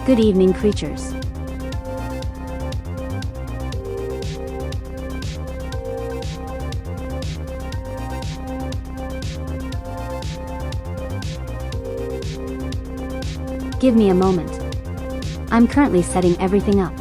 Good evening, creatures. Give me a moment. I'm currently setting everything up.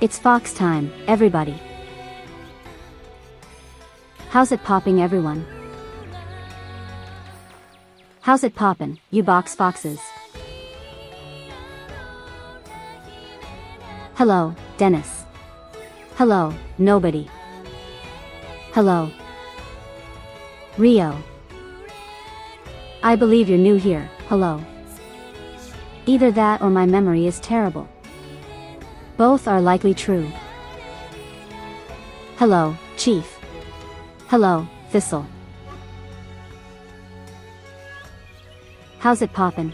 It's fox time, everybody. How's it popping, everyone? How's it poppin', you box foxes? Hello, Dennis. Hello, nobody. Hello, Rio. I believe you're new here, hello. Either that or my memory is terrible. Both are likely true. Hello, Chief. Hello, Thistle. How's it poppin'?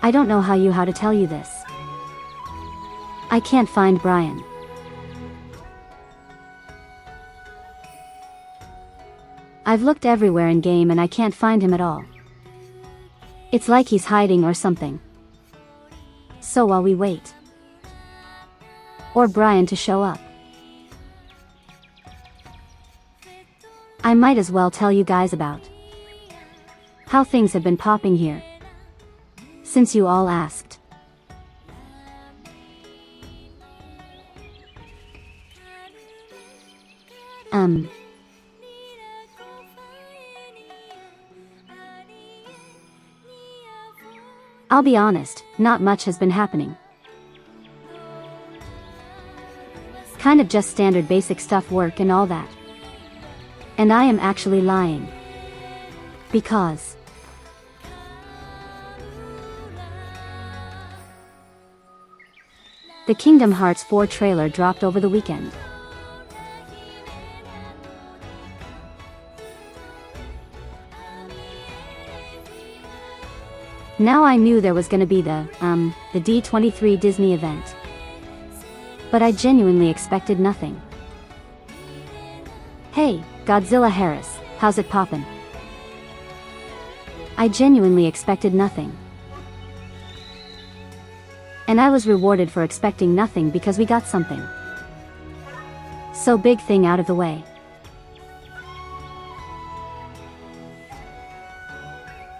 I don't know how to tell you this. I can't find Brian. I've looked everywhere in game and I can't find him at all. It's like he's hiding or something. So while we wait. Or Brian to show up. I might as well tell you guys about how things have been popping here. Since you all asked. I'll be honest, not much has been happening. Kind of just standard basic stuff, work and all that. And I am actually lying. Because the Kingdom Hearts 4 trailer dropped over the weekend. Now I knew there was gonna be the D23 Disney event. But I genuinely expected nothing. Hey, Godzilla Harris, how's it poppin'? I genuinely expected nothing. And I was rewarded for expecting nothing because we got something. So big thing out of the way.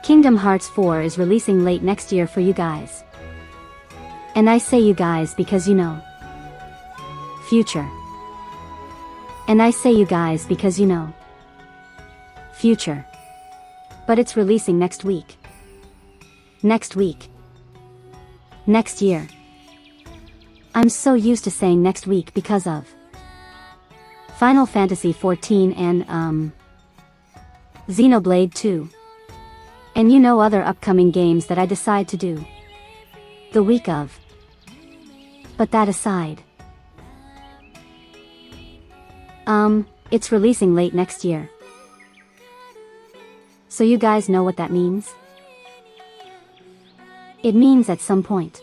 Kingdom Hearts 4 is releasing late next year for you guys. And I say you guys because you know. Future. And I say you guys because you know. Future. But it's releasing next week. Next week. Next year. I'm so used to saying next week because of Final Fantasy XIV and Xenoblade 2. And you know other upcoming games that I decide to do the week of. But that aside, it's releasing late next year. So you guys know what that means? It means at some point.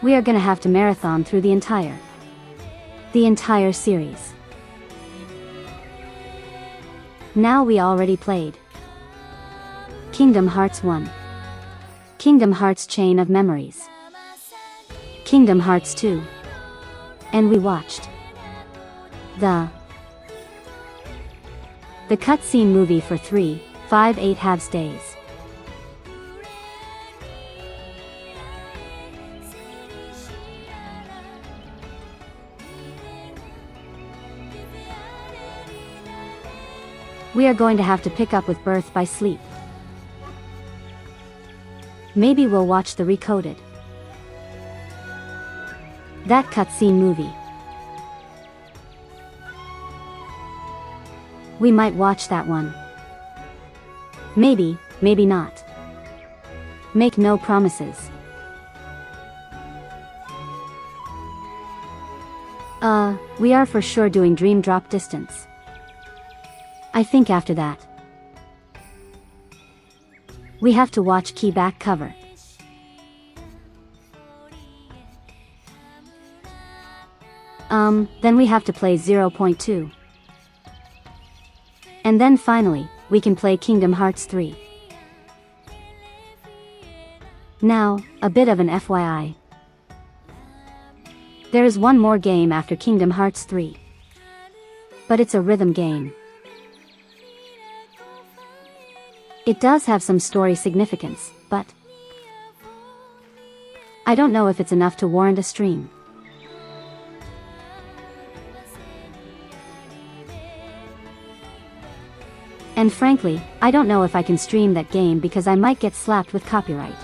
We are gonna have to marathon through the entire series. Now we already played Kingdom Hearts 1. Kingdom Hearts Chain of Memories. Kingdom Hearts 2. And we watched the cutscene movie for 3, 5, 8 halves days. We are going to have to pick up with Birth by Sleep. Maybe we'll watch the Recoded. That cutscene movie. We might watch that one. Maybe, maybe not. Make no promises. We are for sure doing Dream Drop Distance. I think after that, we have to watch Key back cover. Then we have to play 0.2. And then finally, we can play Kingdom Hearts 3. Now, a bit of an FYI. There is one more game after Kingdom Hearts 3. But it's a rhythm game. It does have some story significance, but I don't know if it's enough to warrant a stream. And frankly, I don't know if I can stream that game because I might get slapped with copyright.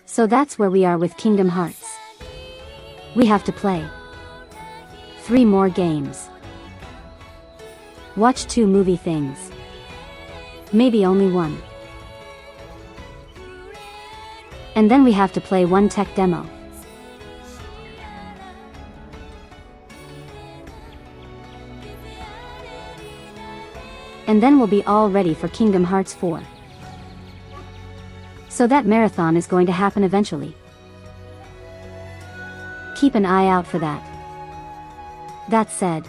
So that's where we are with Kingdom Hearts. We have to play 3 more games. Watch 2 movie things. Maybe only 1. And then we have to play 1 tech demo. And then we'll be all ready for Kingdom Hearts 4. So that marathon is going to happen eventually. Keep an eye out for that. That said,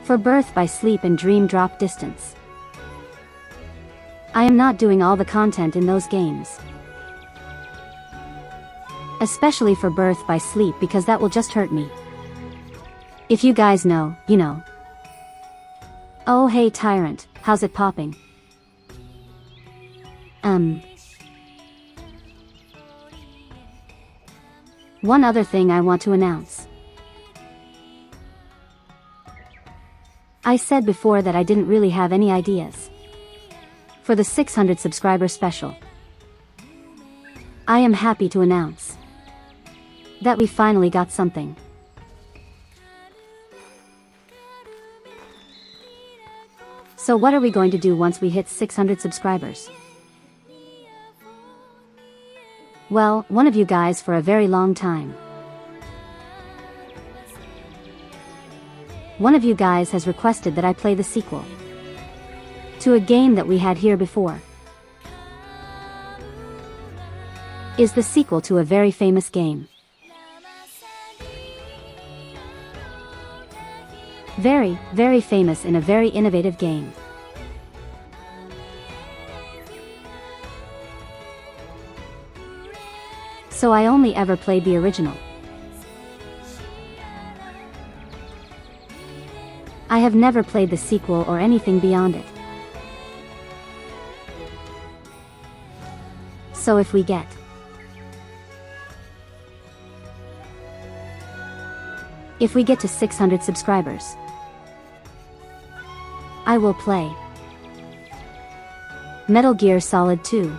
for Birth by Sleep and Dream Drop Distance, I am not doing all the content in those games. Especially for Birth by Sleep because that will just hurt me. If you guys know, you know. Oh hey Tyrant, how's it popping? One other thing I want to announce. I said before that I didn't really have any ideas for the 600 subscriber special. I am happy to announce that we finally got something. So what are we going to do once we hit 600 subscribers? Well, one of you guys for a very long time. One of you guys has requested that I play the sequel to a game that we had here before. Is the sequel to a very famous game. Very, very famous in a very innovative game. So I only ever played the original. I have never played the sequel or anything beyond it. So if we get to 600 subscribers, I will play Metal Gear Solid 2.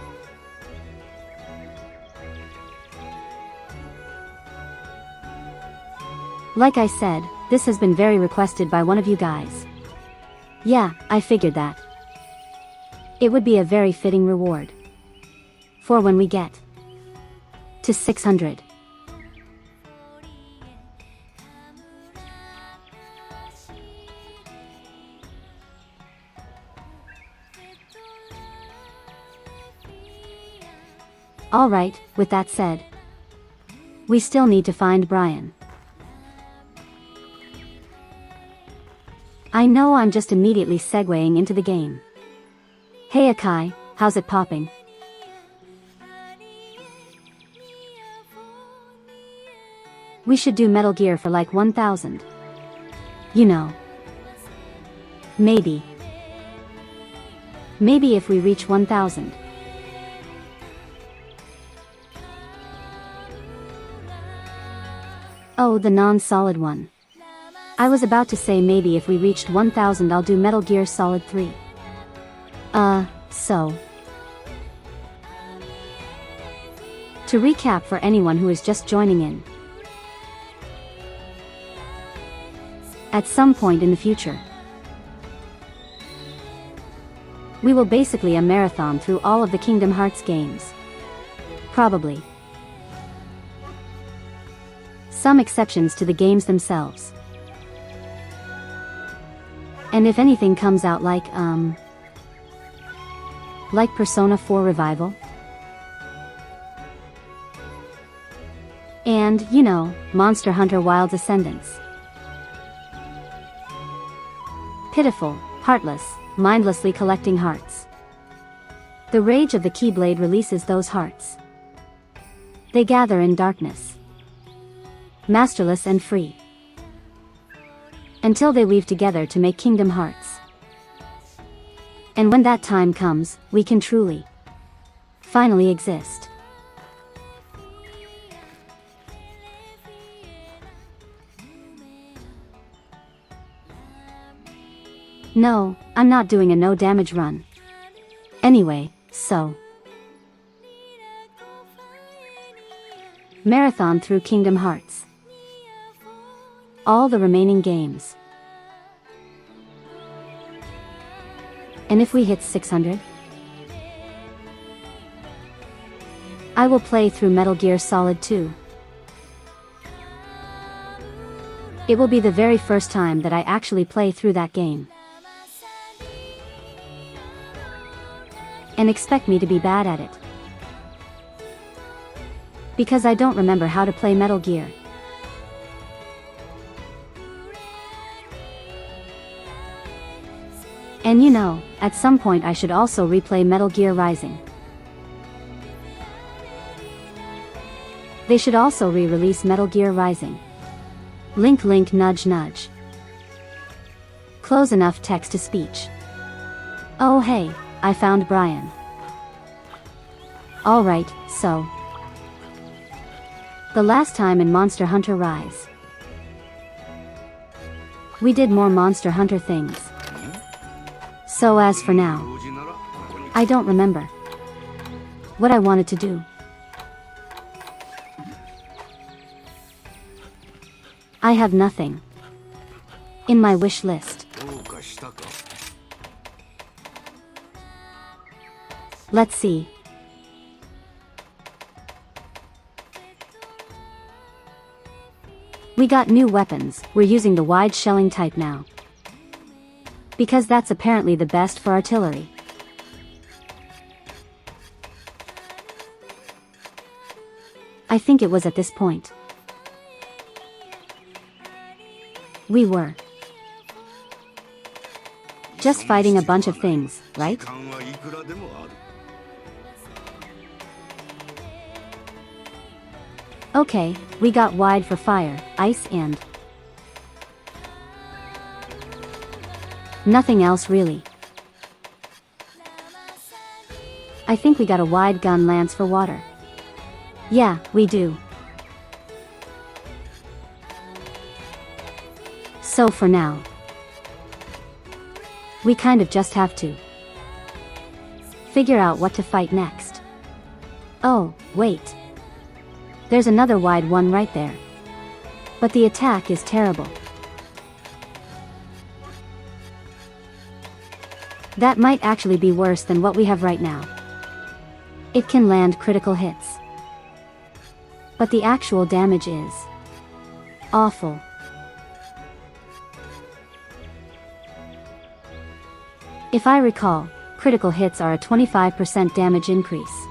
Like I said, this has been very requested by one of you guys. Yeah, I figured that. It would be a very fitting reward for when we get to 600. Alright, with that said, we still need to find Brian. I know I'm just immediately segueing into the game. Hey Akai, how's it popping? We should do Metal Gear for like 1000. You know. Maybe. Maybe if we reach 1000. Oh, the non-solid one. I was about to say maybe if we reached 1000 I'll do Metal Gear Solid 3. So. To recap for anyone who is just joining in. At some point in the future, we will basically a marathon through all of the Kingdom Hearts games. Probably. Some exceptions to the games themselves. And if anything comes out like Persona 4 Revival? And, you know, Monster Hunter Wild Descendants. Pitiful, heartless, mindlessly collecting hearts. The rage of the Keyblade releases those hearts. They gather in darkness. Masterless and free. Until they weave together to make Kingdom Hearts. And when that time comes, we can truly, finally exist. No, I'm not doing a no damage run. Anyway, so. Marathon through Kingdom Hearts. All the remaining games. And if we hit 600? I will play through Metal Gear Solid 2. It will be the very first time that I actually play through that game. And expect me to be bad at it. Because I don't remember how to play Metal Gear. And you know, at some point I should also replay Metal Gear Rising. They should also re-release Metal Gear Rising. Link link nudge nudge. Close enough text to speech. Oh hey, I found Brian. Alright, so. The last time in Monster Hunter Rise. We did more Monster Hunter things. So as for now, I don't remember what I wanted to do. I have nothing in my wish list. Let's see. We got new weapons, we're using the wide shelling type now. Because that's apparently the best for artillery. I think it was at this point. We were just fighting a bunch of things, right? Okay, we got wide for fire, ice and nothing else really. I think we got a wide gun lance for water. Yeah, we do. So for now, we kind of just have to figure out what to fight next. Oh, wait. There's another wide one right there. But the attack is terrible. That might actually be worse than what we have right now. It can land critical hits. But the actual damage is awful. If I recall, critical hits are a 25% damage increase.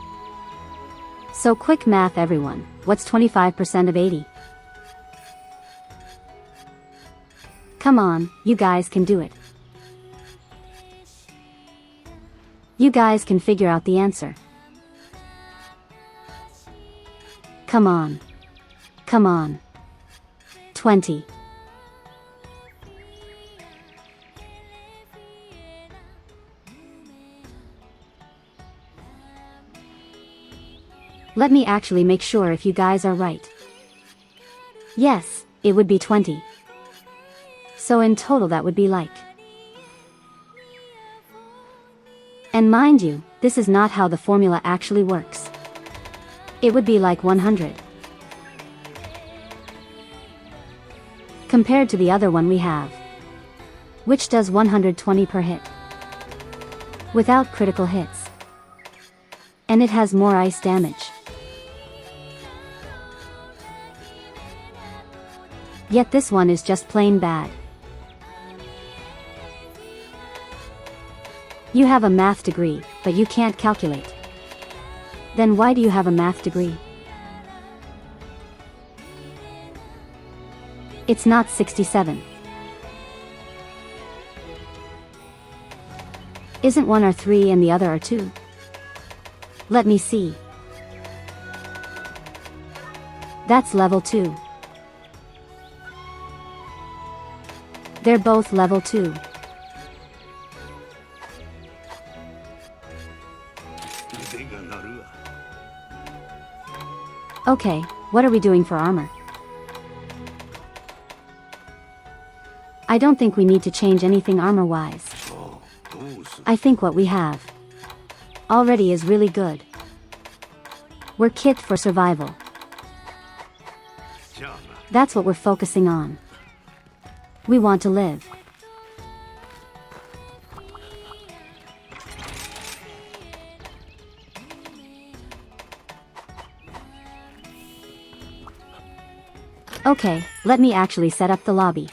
So quick math everyone, what's 25% of 80? Come on, you guys can do it. You guys can figure out the answer. Come on. Come on. 20. Let me actually make sure if you guys are right. Yes, it would be 20. So in total that would be like. And mind you, this is not how the formula actually works. It would be like 100. Compared to the other one we have, which does 120 per hit. Without critical hits. And it has more ice damage. Yet this one is just plain bad. You have a math degree, but you can't calculate. Then why do you have a math degree? It's not 67. Isn't one are 3 and the other are 2? Let me see. That's level 2. They're both level 2. Okay, what are we doing for armor? I don't think we need to change anything armor-wise. I think what we have already is really good. We're kit for survival. That's what we're focusing on. We want to live. Okay, let me actually set up the lobby.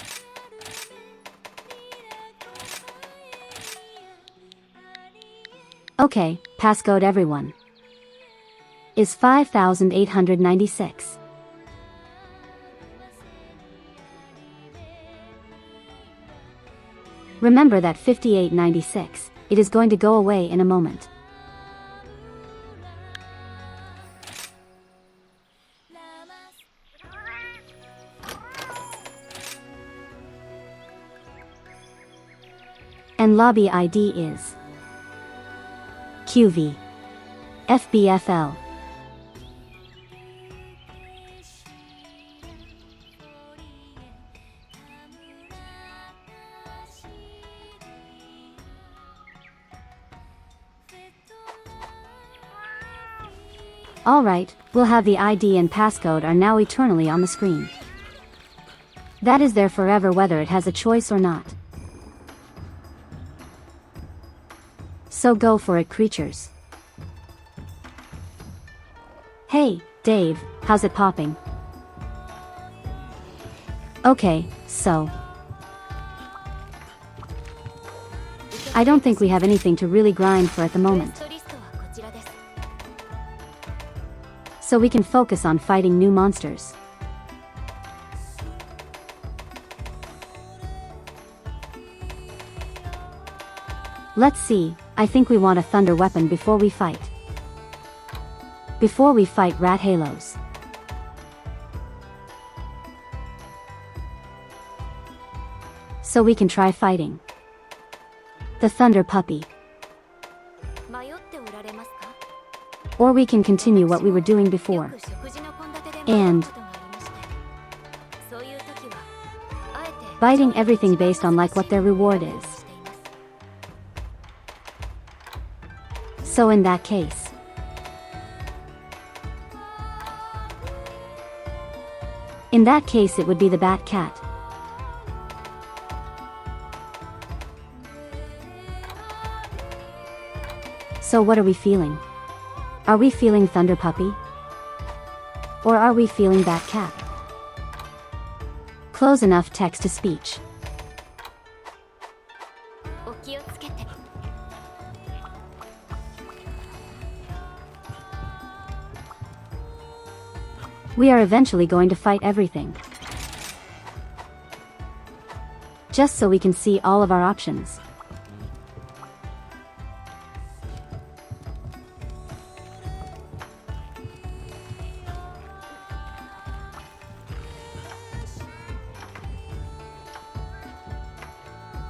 Okay, passcode everyone. Is 5896. Remember that 5896, it is going to go away in a moment. And lobby ID is QV FBFL. Alright, we'll have the ID and passcode are now eternally on the screen. That is there forever whether it has a choice or not. So go for it, creatures. Hey, Dave, how's it popping? Okay, so I don't think we have anything to really grind for at the moment. So we can focus on fighting new monsters. Let's see, I think we want a thunder weapon before we fight. Before we fight rat halos. So we can try fighting the thunder puppy. Or we can continue what we were doing before. And biting everything based on like what their reward is. So in that case, it would be the bat cat. So what are we feeling? Are we feeling thunder puppy? Or are we feeling bat cat? Close enough text to speech. We are eventually going to fight everything. Just so we can see all of our options.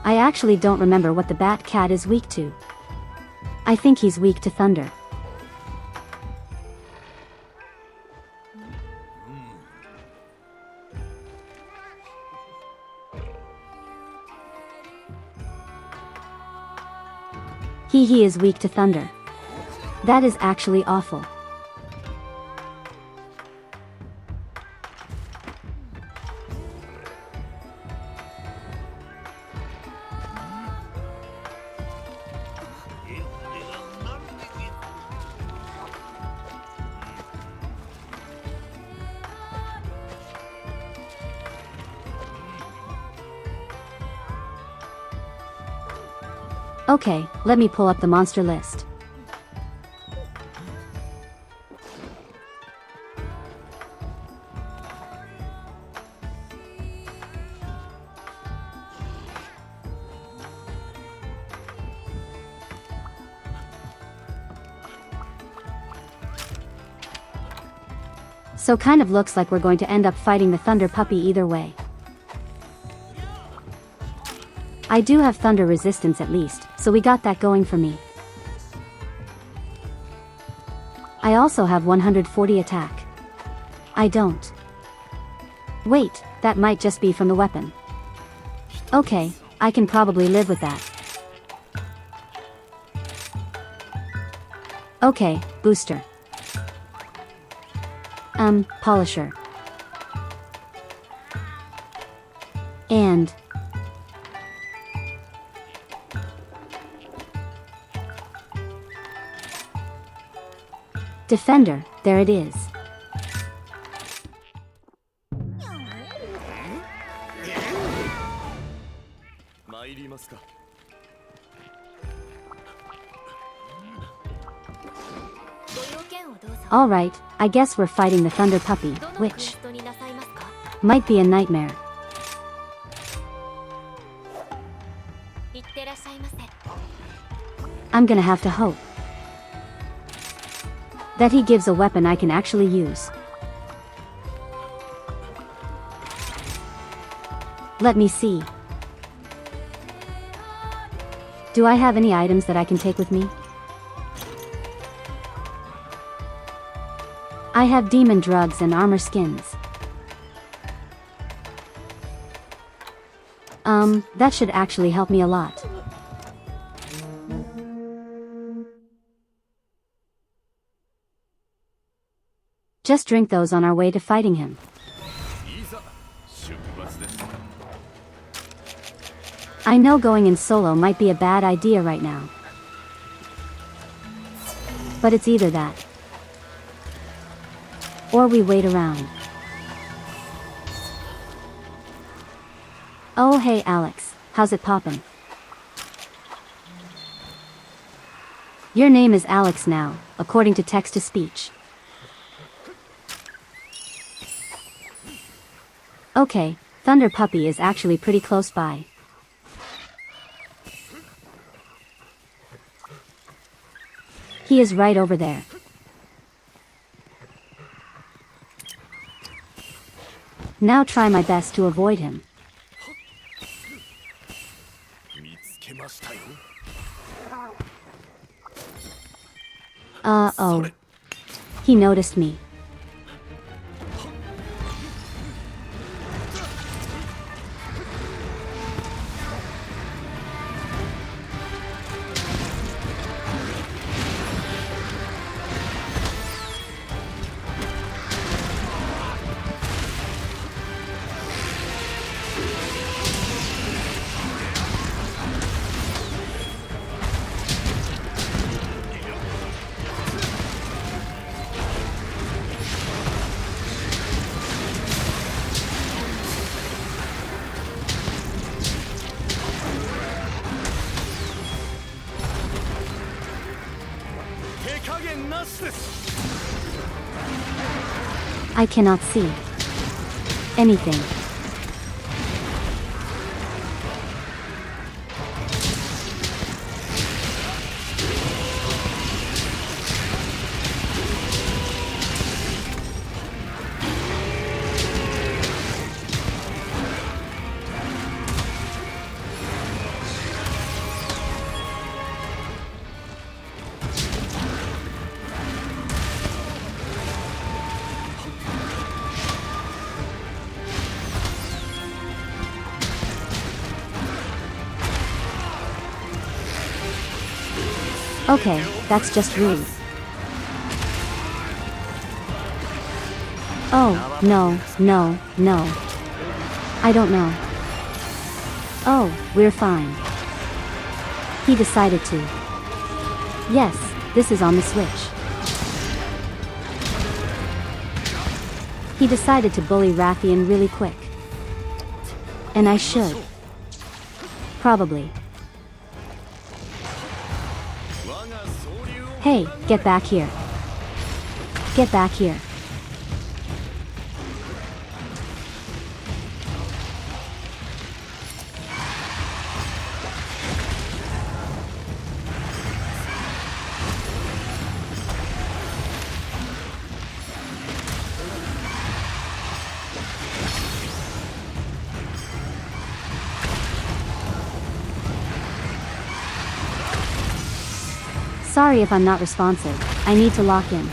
I actually don't remember what the bat cat is weak to. I think he's weak to thunder. He is weak to thunder. That is actually awful. Okay, let me pull up the monster list. So kind of looks like we're going to end up fighting the Thunder Puppy either way. I do have thunder resistance at least, so we got that going for me. I also have 140 attack. I don't. Wait, that might just be from the weapon. Okay, I can probably live with that. Okay, booster. Polisher. And Defender, there it is. Alright, I guess we're fighting the Thunder Puppy, which might be a nightmare. I'm gonna have to hope that he gives a weapon I can actually use. Let me see. Do I have any items that I can take with me? I have demon drugs and armor skins. That should actually help me a lot. Just drink those on our way to fighting him. I know going in solo might be a bad idea right now. But it's either that, or we wait around. Oh hey Alex, how's it poppin'? Your name is Alex now, according to text-to-speech. Okay, Thunder Puppy is actually pretty close by. He is right over there. Now try my best to avoid him. Oh. He noticed me. I cannot see anything. Okay, that's just rude. Oh, no, no, no. I don't know. Oh, we're fine. He decided to. Yes, this is on the Switch. He decided to bully Rathian really quick. And I should. Probably. Hey, get back here. Get back here. Sorry if I'm not responsive. I need to lock in.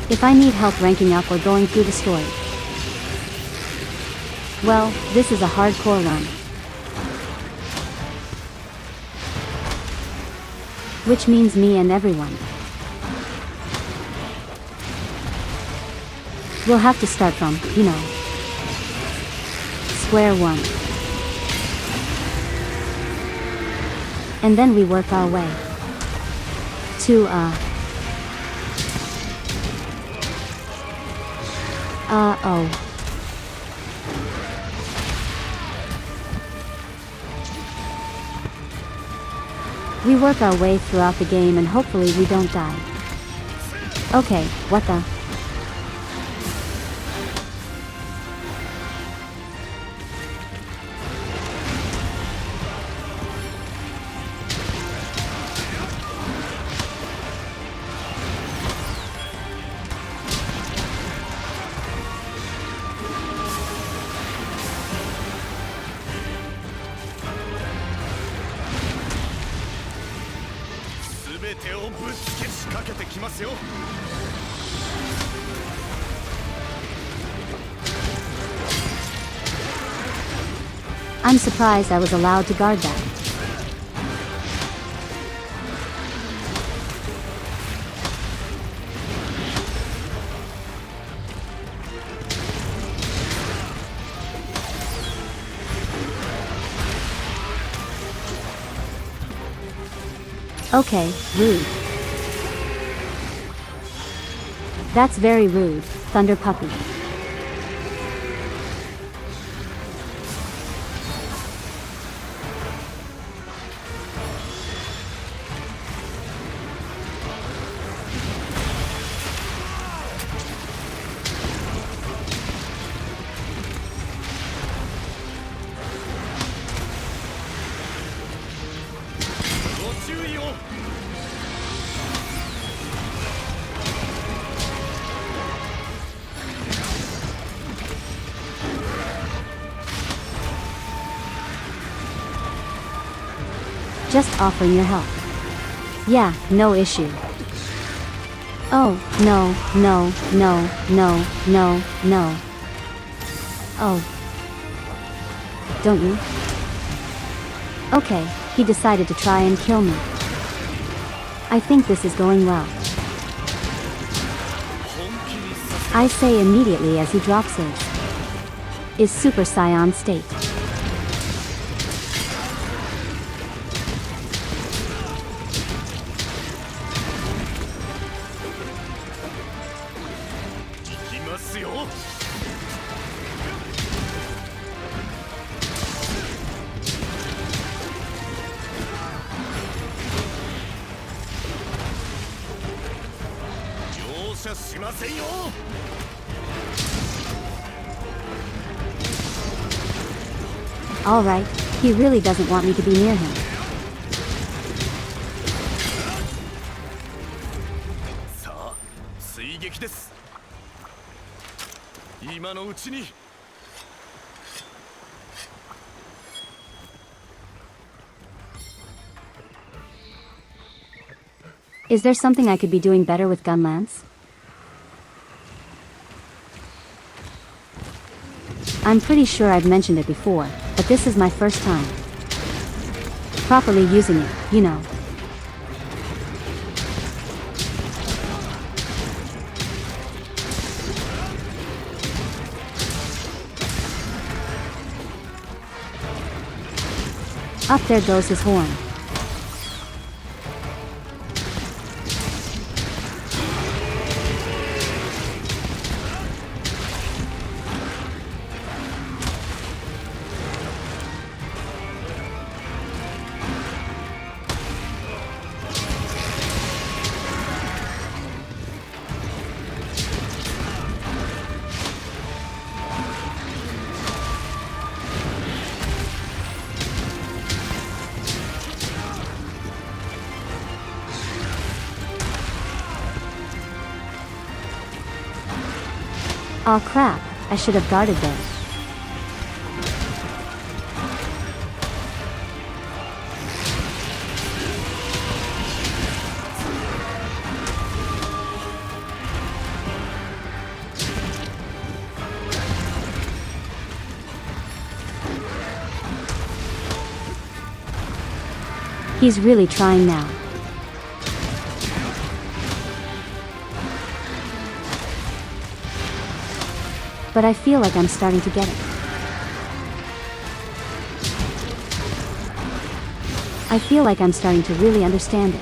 If I need help ranking up or going through the story. Well, this is a hardcore run. Which means me and everyone. We'll have to start from, you know, square one. And then we work our way to, oh. We work our way throughout the game and hopefully we don't die. Okay, what the? I'm surprised I was allowed to guard that. Okay, rude. That's very rude, Thunder Puppy. Just offering your help. Yeah, no issue. Oh, no, no, no, no, no, no. Oh. Don't you? Okay, he decided to try and kill me. I think this is going well. I say immediately as he drops his is Super Saiyan state. Alright, he really doesn't want me to be near him. Is there something I could be doing better with Gunlance? I'm pretty sure I've mentioned it before, but this is my first time properly using it, you know. Up there goes his horn. Aw crap, I should have guarded there. He's really trying now. But I feel like I'm starting to get it. I feel like I'm starting to really understand it.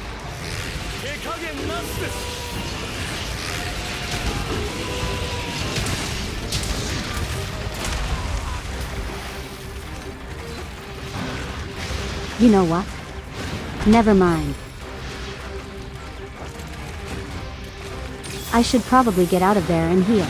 You know what? Never mind. I should probably get out of there and heal.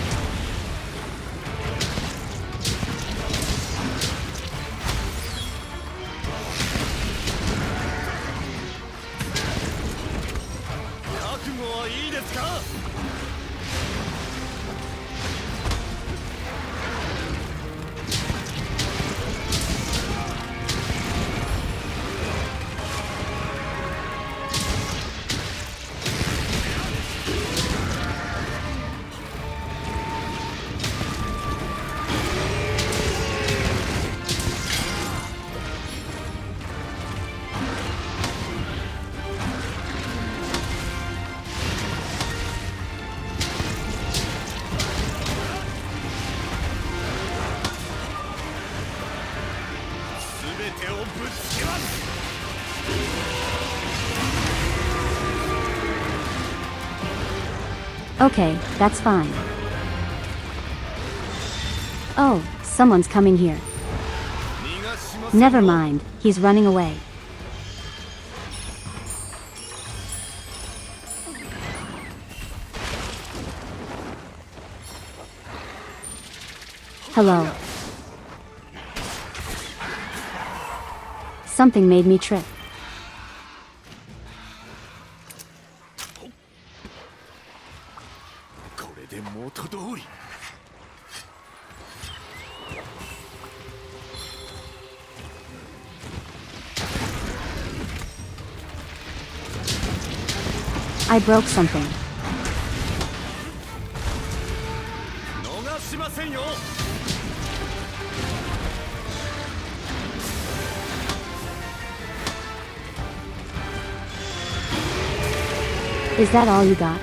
Okay, that's fine. Oh, someone's coming here. Never mind, he's running away. Hello. Something made me trip. I broke something. Is that all you got?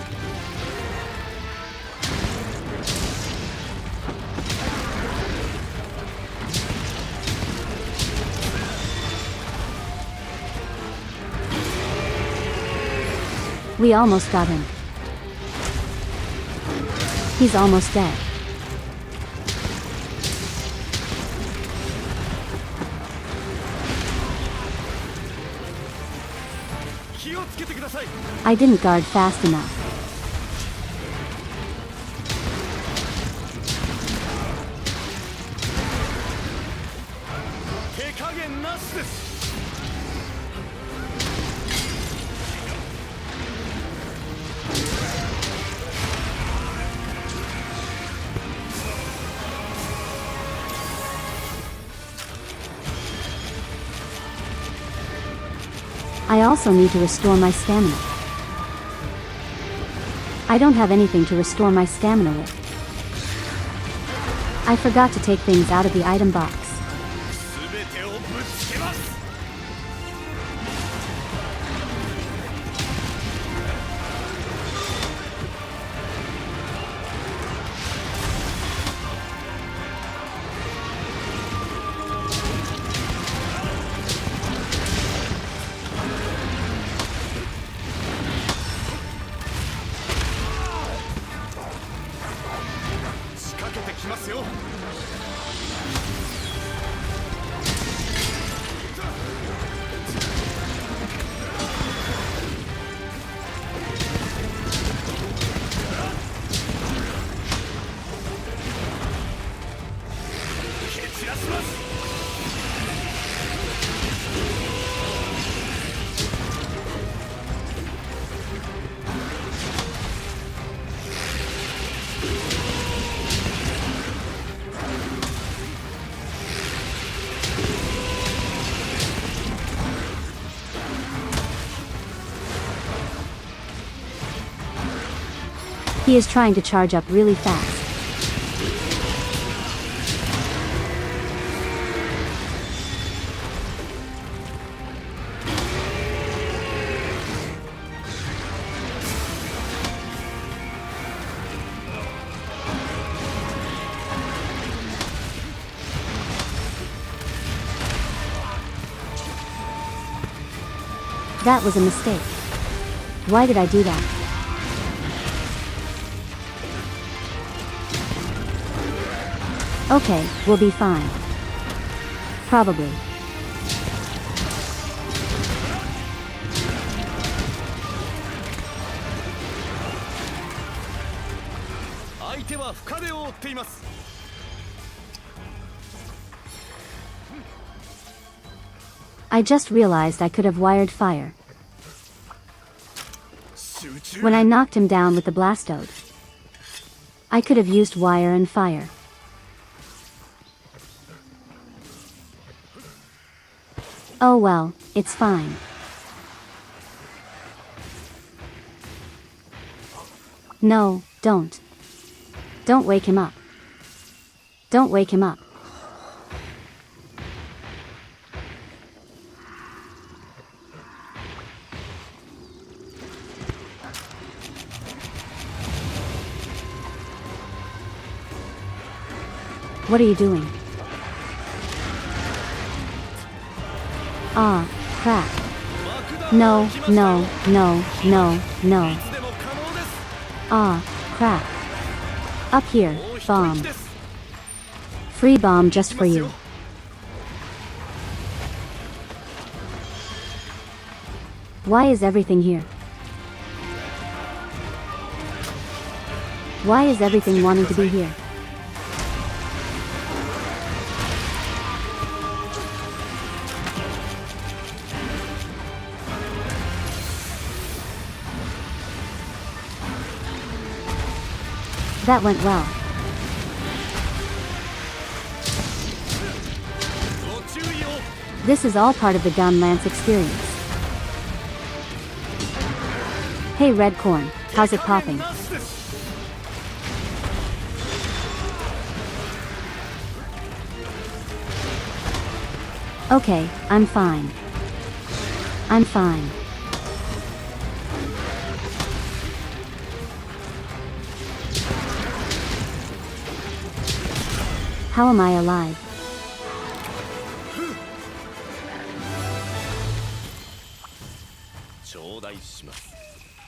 We almost got him. He's almost dead. I didn't guard fast enough. I also need to restore my stamina. I don't have anything to restore my stamina with. I forgot to take things out of the item box. He is trying to charge up really fast. That was a mistake. Why did I do that? Okay, we'll be fine. Probably. I just realized I could have wired fire. When I knocked him down with the blastode, I could have used wire and fire. Oh well, it's fine. No, don't. Don't wake him up. Don't wake him up. What are you doing? Ah, crap. No, no, no, no, no. Ah, crap. Up here, bomb. Free bomb just for you. Why is everything here? Why is everything wanting to be here? That went well. This is all part of the Gun Lance experience. Hey Red Corn, how's it popping? Okay, I'm fine. I'm fine. How am I alive?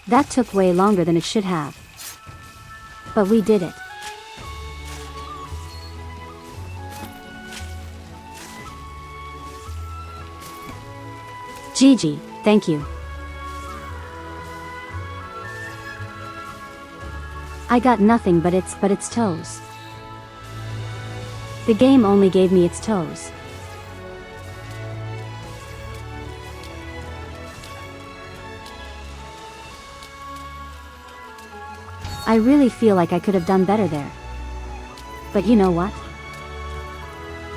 That took way longer than it should have. But we did it. GG, thank you. I got nothing but its toes. The game only gave me its toes. I really feel like I could have done better there. But you know what?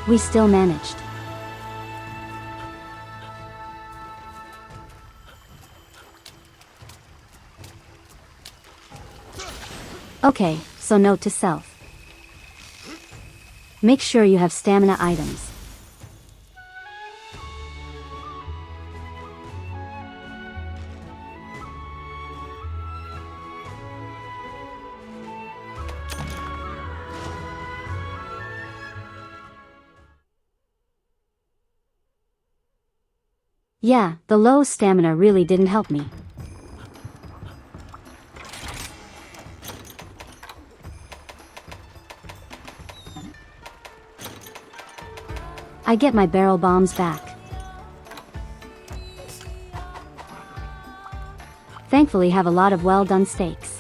We still managed. Okay, so note to self. Make sure you have stamina items. Yeah, the low stamina really didn't help me. I get my barrel bombs back. Thankfully have a lot of well-done steaks.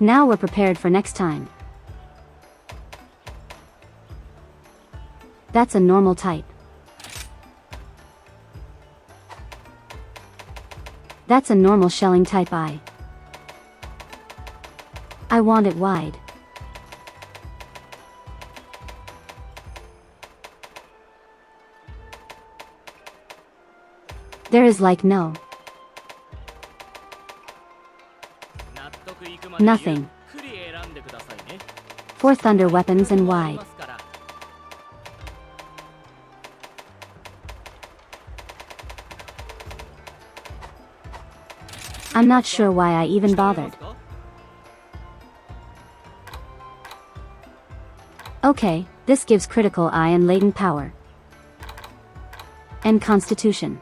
Now we're prepared for next time. That's a normal type. That's a normal shelling type I want it wide. There is like no. Nothing. For thunder weapons and wide. I'm not sure why I even bothered. Okay, this gives critical eye and latent power. And constitution.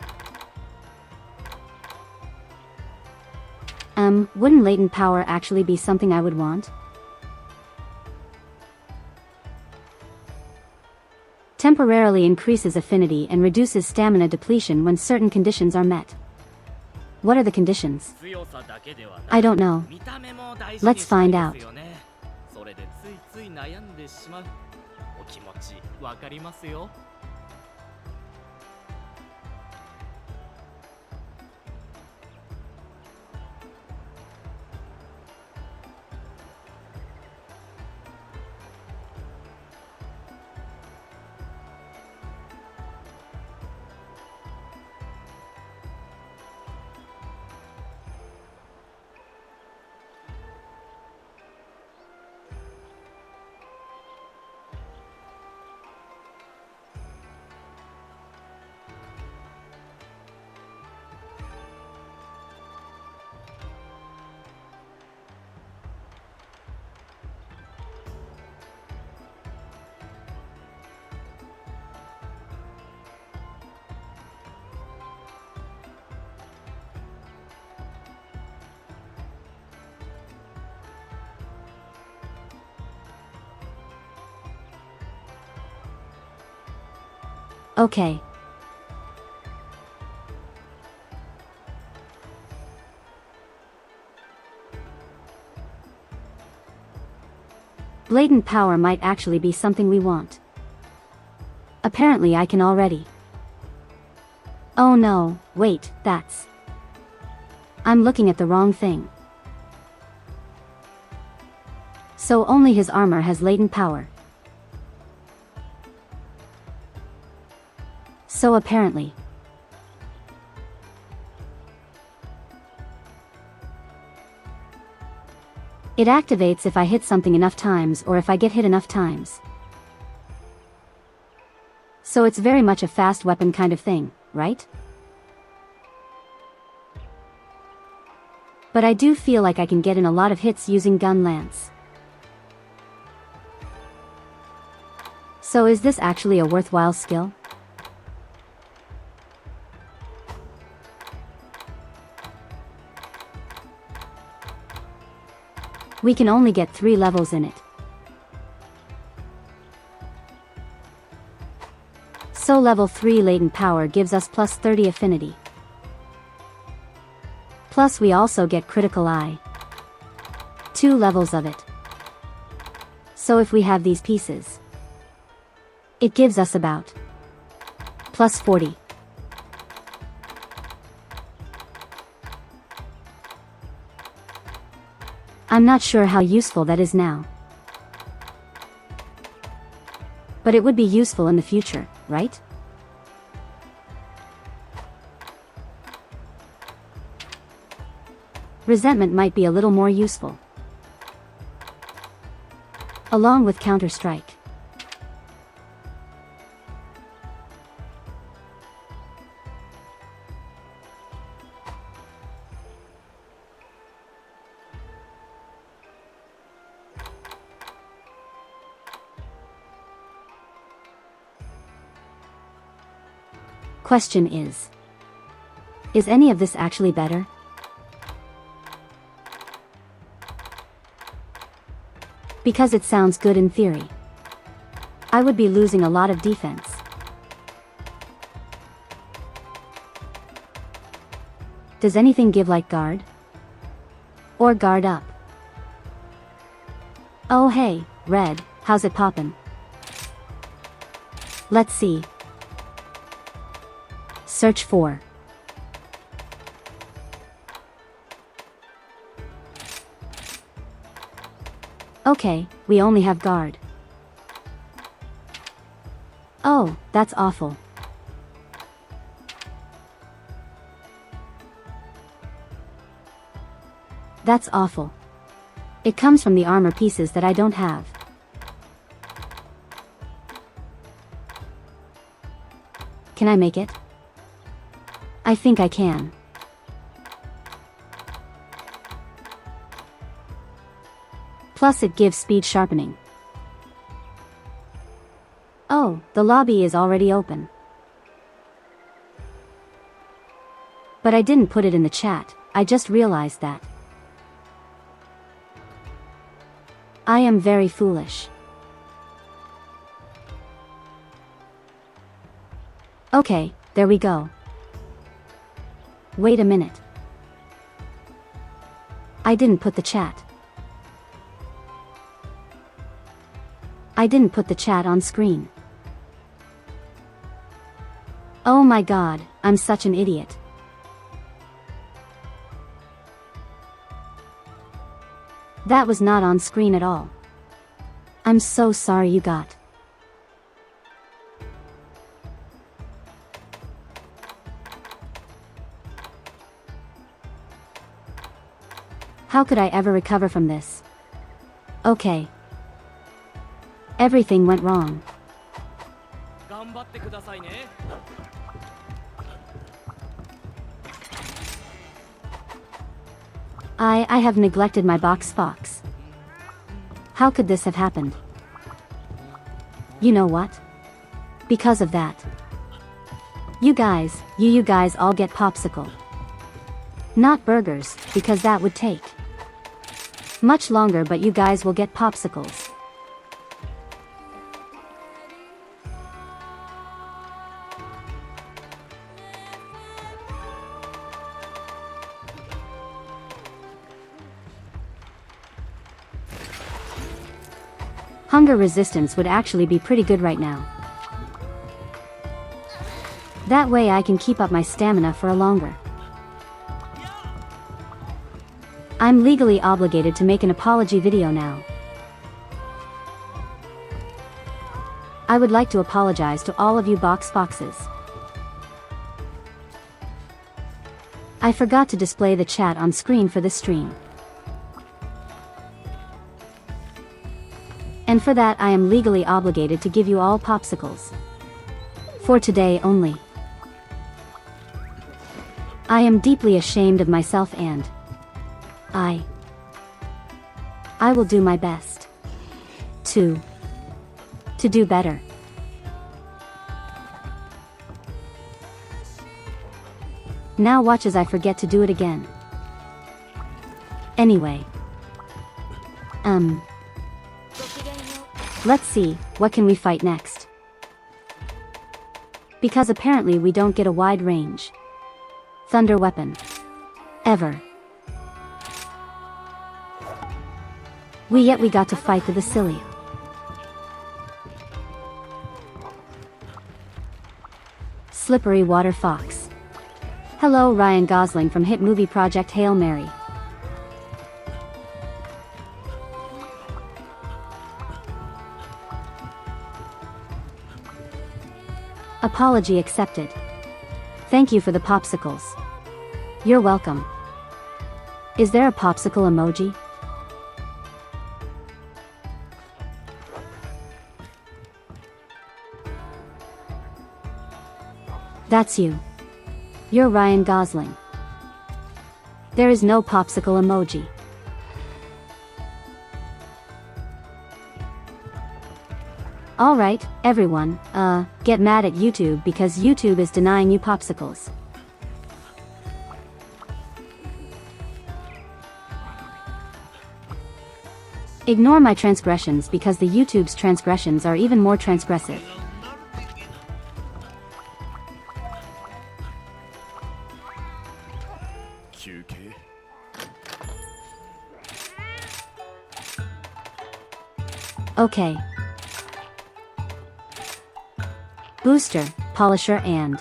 Wouldn't latent power actually be something I would want? Temporarily increases affinity and reduces stamina depletion when certain conditions are met. What are the conditions? I don't know. Let's find out. Okay. Blatant power might actually be something we want. Apparently I can already. Oh no, wait, that's... I'm looking at the wrong thing. So only his armor has latent power. So apparently. It activates if I hit something enough times or if I get hit enough times. So it's very much a fast weapon kind of thing, right? But I do feel like I can get in a lot of hits using gun lance. So is this actually a worthwhile skill? We can only get 3 levels in it. So level 3 latent power gives us plus 30 affinity. Plus we also get critical eye. 2 levels of it. So if we have these pieces, it gives us about plus 40. I'm not sure how useful that is now. But it would be useful in the future, right? Resentment might be a little more useful. Along with Counter-Strike. Question is any of this actually better? Because it sounds good in theory. I would be losing a lot of defense. Does anything give like guard? Or guard up? Oh hey, red, how's it poppin'? Let's see. Search for. Okay, we only have guard. Oh, that's awful. That's awful. It comes from the armor pieces that I don't have. Can I make it? I think I can. Plus it gives speed sharpening. Oh, the lobby is already open. But I didn't put it in the chat, I just realized that. I am very foolish. Okay, there we go. Wait a minute. I didn't put the chat. I didn't put the chat on screen. Oh my god, I'm such an idiot. That was not on screen at all. I'm so sorry you got. How could I ever recover from this? Okay. Everything went wrong. I have neglected my box fox. How could this have happened? You know what? Because of that. You guys all get popsicle. Not burgers, because that would take much longer, but you guys will get popsicles. Hunger resistance would actually be pretty good right now. That way I can keep up my stamina for a longer. I'm legally obligated to make an apology video now. I would like to apologize to all of you box foxes. I forgot to display the chat on screen for this stream. And for that I am legally obligated to give you all popsicles. For today only. I am deeply ashamed of myself and I will do my best to do better. Now watch as I forget to do it again. Anyway. Let's see, what can we fight next? Because apparently we don't get a wide range thunder weapon. Ever. We got to fight the Basilia. Slippery Water Fox. Hello Ryan Gosling from hit movie project Hail Mary. Apology accepted. Thank you for the popsicles. You're welcome. Is there a popsicle emoji? That's you. You're Ryan Gosling. There is no popsicle emoji. Alright, everyone, get mad at YouTube because YouTube is denying you popsicles. Ignore my transgressions because the YouTube's transgressions are even more transgressive. Okay. Booster, polisher and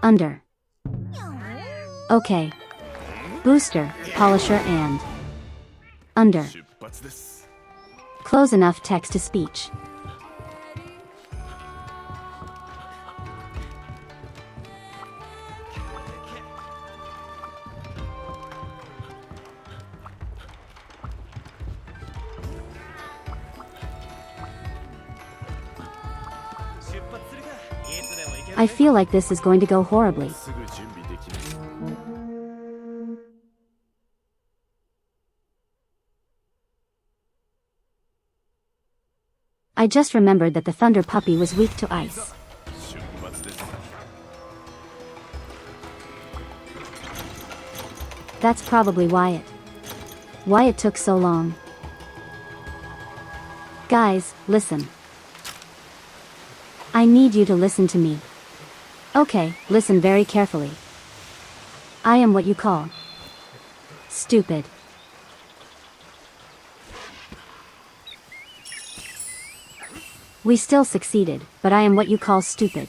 under. Okay. Booster, polisher and under. Close enough text to speech. I feel like this is going to go horribly. I just remembered that the thunder puppy was weak to ice. That's probably why it took so long. Guys, listen. I need you to listen to me. Okay, listen very carefully. I am what you call stupid. We still succeeded, but I am what you call stupid.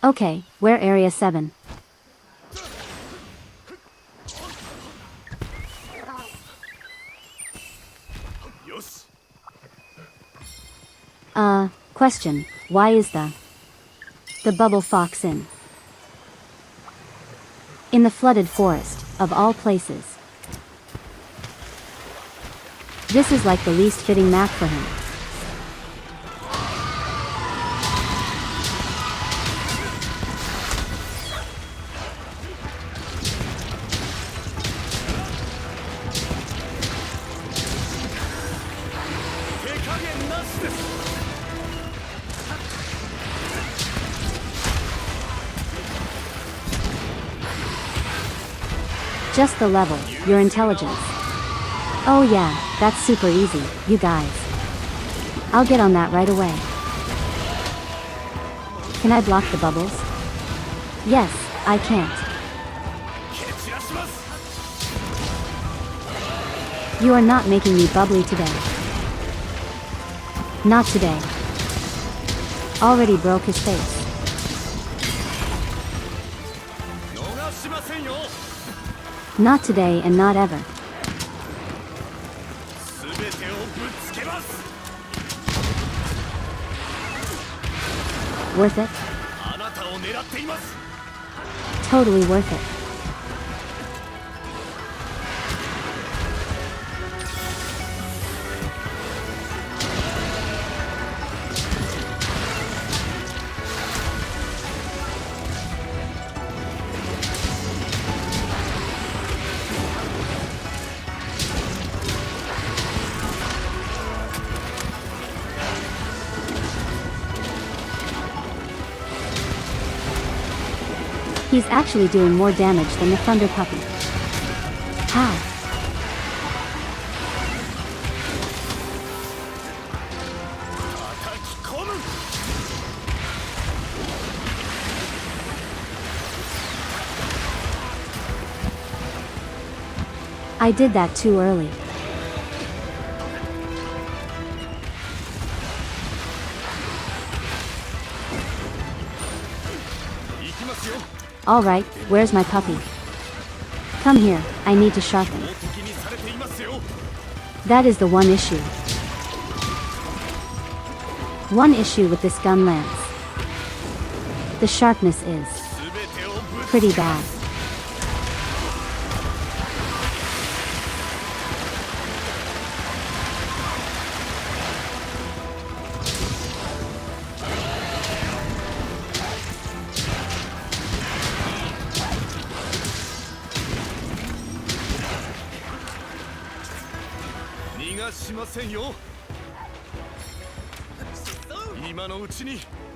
Okay, where Area 7? Question, why is the bubble fox in the flooded forest, of all places? This is like the least fitting map for him. Just the level, your intelligence. Oh yeah, that's super easy, you guys. I'll get on that right away. Can I block the bubbles? Yes, I can't. You are not making me bubbly today. Not today. Already broke his face. Not today and not ever. Worth it? Totally worth it. He's actually doing more damage than the Thunder Puppy. How? I did that too early. Alright, where's my puppy? Come here, I need to sharpen. That is the one issue. One issue with this gun lance. The sharpness is pretty bad.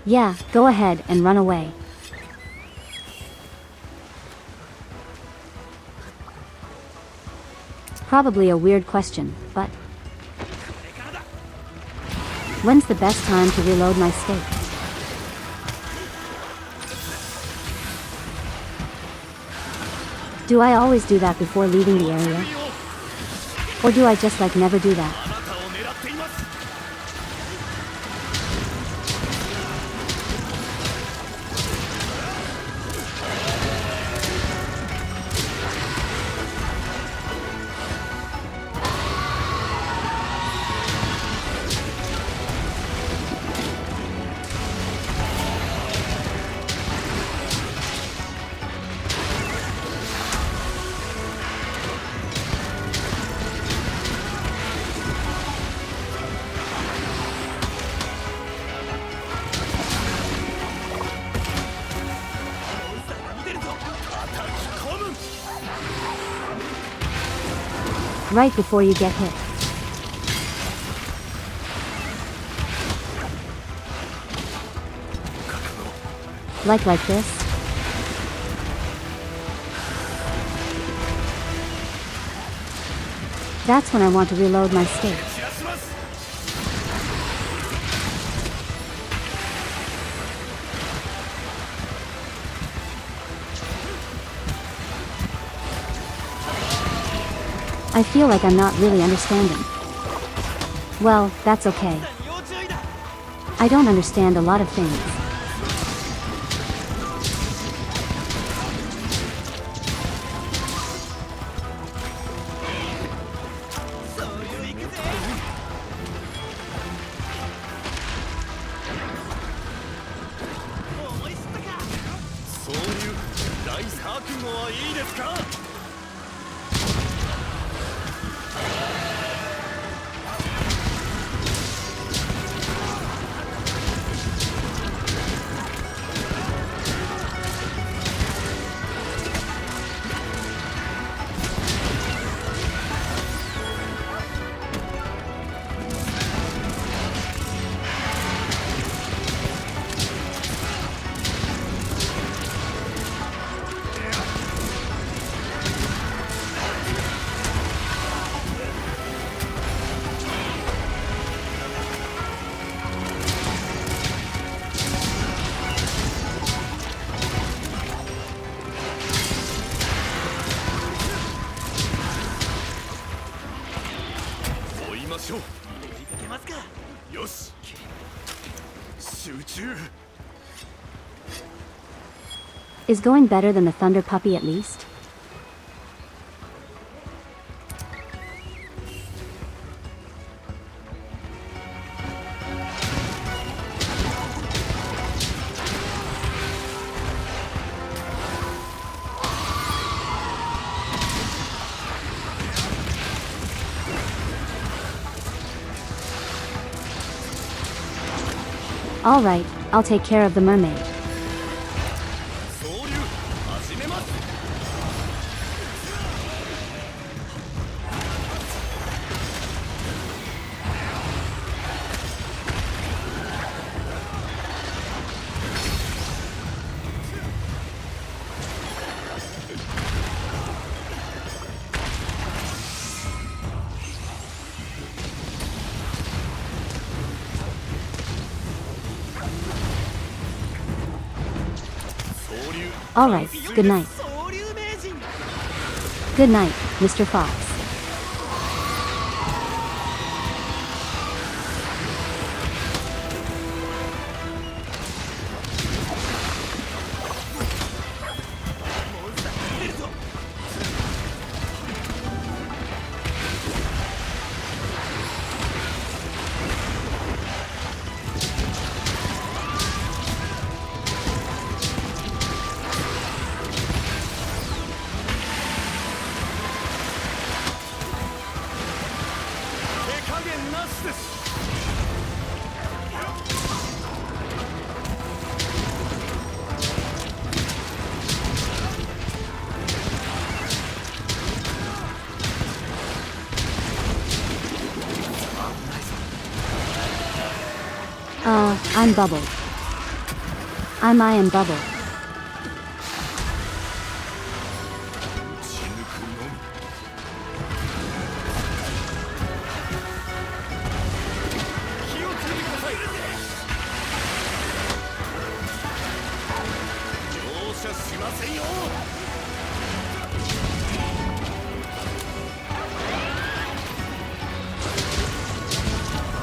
Yeah, go ahead and run away. Probably a weird question, but when's the best time to reload my stake? Do I always do that before leaving the area? Or do I just like never do that? Right before you get hit. Like this? That's when I want to reload my stake. I feel like I'm not really understanding. Well, that's okay. I don't understand a lot of things. Is going better than the Thunder Puppy at least? Alright, I'll take care of the mermaid. Alright, good night. Good night, Mr. Fox. I'm bubbled. I am bubbled.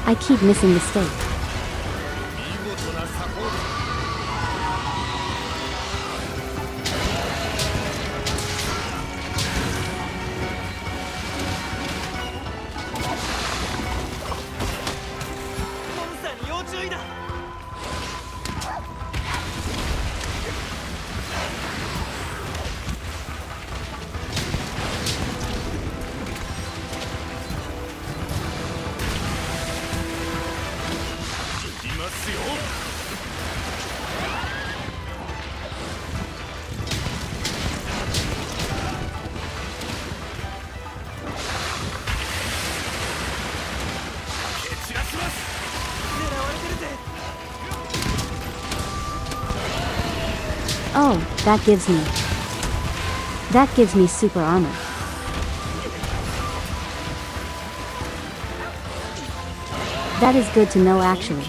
I keep missing the stake. Oh, that gives me super armor. That is good to know actually.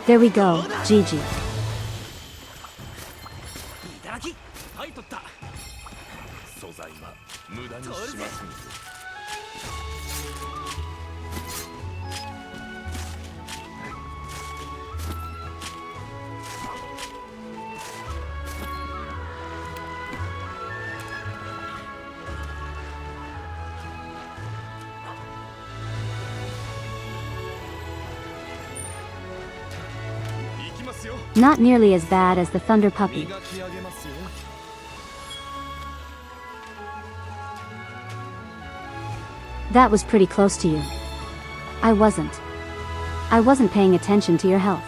There we go, GG. Not nearly as bad as the Thunder Puppy. That was pretty close to you. I wasn't paying attention to your health.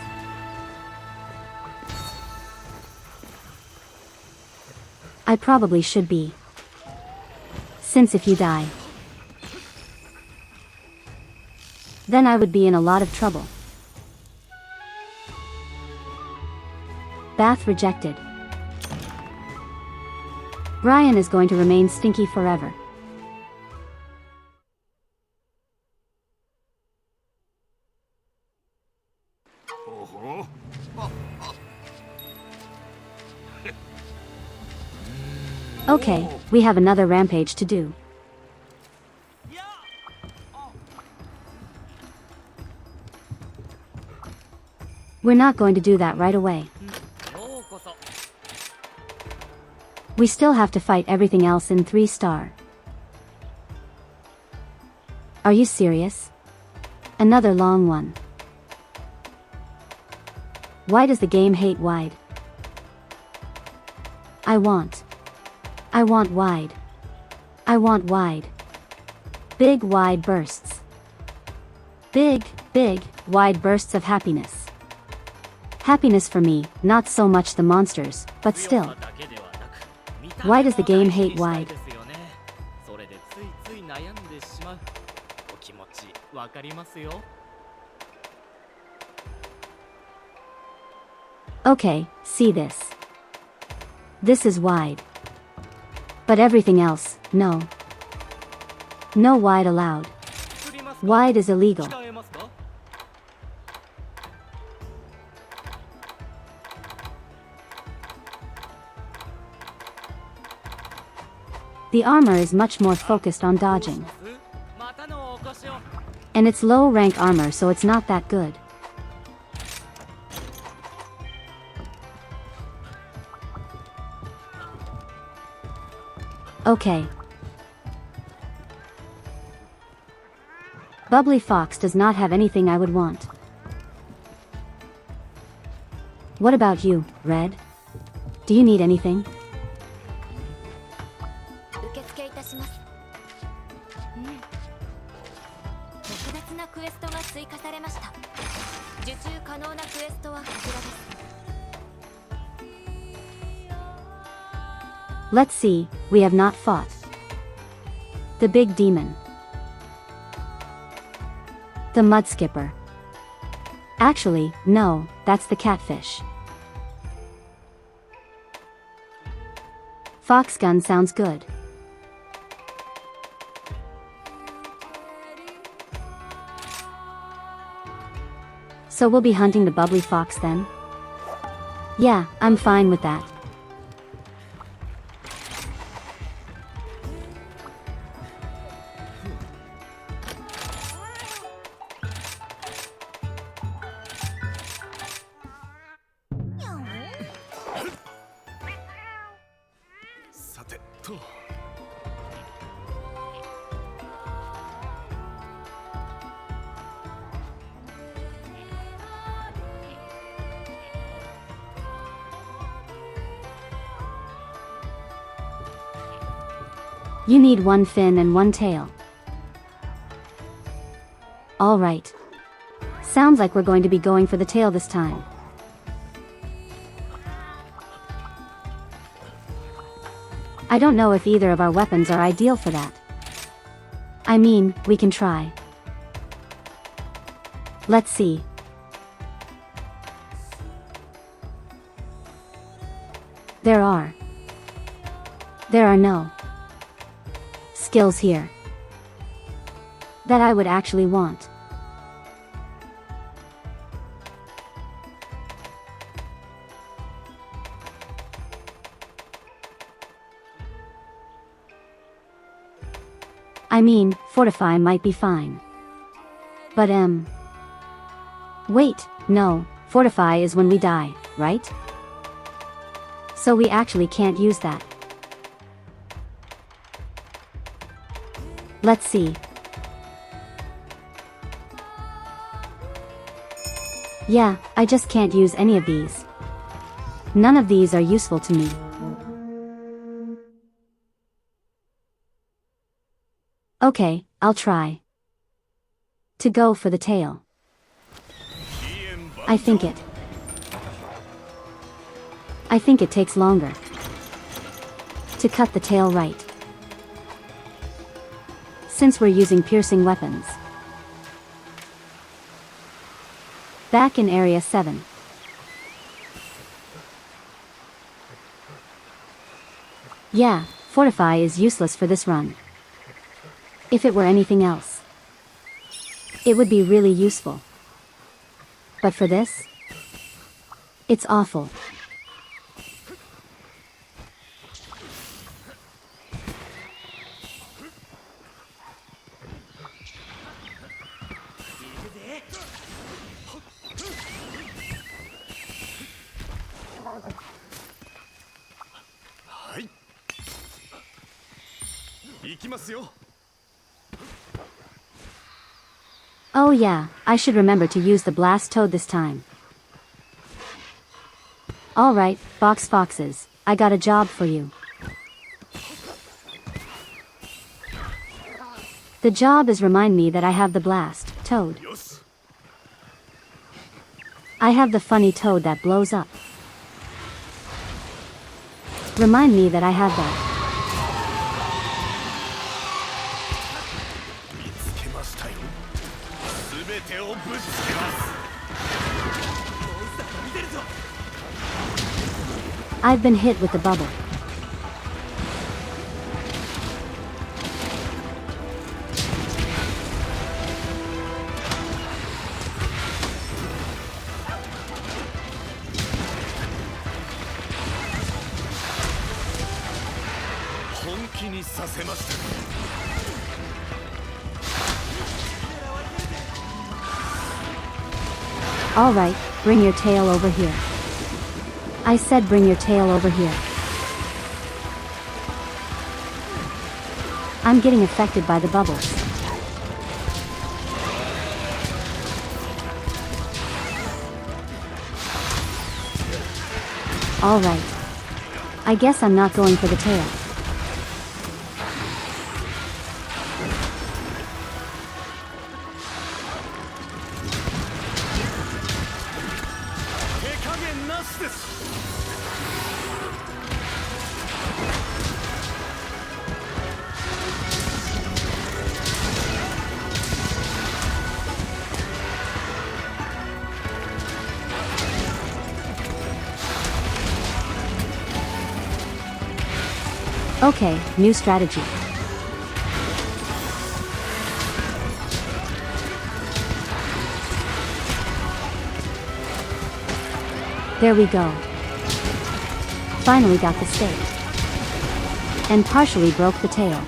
I probably should be. Since if you die, then I would be in a lot of trouble. Bath rejected. Brian is going to remain stinky forever. Okay, we have another rampage to do. We're not going to do that right away. We still have to fight everything else in 3-star. Are you serious? Another long one. Why does the game hate wide? I want wide. I want wide. Big wide bursts. Big, wide bursts of happiness. Happiness for me, not so much the monsters, but still. Why does the game hate wide? Okay, see this. This is wide. But everything else, no. No wide allowed. Wide is illegal. The armor is much more focused on dodging. And it's low rank armor, so it's not that good. Okay, Bubbly Fox does not have anything I would want. What about you, Red? Do you need anything? 受付いたします。特別なクエストが追加されました。受注可能なクエストはこちらです。Let's see, we have not fought the big demon, the mud skipper. Actually, no, that's the catfish. Fox gun sounds good. So we'll be hunting the bubbly fox then? Yeah, I'm fine with that. You need one fin and one tail. Alright. Sounds like we're going to be going for the tail this time. I don't know if either of our weapons are ideal for that. I mean, we can try. Let's see. There are no skills here that I would actually want. I mean, fortify might be fine. But wait, no, fortify is when we die, right? So we actually can't use that. Let's see. Yeah, I just can't use any of these. None of these are useful to me. Okay, I'll try to go for the tail. I think it takes longer to cut the tail right, since we're using piercing weapons. Back in Area 7. Yeah, fortify is useless for this run. If it were anything else, it would be really useful. But for this, it's awful. Oh yeah, I should remember to use the blast toad this time. Alright, box foxes, I got a job for you. The job is remind me that I have the blast toad. I have the funny toad that blows up. Remind me that I have that. I've been hit with the bubble. Alright, bring your tail over here. I said bring your tail over here. I'm getting affected by the bubbles. Alright. I guess I'm not going for the tail. Okay, new strategy. There we go. Finally got the stake. And partially broke the tail.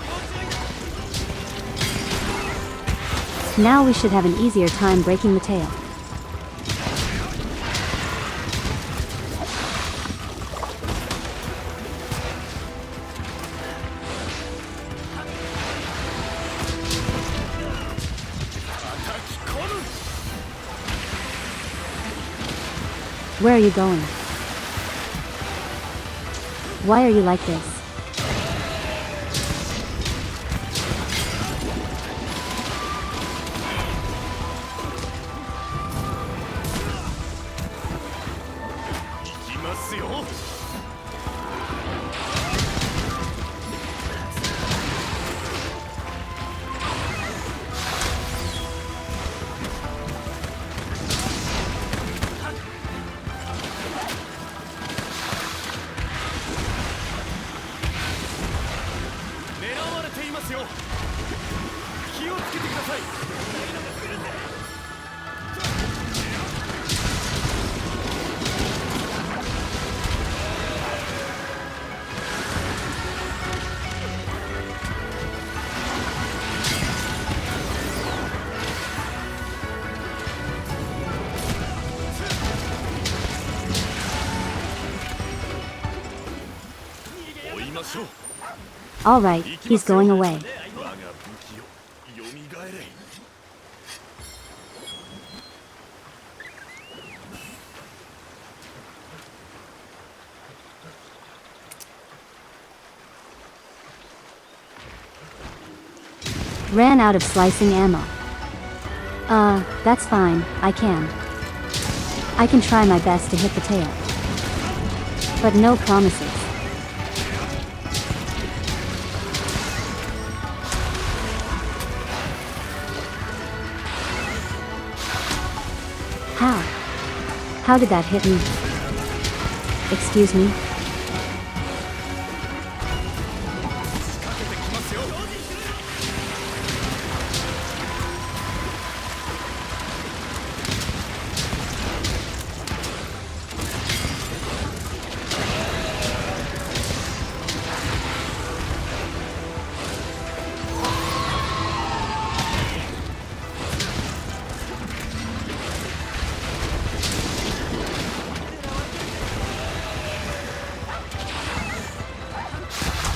Now we should have an easier time breaking the tail. Where are you going? Why are you like this? Alright, he's going away. Ran out of slicing ammo. That's fine, I can try my best to hit the tail. But no promises. How did that hit me? Excuse me?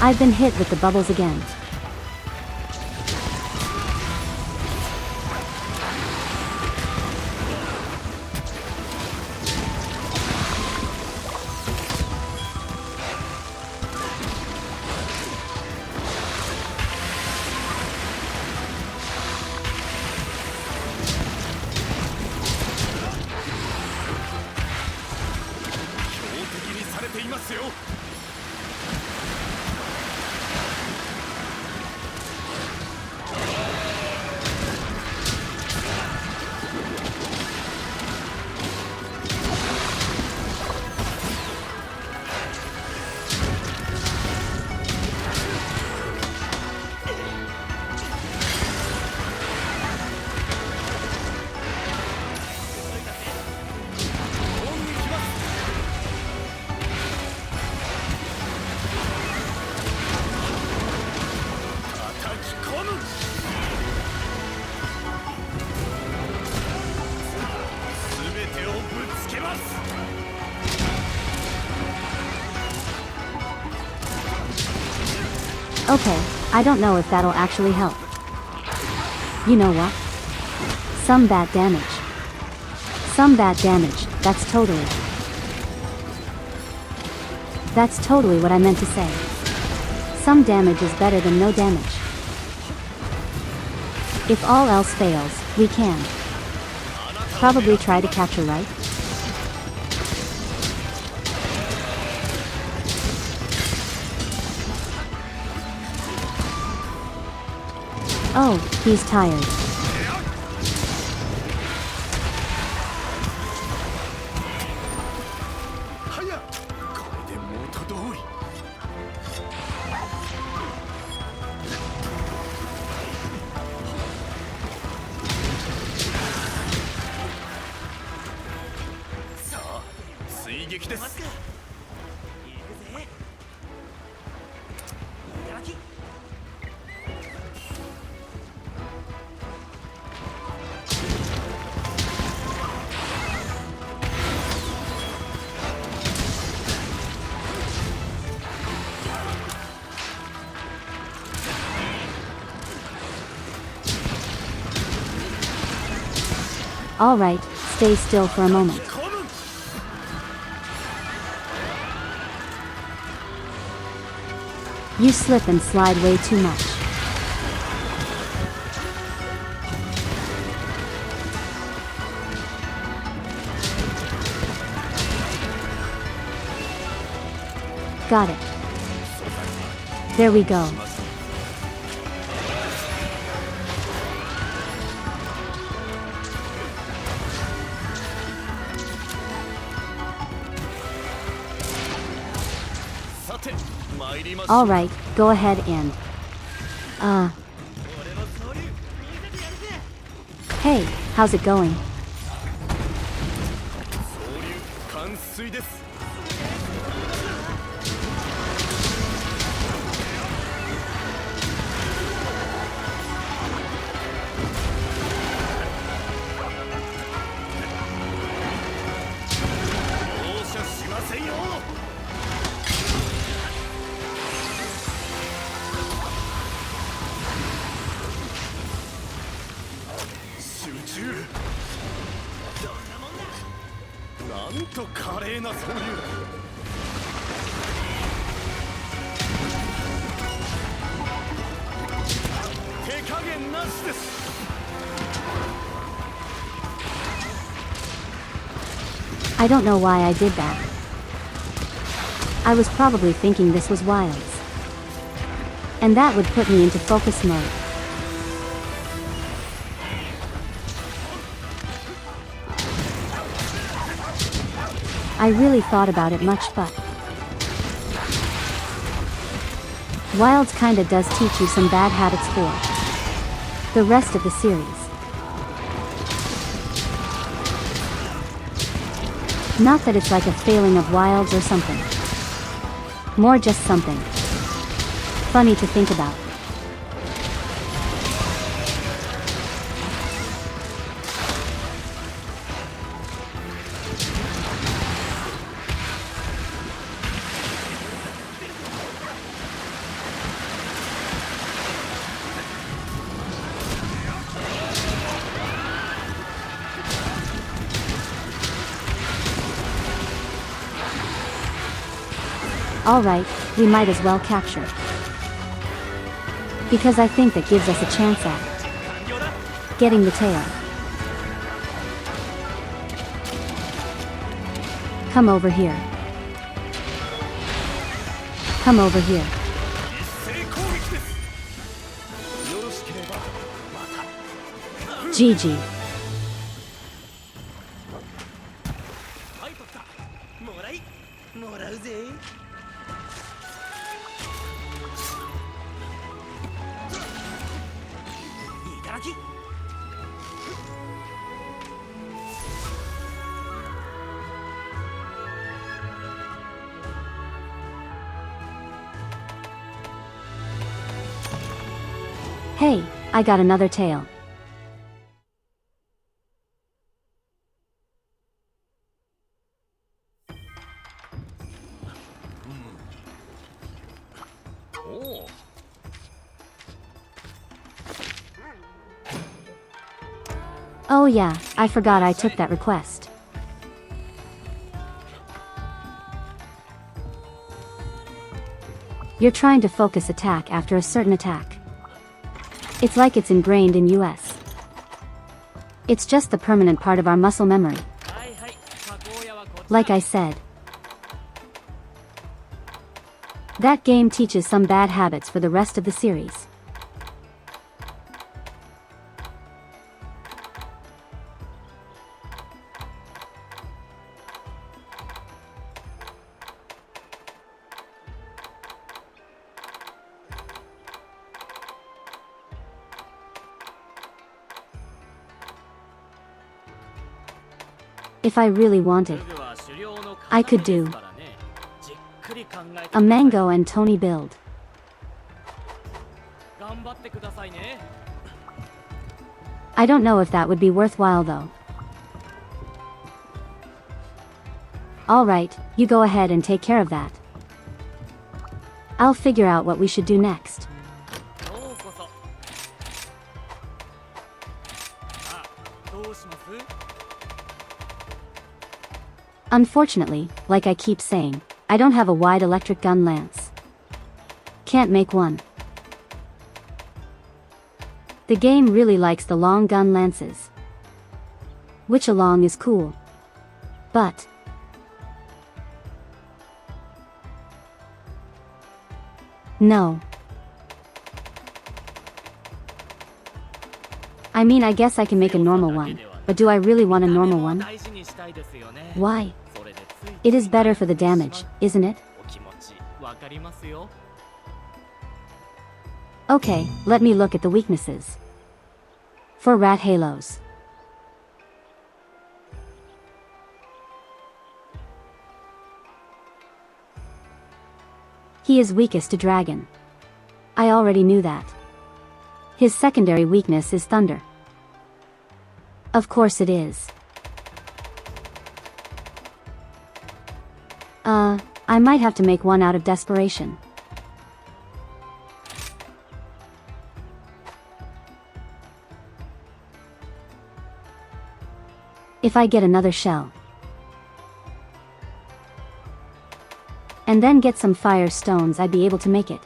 I've been hit with the bubbles again. Okay, I don't know if that'll actually help. You know what? Some bad damage. Some bad damage, that's totally. That's totally what I meant to say. Some damage is better than no damage. If all else fails, we can probably try to capture, right? Oh, he's tired. Alright, stay still for a moment. You slip and slide way too much. Got it. There we go. Alright, go ahead and... Hey, how's it going? I don't know why I did that. I was probably thinking this was Wilds. And that would put me into focus mode. I really thought about it much, but Wilds kinda does teach you some bad habits for the rest of the series. Not that it's like a failing of Wilds or something. More just something funny to think about. Alright, we might as well capture. Because I think that gives us a chance at getting the tail. Come over here. Come over here. GG. Hey, I got another tail. Oh yeah, I forgot I took that request. You're trying to focus attack after a certain attack. It's like it's ingrained in us. It's just the permanent part of our muscle memory. Like I said. That game teaches some bad habits for the rest of the series. If I really wanted, I could do a Mango and Tony build. I don't know if that would be worthwhile though. Alright, you go ahead and take care of that. I'll figure out what we should do next. Unfortunately, like I keep saying, I don't have a wide electric gun lance. Can't make one. The game really likes the long gun lances. Which along is cool. But no. I mean, I guess I can make a normal one, but do I really want a normal one? Why? It is better for the damage, isn't it? Okay, let me look at the weaknesses. For rat halos. He is weakest to dragon. I already knew that. His secondary weakness is thunder. Of course it is. I might have to make one out of desperation. If I get another shell. And then get some fire stones, I'd be able to make it.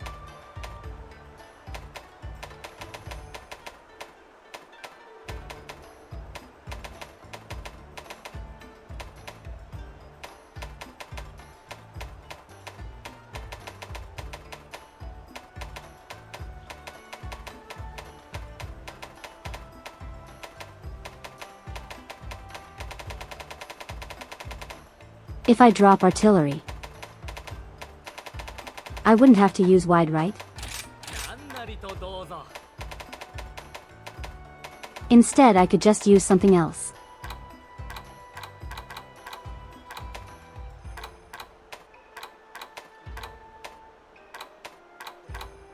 If I drop artillery, I wouldn't have to use wide, right? Instead, I could just use something else.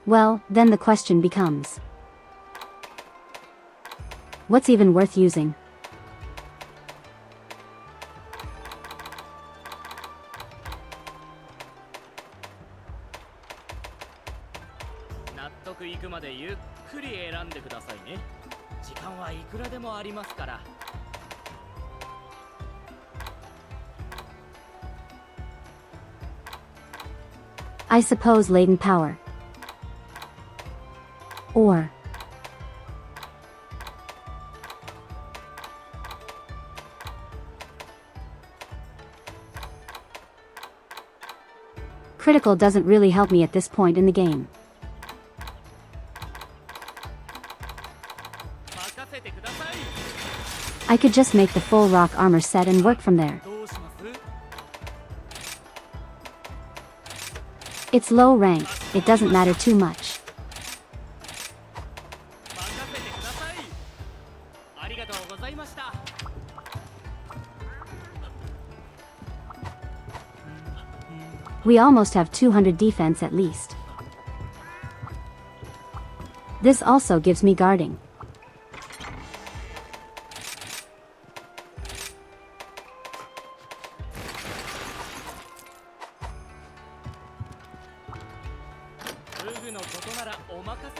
Well, then the question becomes, what's even worth using? I suppose latent power. Or critical doesn't really help me at this point in the game. I could just make the full rock armor set and work from there. It's low rank, it doesn't matter too much. We almost have 200 defense at least. This also gives me guarding.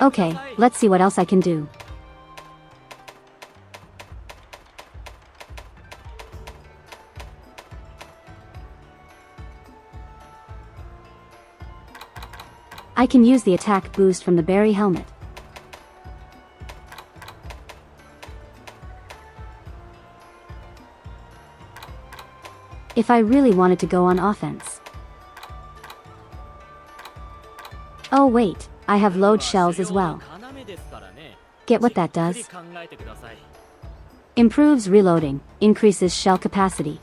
Okay, let's see what else I can do. I can use the attack boost from the berry helmet. If I really wanted to go on offense. Oh wait, I have load shells as well. Get what that does? Improves reloading, increases shell capacity.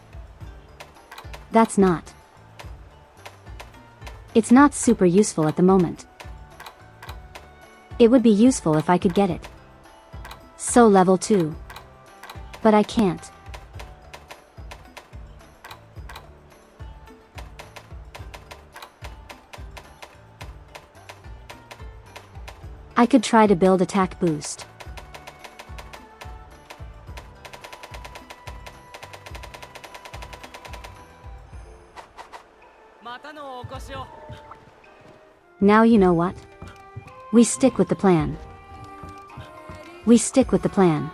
That's not. It's not super useful at the moment. It would be useful if I could get it. So level 2. But I can't. I could try to build attack boost. Now you know what? We stick with the plan. We stick with the plan.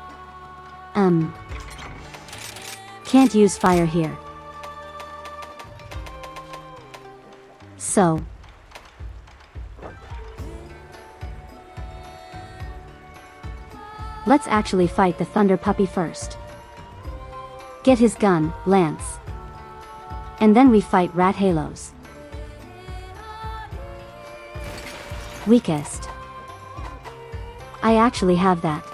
Can't use fire here. So. Let's actually fight the Thunder Puppy first. Get his gun, Lance. And then we fight Rat Halos. Weakest. I actually have that.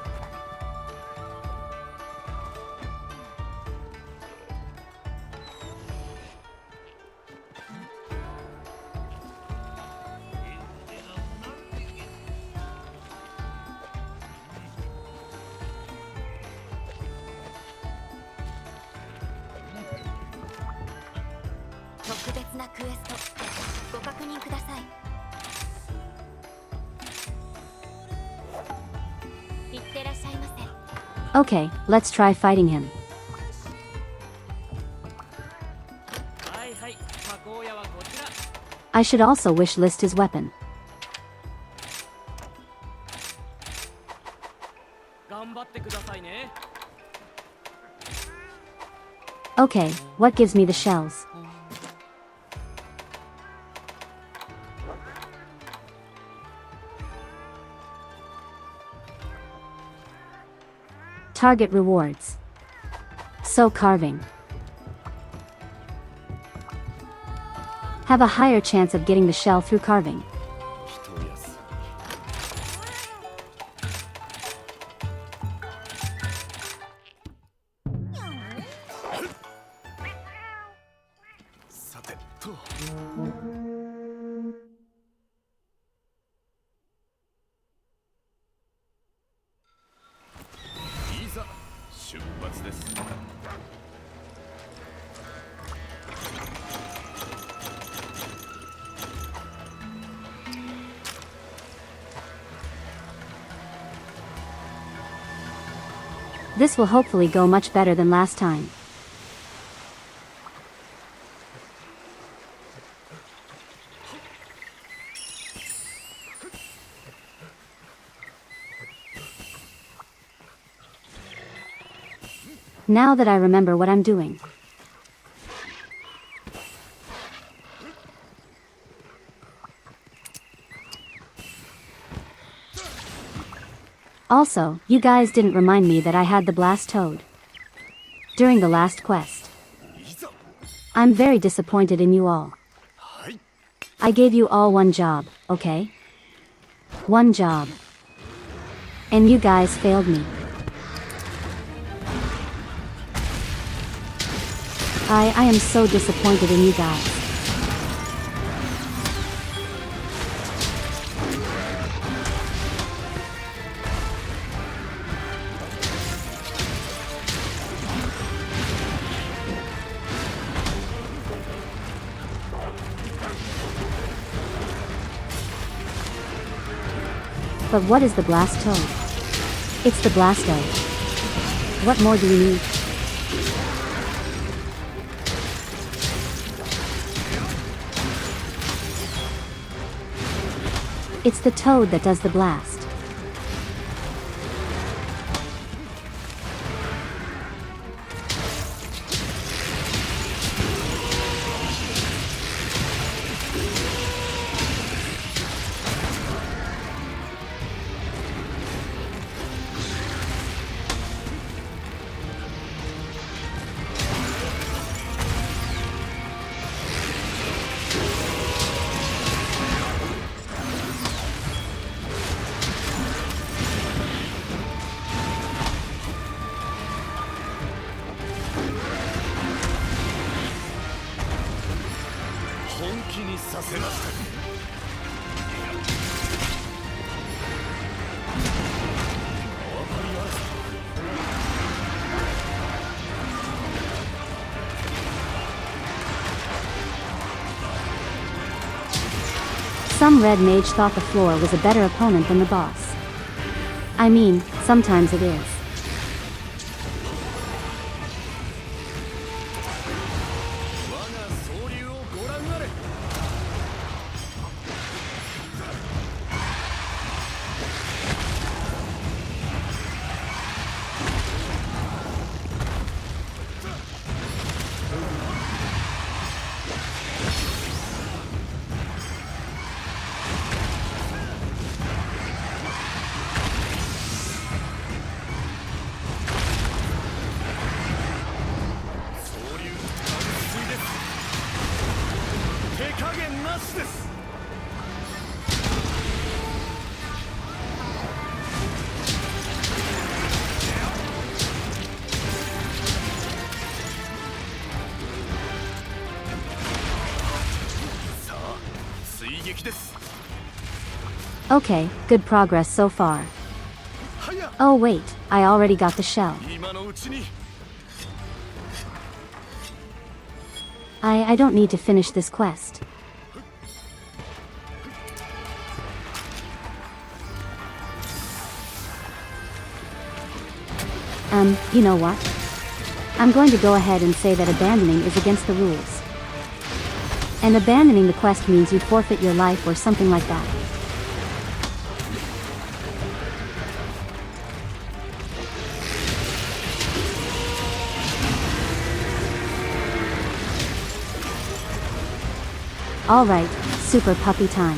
Okay, let's try fighting him. I should also wish list his weapon. Okay, what gives me the shells? Target rewards. So carving. Have a higher chance of getting the shell through carving. This will hopefully go much better than last time. Now that I remember what I'm doing. Also, you guys didn't remind me that I had the blast toad during the last quest. I'm very disappointed in you all. I gave you all one job, okay? One job. And you guys failed me. I am so disappointed in you guys. But what is the blast toad? It's the blasto. What more do you need? It's the toad that does the blast. Some red mage thought the floor was a better opponent than the boss. I mean, sometimes it is. Okay, good progress so far. Oh wait, I already got the shell. I don't need to finish this quest. You know what? I'm going to go ahead and say that abandoning is against the rules. And abandoning the quest means you forfeit your life or something like that. Alright, super puppy time.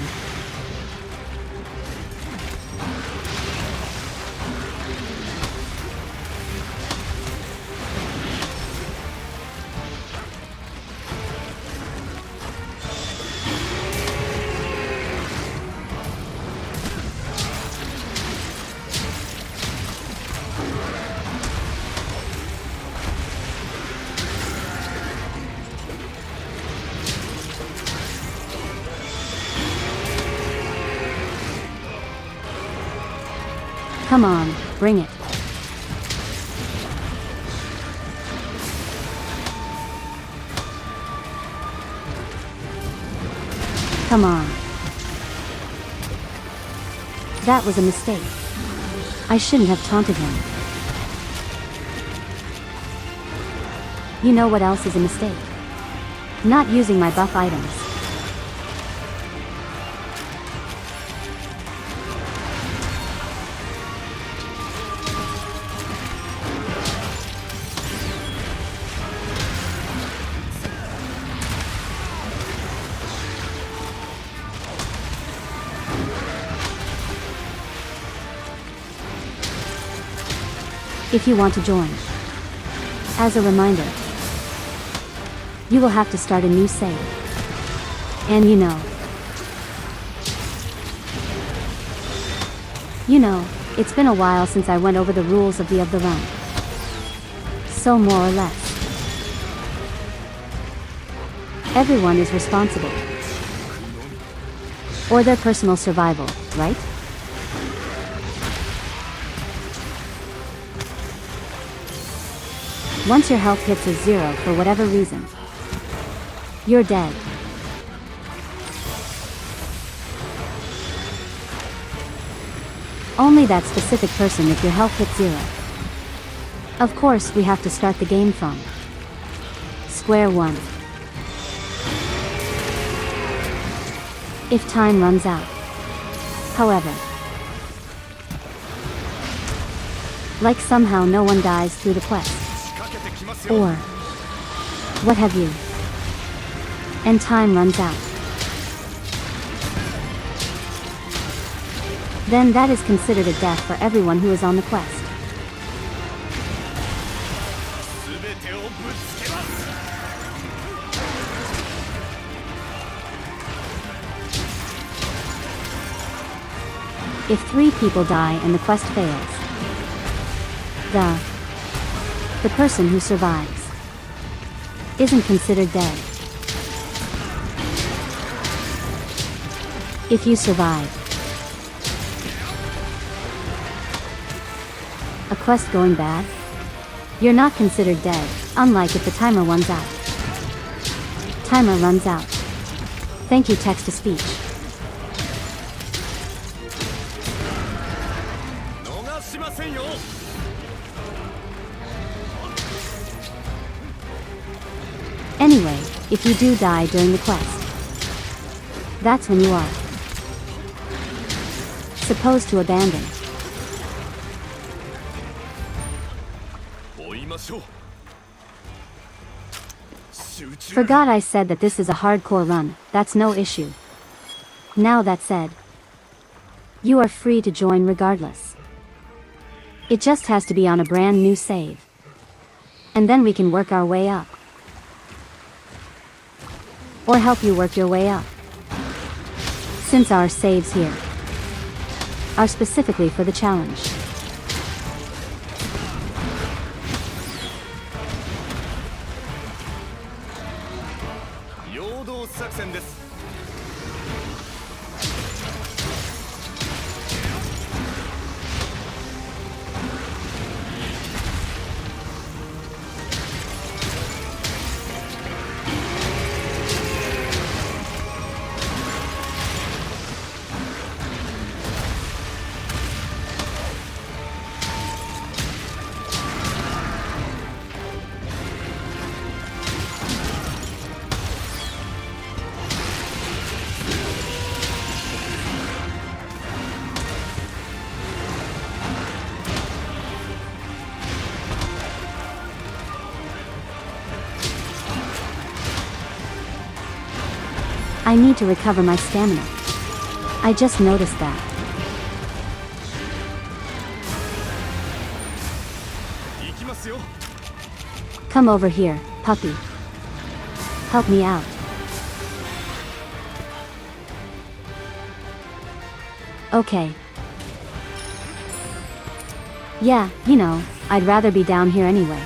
Come on, bring it. Come on. That was a mistake. I shouldn't have taunted him. You know what else is a mistake? Not using my buff items. If you want to join. As a reminder, you will have to start a new save. And you know, it's been a while since I went over the rules of the run. So more or less, everyone is responsible. Or their personal survival, right? Once your health hits a 0 for whatever reason, you're dead. Only that specific person if your health hits 0. Of course, we have to start the game from square one. If time runs out. However, like somehow no one dies through the quest. Or what have you. And time runs out. Then that is considered a death for everyone who is on the quest. If 3 people die and the quest fails, the person who survives isn't considered dead. If you survive. A quest going bad? You're not considered dead, unlike if the timer runs out. Timer runs out. Thank you, text-to-speech. Anyway, if you do die during the quest, that's when you are supposed to abandon. Forgot I said that this is a hardcore run, that's no issue. Now that said, you are free to join regardless. It just has to be on a brand new save. And then we can work our way up. Or help you work your way up. Since our saves here are specifically for the challenge. I need to recover my stamina. I just noticed that. Come over here, puppy. Help me out. Okay. Yeah, you know, I'd rather be down here anyway.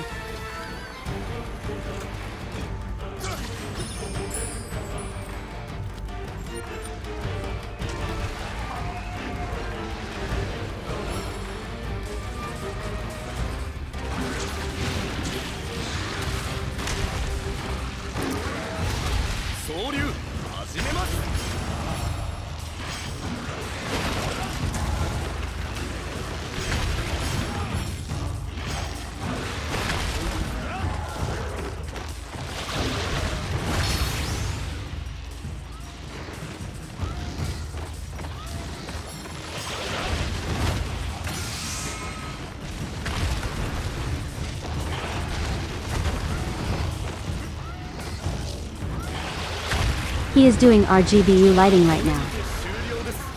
He is doing RGBU lighting right now.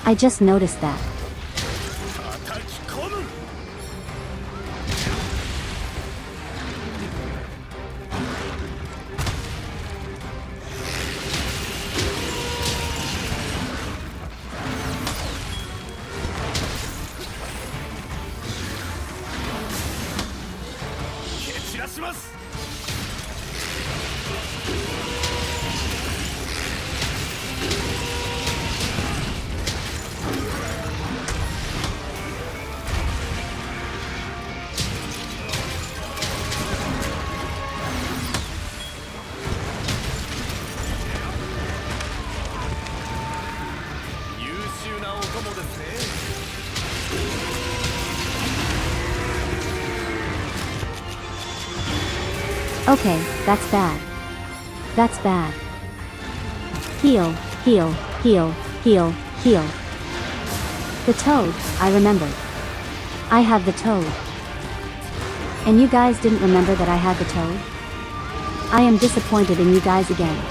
I just noticed that. Okay, that's bad. That's bad. Heal, heal, heal, heal, heal. The toad, I remembered. I have the toad. And you guys didn't remember that I had the toad? I am disappointed in you guys again.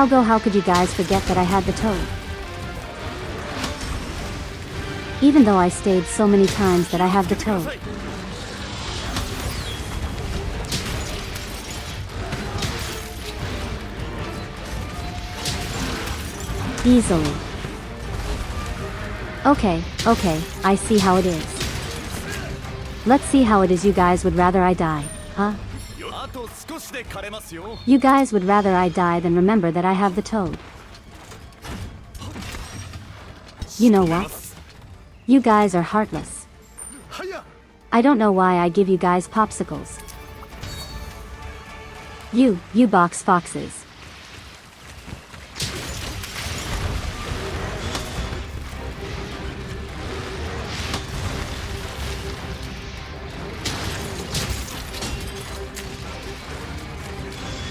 How could you guys forget that I had the toad? Even though I stayed so many times that I have the toad. Easily. Okay, I see how it is. Let's see how it is you guys would rather I die, huh? あと少しで枯れますよ。 You guys would rather I die than remember that I have the toad. You know what? You guys are heartless. はや。 I don't know why I give you guys popsicles. You box foxes.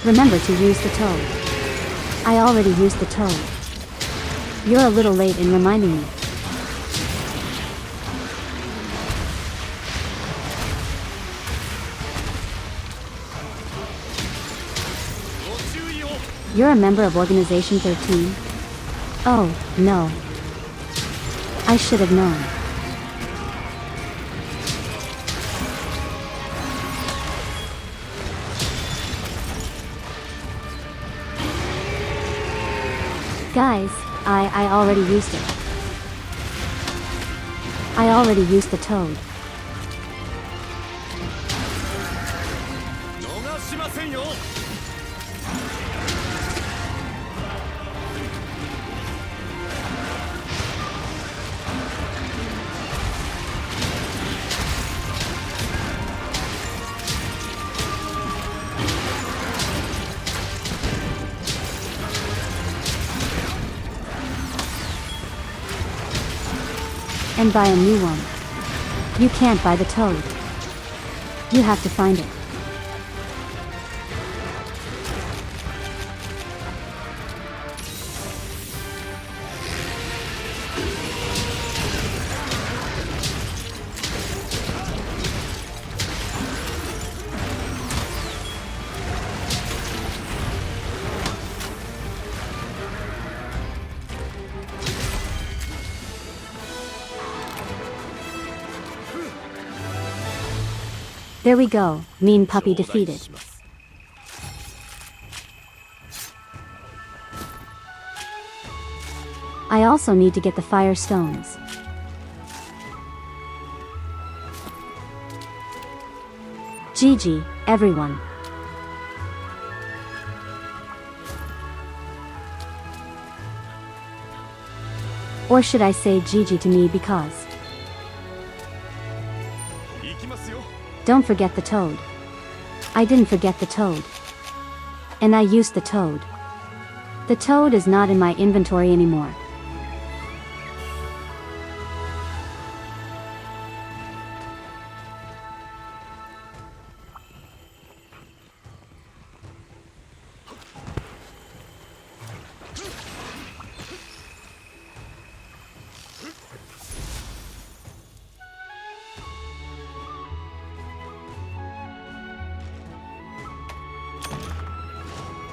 Remember to use the toad. I already used the toad. You're a little late in reminding me. You're a member of Organization 13? Oh, no. I should have known. Guys, I already used it. I already used the toad. 逃しませんよ。 And buy a new one. You can't buy the toad. You have to find it. There we go, mean puppy defeated. I also need to get the fire stones. GG, everyone. Or should I say GG to me because... 行きますよ。 Don't forget the toad. I didn't forget the toad. And I used the toad. The toad is not in my inventory anymore.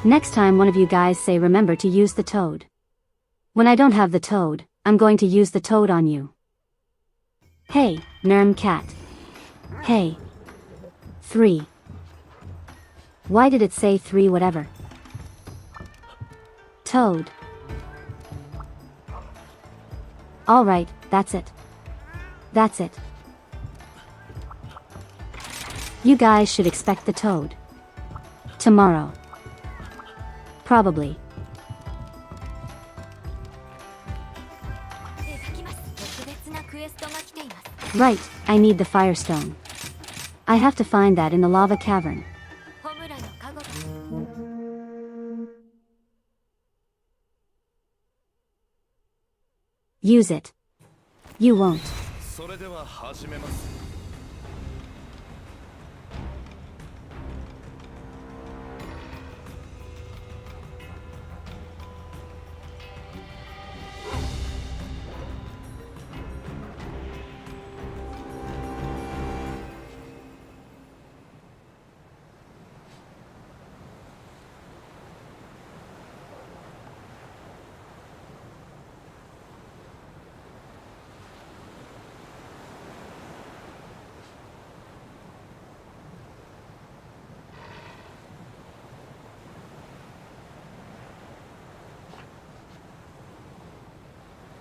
Next time one of you guys say remember to use the toad. When I don't have the toad, I'm going to use the toad on you. Hey, Nerm cat. Hey. 3. Why did it say 3 whatever? Toad. Alright, that's it. That's it. You guys should expect the toad. Tomorrow. Probably. Right, I need the firestone. I have to find that in the lava cavern. Use it. You won't. それでは始めます。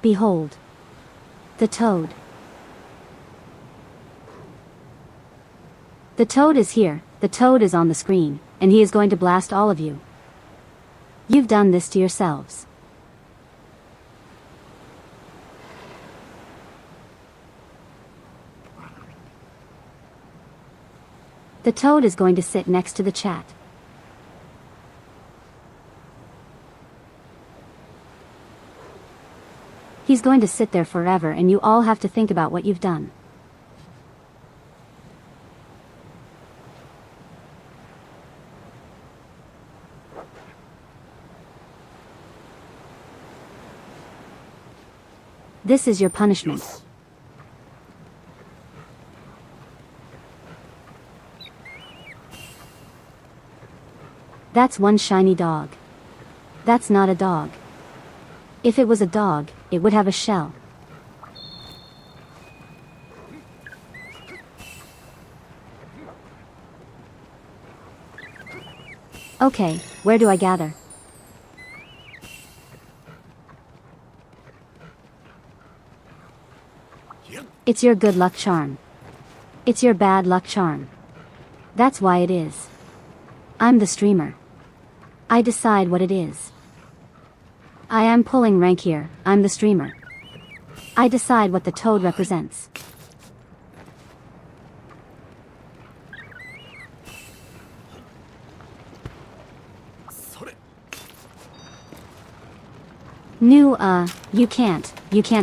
Behold. The toad. The toad is here, the toad is on the screen, and he is going to blast all of you. You've done this to yourselves. The toad is going to sit next to the chat. He's going to sit there forever and you all have to think about what you've done. This is your punishment. That's one shiny dog. That's not a dog. If it was a dog, it would have a shell. Okay, where do I gather? It's your good luck charm. It's your bad luck charm. That's why it is. I'm the streamer. I decide what it is. I am pulling rank here, I'm the streamer. I decide what the toad represents. New, you can't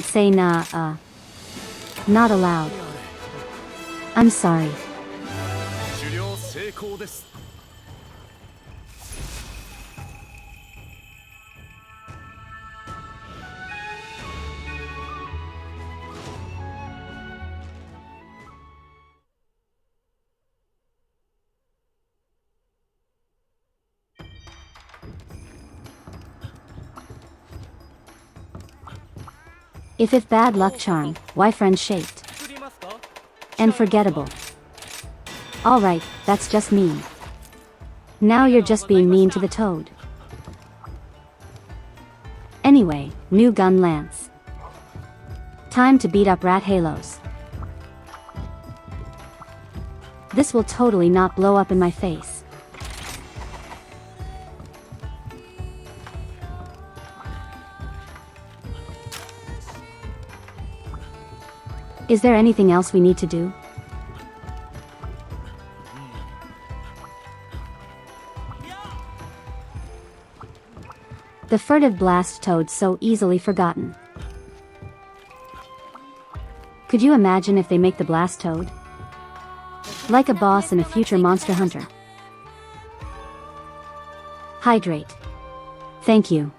say nah, not allowed. I'm sorry. If bad luck charm, why friend shaped? And forgettable. Alright, that's just mean. Now you're just being mean to the toad. Anyway, new gun lance. Time to beat up rat halos. This will totally not blow up in my face. Is there anything else we need to do? The furtive blast toad so easily forgotten. Could you imagine if they make the blast toad? Like a boss in a future Monster Hunter. Hydrate. Thank you.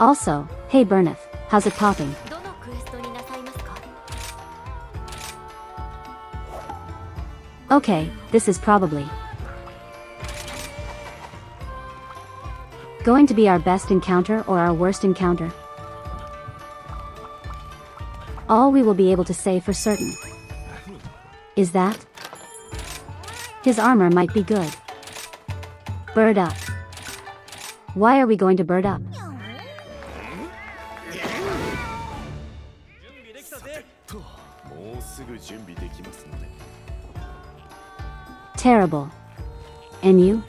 Also, hey Burneth, how's it popping? Okay, this is probably going to be our best encounter or our worst encounter. All we will be able to say for certain is that his armor might be good. Bird up. Why are we going to bird up? Terrible. And you?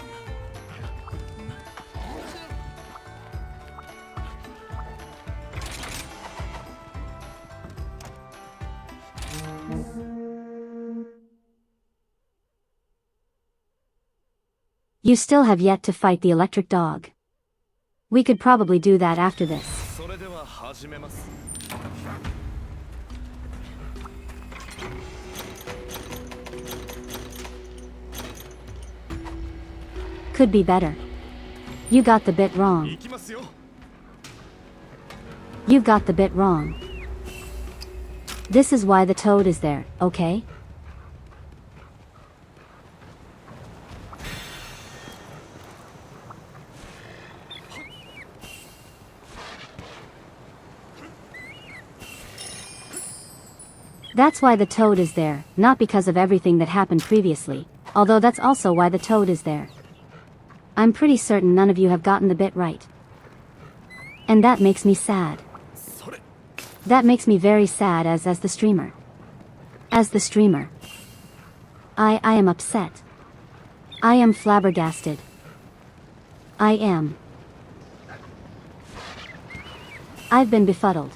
You still have yet to fight the electric dog. We could probably do that after this. Could be better. You got the bit wrong. You got the bit wrong. This is why the toad is there, okay? That's why the toad is there, not because of everything that happened previously, although that's also why the toad is there. I'm pretty certain none of you have gotten the bit right. And that makes me sad. それ That makes me very sad as the streamer. As the streamer. I am upset. I am flabbergasted. I am. I've been befuddled.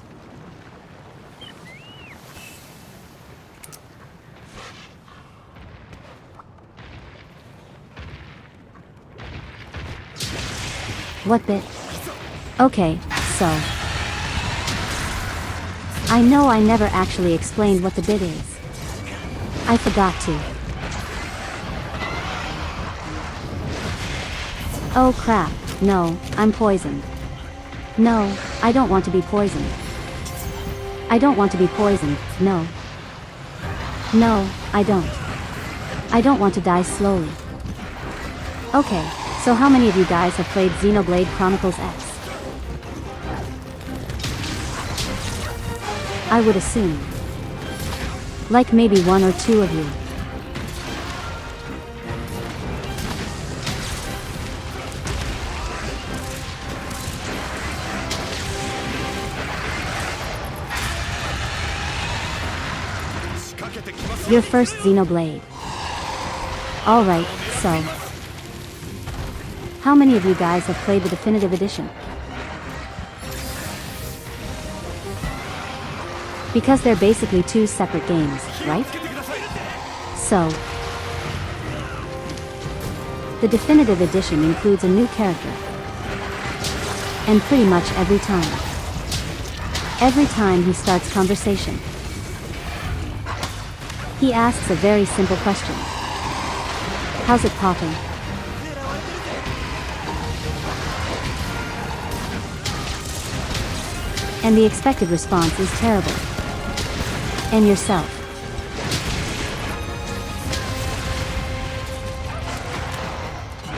What bit? Okay, so. I know I never actually explained what the bit is. I forgot to. Oh crap, no, I'm poisoned. No, I don't want to be poisoned. I don't want to be poisoned, no. No, I don't. I don't want to die slowly. Okay, so how many of you guys have played Xenoblade Chronicles X? I would assume. Like maybe 1 or 2 of you. Your first Xenoblade. Alright, so. How many of you guys have played the Definitive Edition? Because they're basically 2 separate games, right? So. The Definitive Edition includes a new character. And pretty much every time. Every time he starts conversation. He asks a very simple question. How's it popping? And the expected response is terrible. And yourself.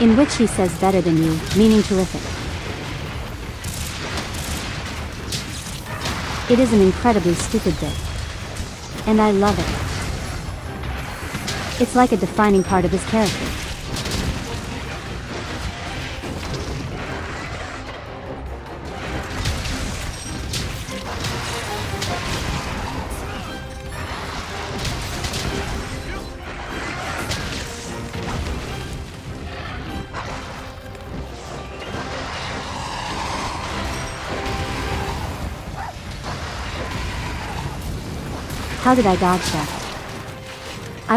In which he says better than you, meaning terrific. It is an incredibly stupid bit. And I love it. It's like a defining part of his character. How did I dodge that?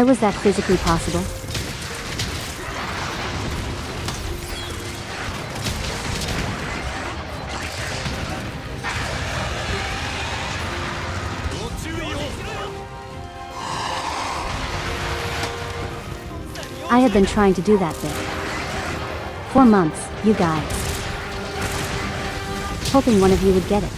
Was that physically possible? I have been trying to do that bit. For months, you guys. Hoping one of you would get it.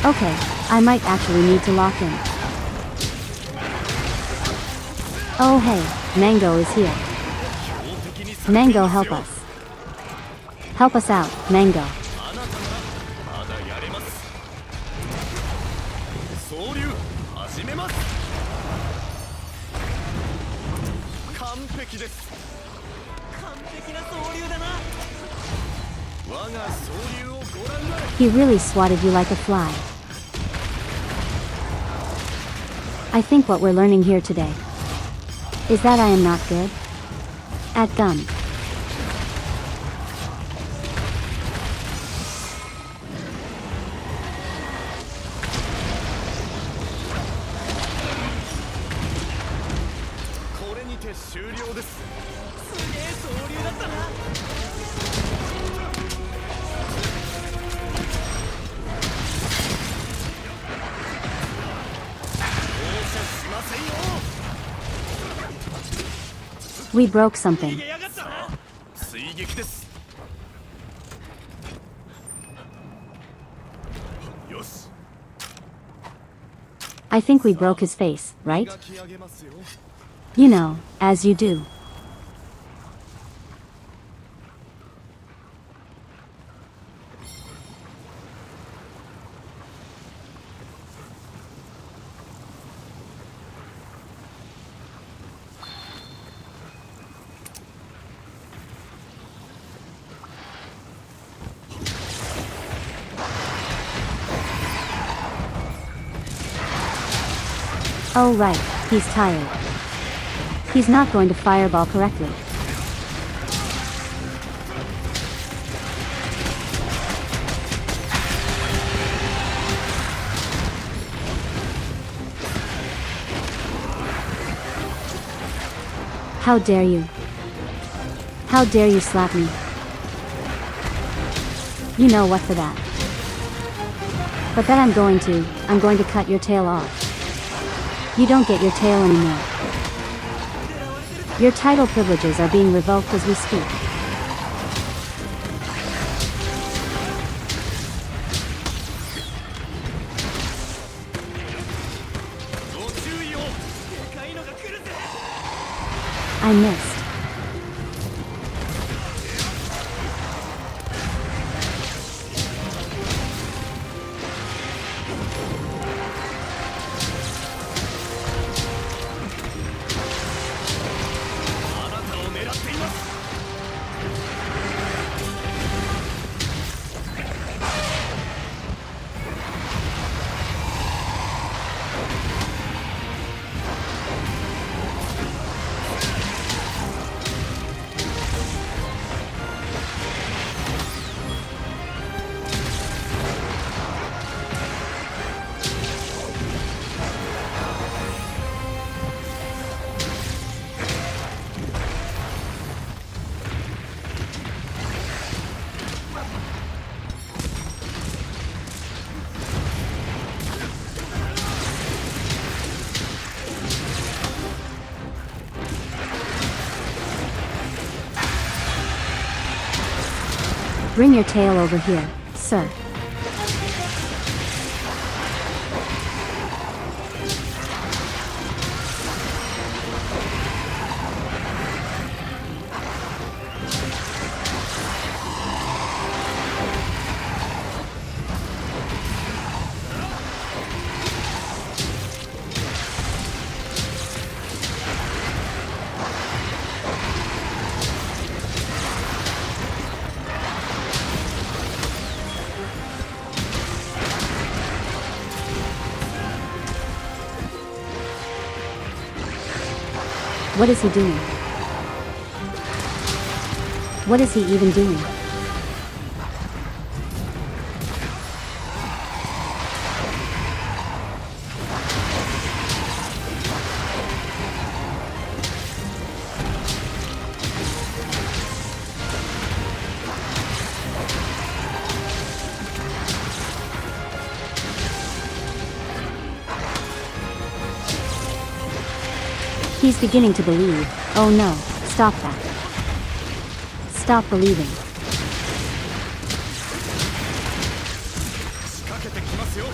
Okay, I might actually need to lock in. Oh hey, Mango is here. Mango, help us. Help us out, Mango. He really swatted you like a fly. I think what we're learning here today is that I am not good at gun. We broke something. 追撃です。よし。 I think we broke his face, right? 磨き上げますよ。 You know, as you do. Oh right, he's tired. He's not going to fireball correctly. How dare you? How dare you slap me? You know what for that. But that I'm going to cut your tail off. You don't get your tail anymore. Your title privileges are being revoked as we speak. I missed. Bring your tail over here, sir. What is he doing? What is he even doing? He's beginning to believe. Oh no, stop that. Stop believing. 仕掛けてきますよ。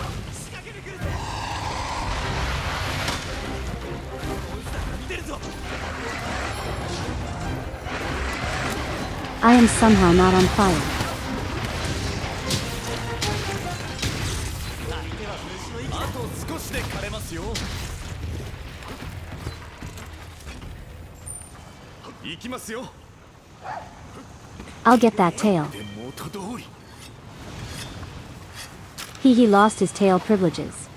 I am somehow not on fire. あと少しで枯れますよ。 行きますよ。 I'll get that tail. 元通り。 He lost his tail privileges.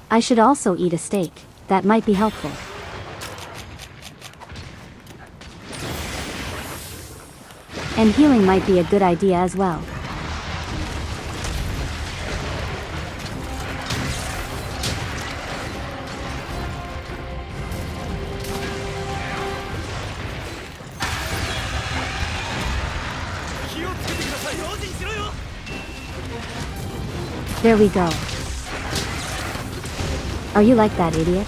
I should also eat a steak. That might be helpful. And healing might be a good idea as well. There we go. Are you like that, idiot?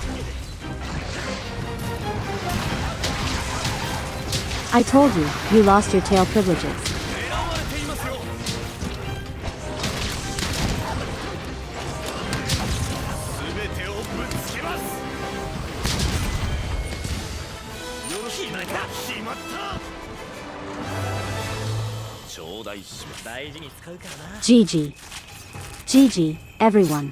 I told you, you lost your tail privileges. 狙われていますよ。全てをぶつけます。よろしいな。決まった。頂戴します。大事に使うからな。GG. GG, everyone.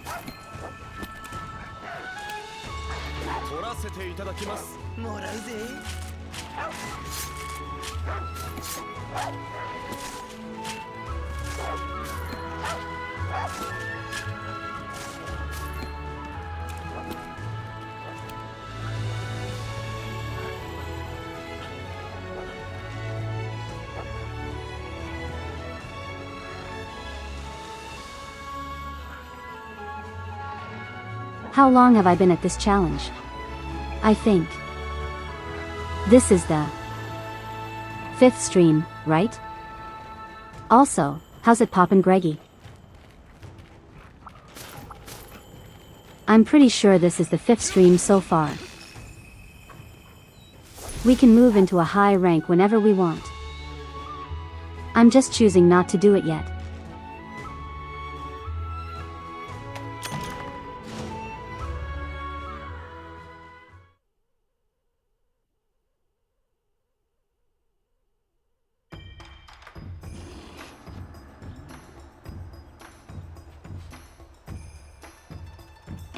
取らせていただきます。もらうぜ。How long have I been at this challenge? I think this is the 5th stream, right? Also, how's it poppin', Greggy? I'm pretty sure this is the 5th stream so far. We can move into a high rank whenever we want. I'm just choosing not to do it yet.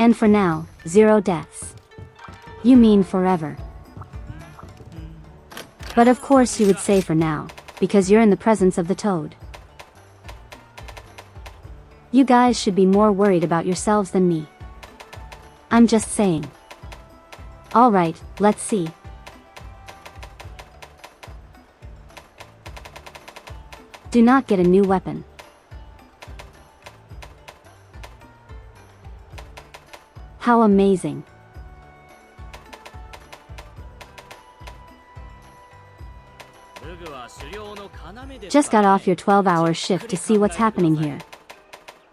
And for now, 0 deaths. You mean forever. But of course you would say for now, because you're in the presence of the toad. You guys should be more worried about yourselves than me. I'm just saying. Alright, let's see. Do not get a new weapon. How amazing. Just got off your 12-hour shift to see what's happening here.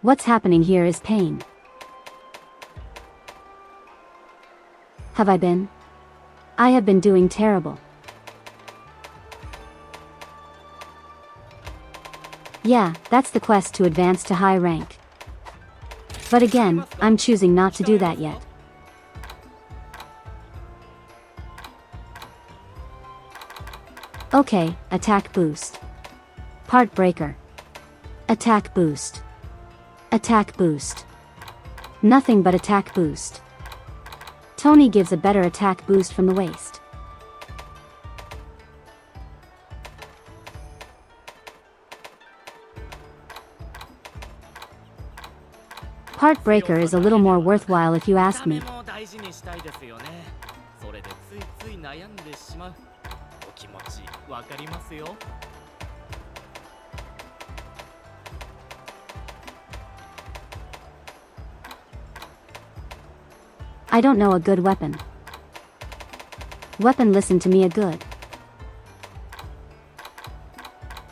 What's happening here is pain. Have I been? I have been doing terrible. Yeah, that's the quest to advance to high rank. But again, I'm choosing not to do that yet. Okay, attack boost. Part breaker. Attack boost. Attack boost. Nothing but attack boost. Tony gives a better attack boost from the waist. Part breaker is a little more worthwhile if you ask me. I don't know a good weapon. Weapon, listen to me, a good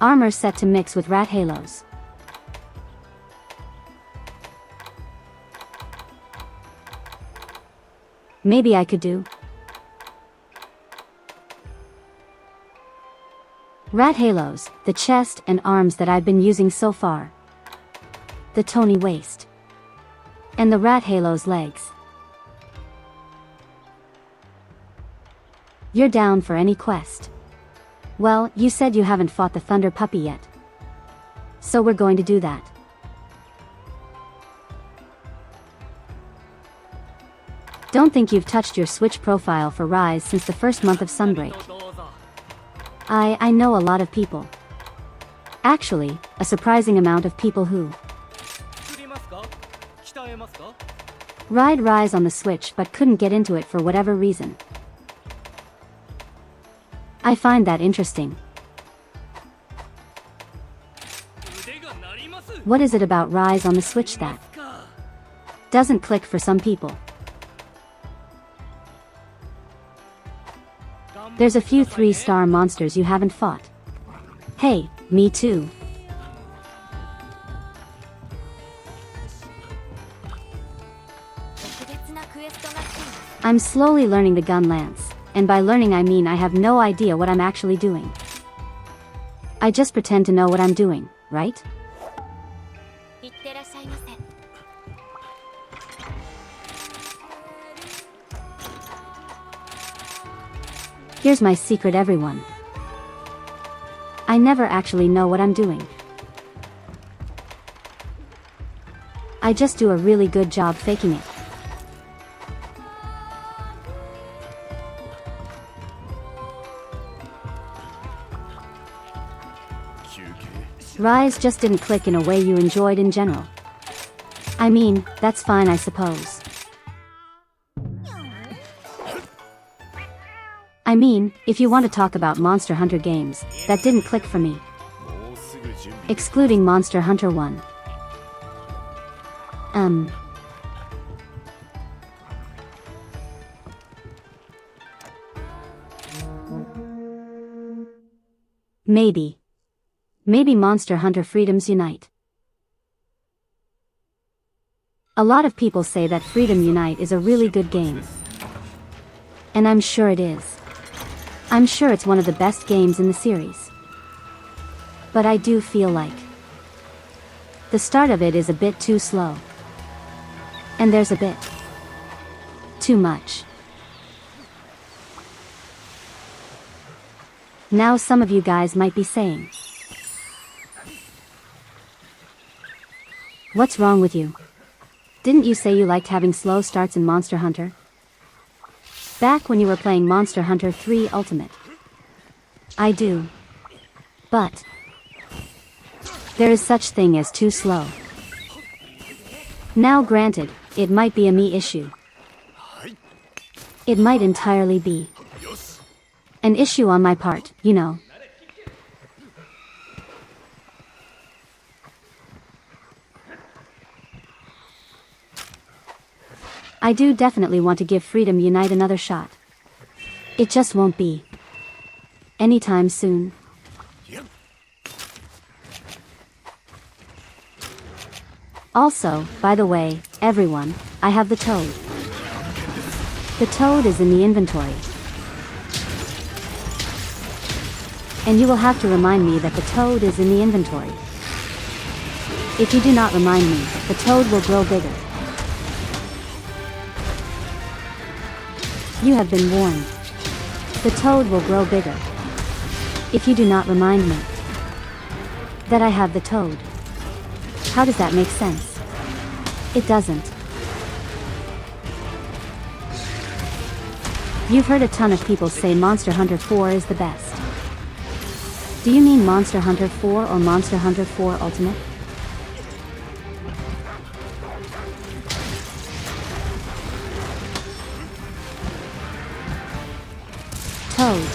armor set to mix with rat halos. Maybe I could do rat halos, the chest and arms that I've been using so far. The Tony waist. And the rat halos legs. You're down for any quest. Well, you said you haven't fought the Thunder Puppy yet. So we're going to do that. Don't think you've touched your Switch profile for Rise since the first month of Sunbreak. I know a lot of people. Actually, a surprising amount of people who ride Rise on the Switch but couldn't get into it for whatever reason. I find that interesting. What is it about Rise on the Switch that doesn't click for some people? There's a few 3-star monsters you haven't fought. Hey, me too. なクエストがついます。 I'm slowly learning the gun lance, and by learning I mean I have no idea what I'm actually doing. I just pretend to know what I'm doing, right? いってらっしゃいませ。 Here's my secret, everyone. I never actually know what I'm doing. I just do a really good job faking it. Rise just didn't click in a way you enjoyed in general. I mean, that's fine, I suppose. I mean, if you want to talk about Monster Hunter games, that didn't click for me. Excluding Monster Hunter 1. Maybe Monster Hunter Freedoms Unite. A lot of people say that Freedom Unite is a really good game. And I'm sure it is. I'm sure it's one of the best games in the series. But I do feel like the start of it is a bit too slow. And there's a bit too much. Now some of you guys might be saying, what's wrong with you? Didn't you say you liked having slow starts in Monster Hunter? Back when you were playing Monster Hunter 3 Ultimate. I do. But there is such thing as too slow. Now granted, it might be a me issue. It might entirely be an issue on my part, you know. I do definitely want to give Freedom Unite another shot. It just won't be anytime soon. Also, by the way, everyone, I have the toad. The toad is in the inventory. And you will have to remind me that the toad is in the inventory. If you do not remind me, the toad will grow bigger. You have been warned. The toad will grow bigger. If you do not remind me that I have the toad. How does that make sense? It doesn't. You've heard a ton of people say Monster Hunter 4 is the best. Do you mean Monster Hunter 4 or Monster Hunter 4 Ultimate? Toad.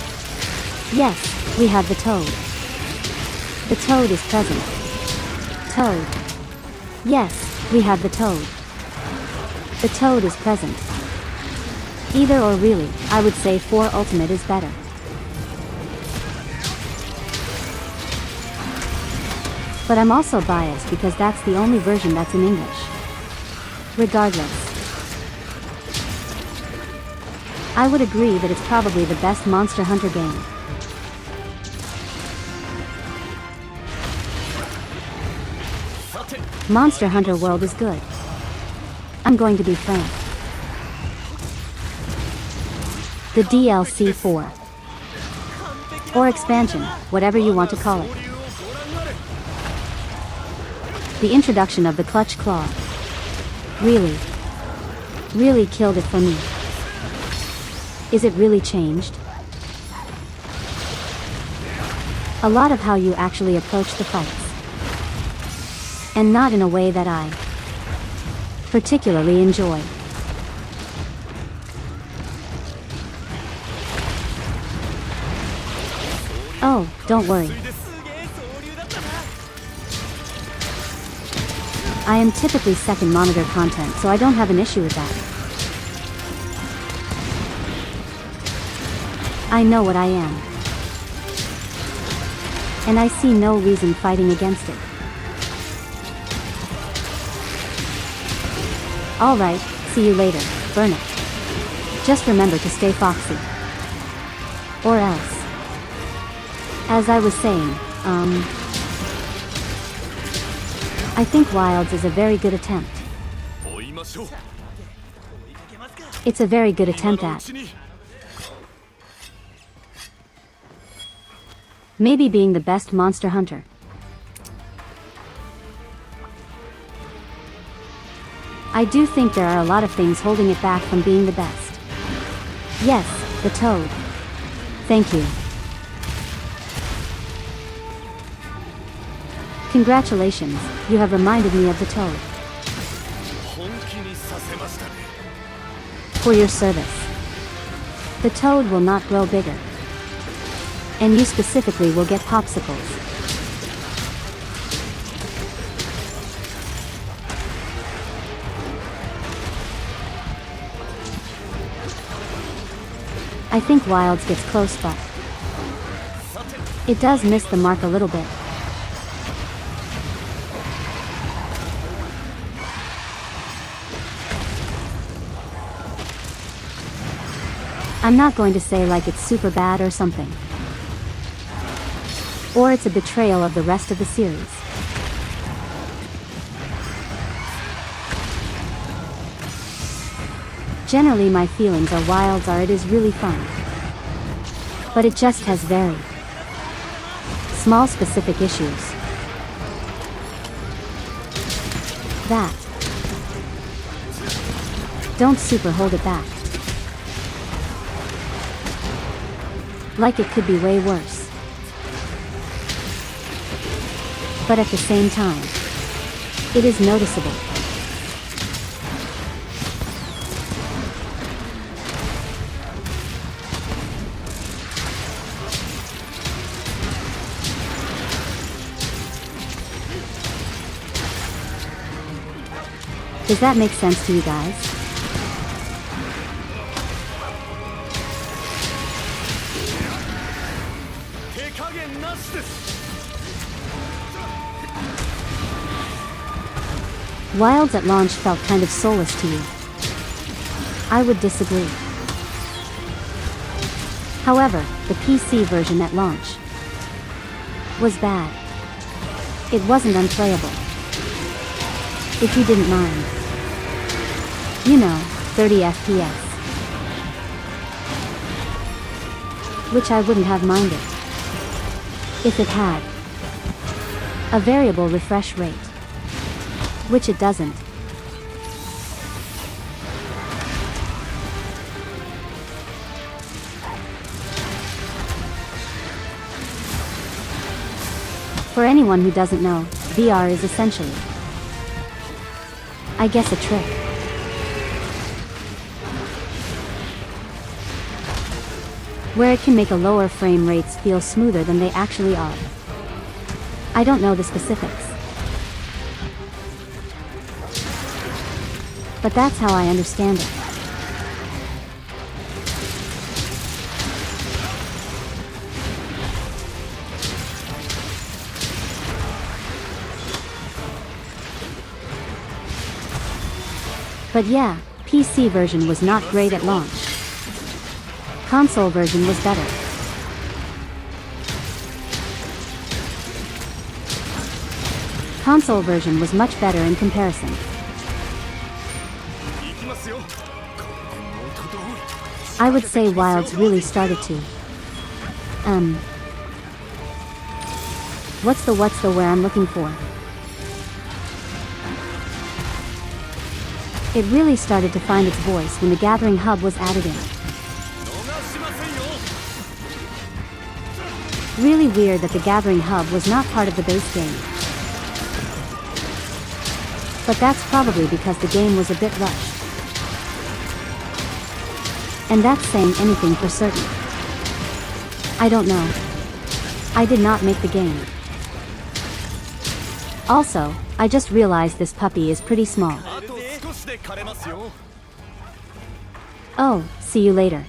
Yes, we have the toad. The toad is present. Toad. Yes, we have the toad. The toad is present. Either or really, I would say 4 Ultimate is better. But I'm also biased because that's the only version that's in English. Regardless, I would agree that it's probably the best Monster Hunter game. Monster Hunter World is good. I'm going to be frank. The DLC 4. Or expansion, whatever you want to call it. The introduction of the Clutch Claw really killed it for me. Is it really changed? A lot of how you actually approach the fights. And not in a way that I particularly enjoy. Oh, don't worry. I am typically second monitor content, so I don't have an issue with that. I know what I am. And I see no reason fighting against it. Alright, see you later. burn it. Just remember to stay foxy. Or else. As I was saying, I think Wilds is a very good attempt. 追いましょう。 It's a very good 今 attempt のう at ちに maybe being the best monster hunter. I do think there are a lot of things holding it back from being the best. Yes, the toad. Thank you. Congratulations, you have reminded me of the toad. 本気にさせましたね。 For your service. The toad will not grow bigger. And you specifically will get popsicles. I think Wilds gets close, but it does miss the mark a little bit. I'm not going to say like it's super bad or something. Or it's a betrayal of the rest of the series. Generally my feelings are Wilds are it is really fun. But it just has very small specific issues. That don't super hold it back. Like it could be way worse. But at the same time, it is noticeable. Does that make sense to you guys? Wilds at launch felt kind of soulless to you. I would disagree. However, the PC version at launch was bad. It wasn't unplayable. If you didn't mind. You know, 30 FPS. Which I wouldn't have minded. If it had a variable refresh rate. Which it doesn't. For anyone who doesn't know, VR is essentially, I guess, a trick. Where it can make a lower frame rates feel smoother than they actually are. I don't know the specifics. But that's how I understand it. But yeah, PC version was not great at launch. Console version was better. Console version was much better in comparison. I would say Wilds really started to what's the where I'm looking for? It really started to find its voice when the Gathering Hub was added in. Really weird that the Gathering Hub was not part of the base game. But that's probably because the game was a bit rushed. And that's saying anything for certain. I don't know. I did not make the game. Also, I just realized this puppy is pretty small. Oh, see you later.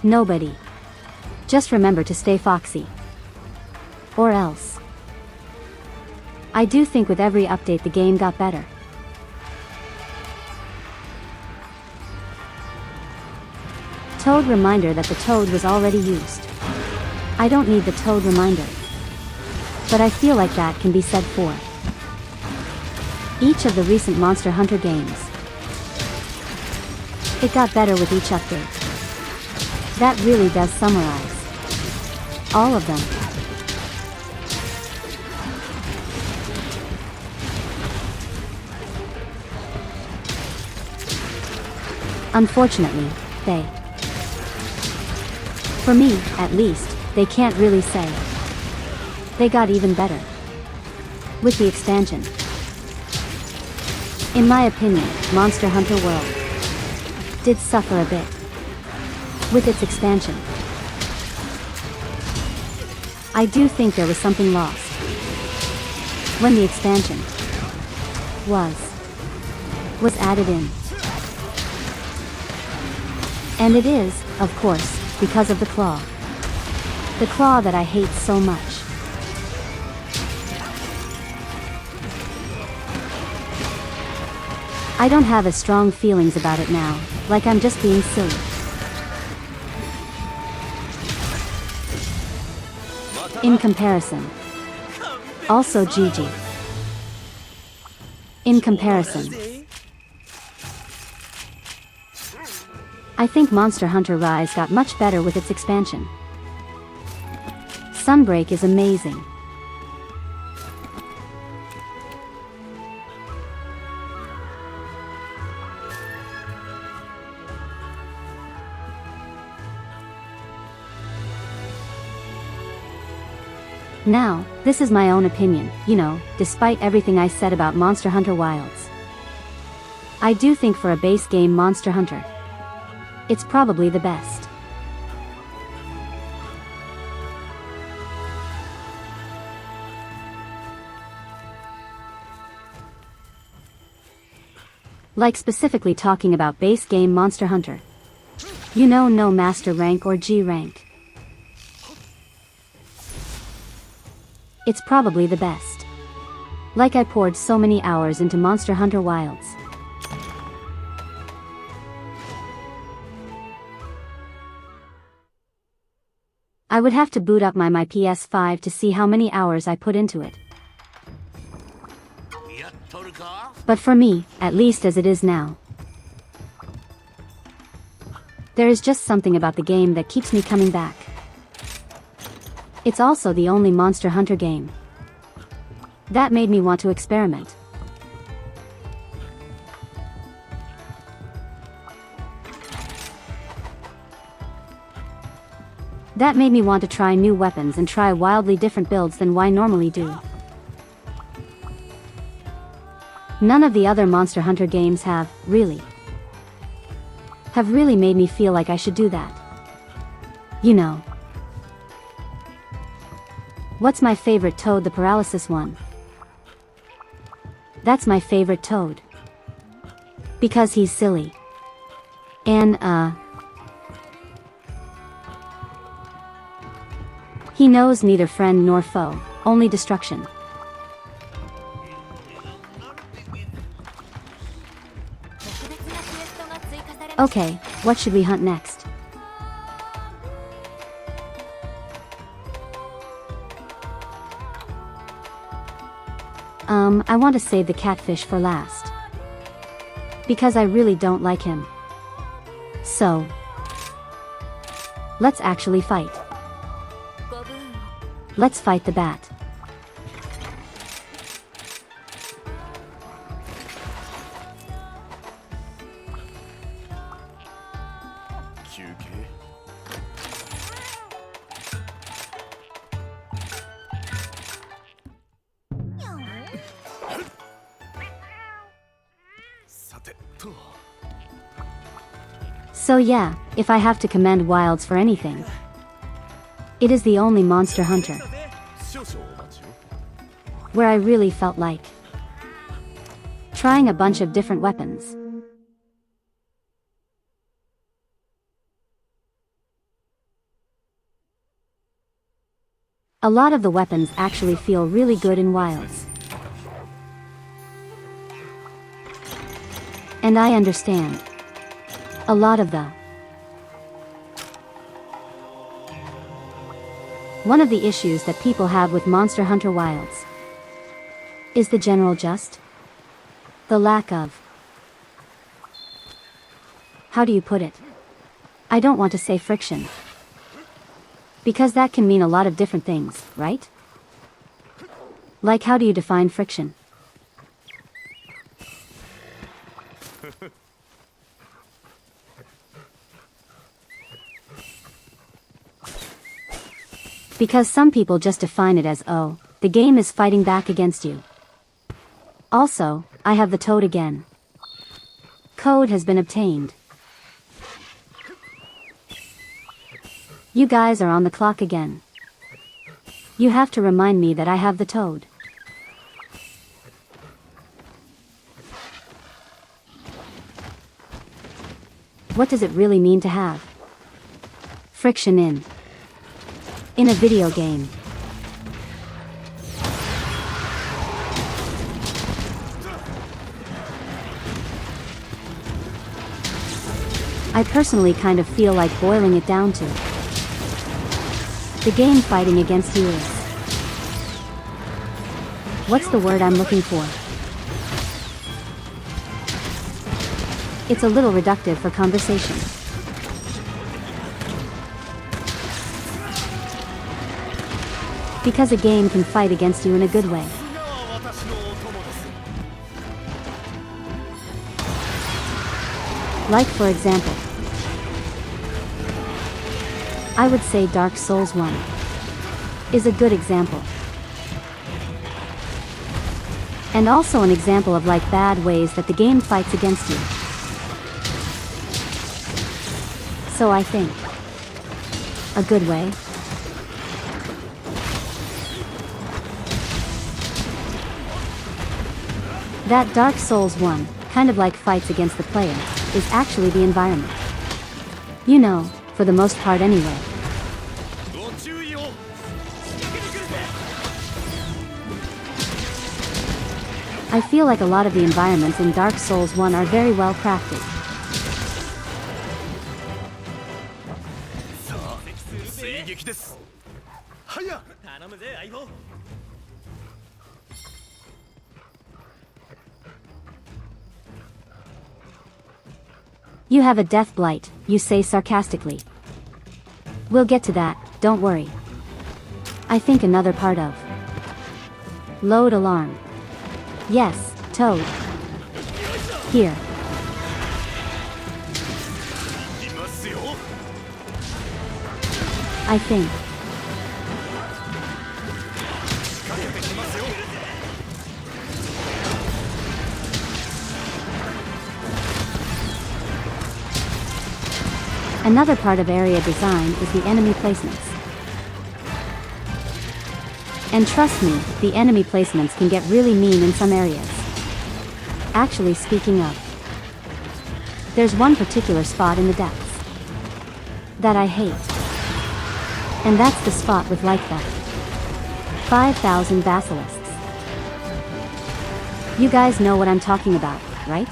Nobody. Just remember to stay foxy. Or else. I do think with every update the game got better. toad reminder that the toad was already used. I don't need the toad reminder. But I feel like that can be said for each of the recent Monster Hunter games. It got better with each update. That really does summarize all of them. Unfortunately, for me, at least, they can't really say they got even better with the expansion. In my opinion, Monster Hunter World did suffer a bit with its expansion. I do think there was something lost when the expansion was added in. And it is, of course, because of the claw. The claw that I hate so much. I don't have as strong feelings about it now, like I'm just being silly. In comparison. Also GG. In comparison. I think Monster Hunter Rise got much better with its expansion. Sunbreak is amazing. Now, this is my own opinion, you know, despite everything I said about Monster Hunter Wilds. I do think for a base game Monster Hunter, it's probably the best. Like specifically talking about base game Monster Hunter. You know, no Master Rank or G Rank. It's probably the best. Like I poured so many hours into Monster Hunter Wilds. I would have to boot up my PS5 to see how many hours I put into it. But for me, at least as it is now, there is just something about the game that keeps me coming back. It's also the only Monster Hunter game that made me want to experiment. That made me want to try new weapons and try wildly different builds than I normally do. None of the other Monster Hunter games have really made me feel like I should do that. You know. What's my favorite Toad? The paralysis one. That's my favorite Toad. Because he's silly. And, he knows neither friend nor foe, only destruction. Okay, what should we hunt next? I want to save the catfish for last. Because I really don't like him. So, let's actually fight. Let's fight the bat. So yeah, if I have to commend Wilds for anything, it is the only Monster Hunter where I really felt like trying a bunch of different weapons. A lot of the weapons actually feel really good in Wilds. And I understand a lot of the One of the issues that people have with Monster Hunter Wilds is the general just the lack of, how do you put it? I don't want to say friction, because that can mean a lot of different things, right? Like, how do you define friction? Because some people just define it as, oh, the game is fighting back against you. Also, I have the toad again. Code has been obtained. You guys are on the clock again. You have to remind me that I have the toad. What does it really mean to have friction in a video game? I personally kind of feel like boiling it down to the game fighting against you is, what's the word I'm looking for? It's a little reductive for conversation. Because a game can fight against you in a good way. Like, for example, I would say Dark Souls 1 is a good example. And also an example of like bad ways that the game fights against you. So I think a good way. That Dark Souls 1, kind of like fights against the player, is actually the environment. You know, for the most part anyway. I feel like a lot of the environments in Dark Souls 1 are very well crafted. You have a death blight, you say sarcastically. We'll get to that, don't worry. I think another part of load alarm. Yes, Toad. Here. I think. Another part of area design is the enemy placements. And trust me, the enemy placements can get really mean in some areas. Actually, speaking of, there's one particular spot in the depths that I hate. And that's the spot with like that 5,000 basilisks. You guys know what I'm talking about, right?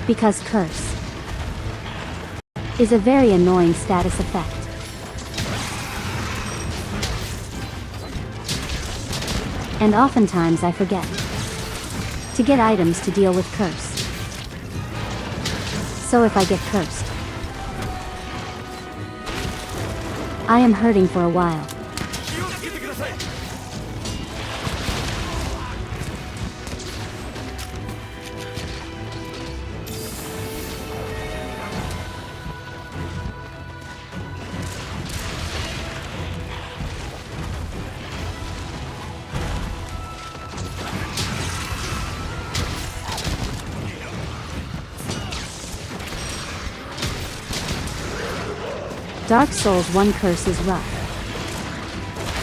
Because curse is a very annoying status effect. And oftentimes I forget to get items to deal with curse. So if I get cursed, I am hurting for a while. Dark Souls 1 curse is rough.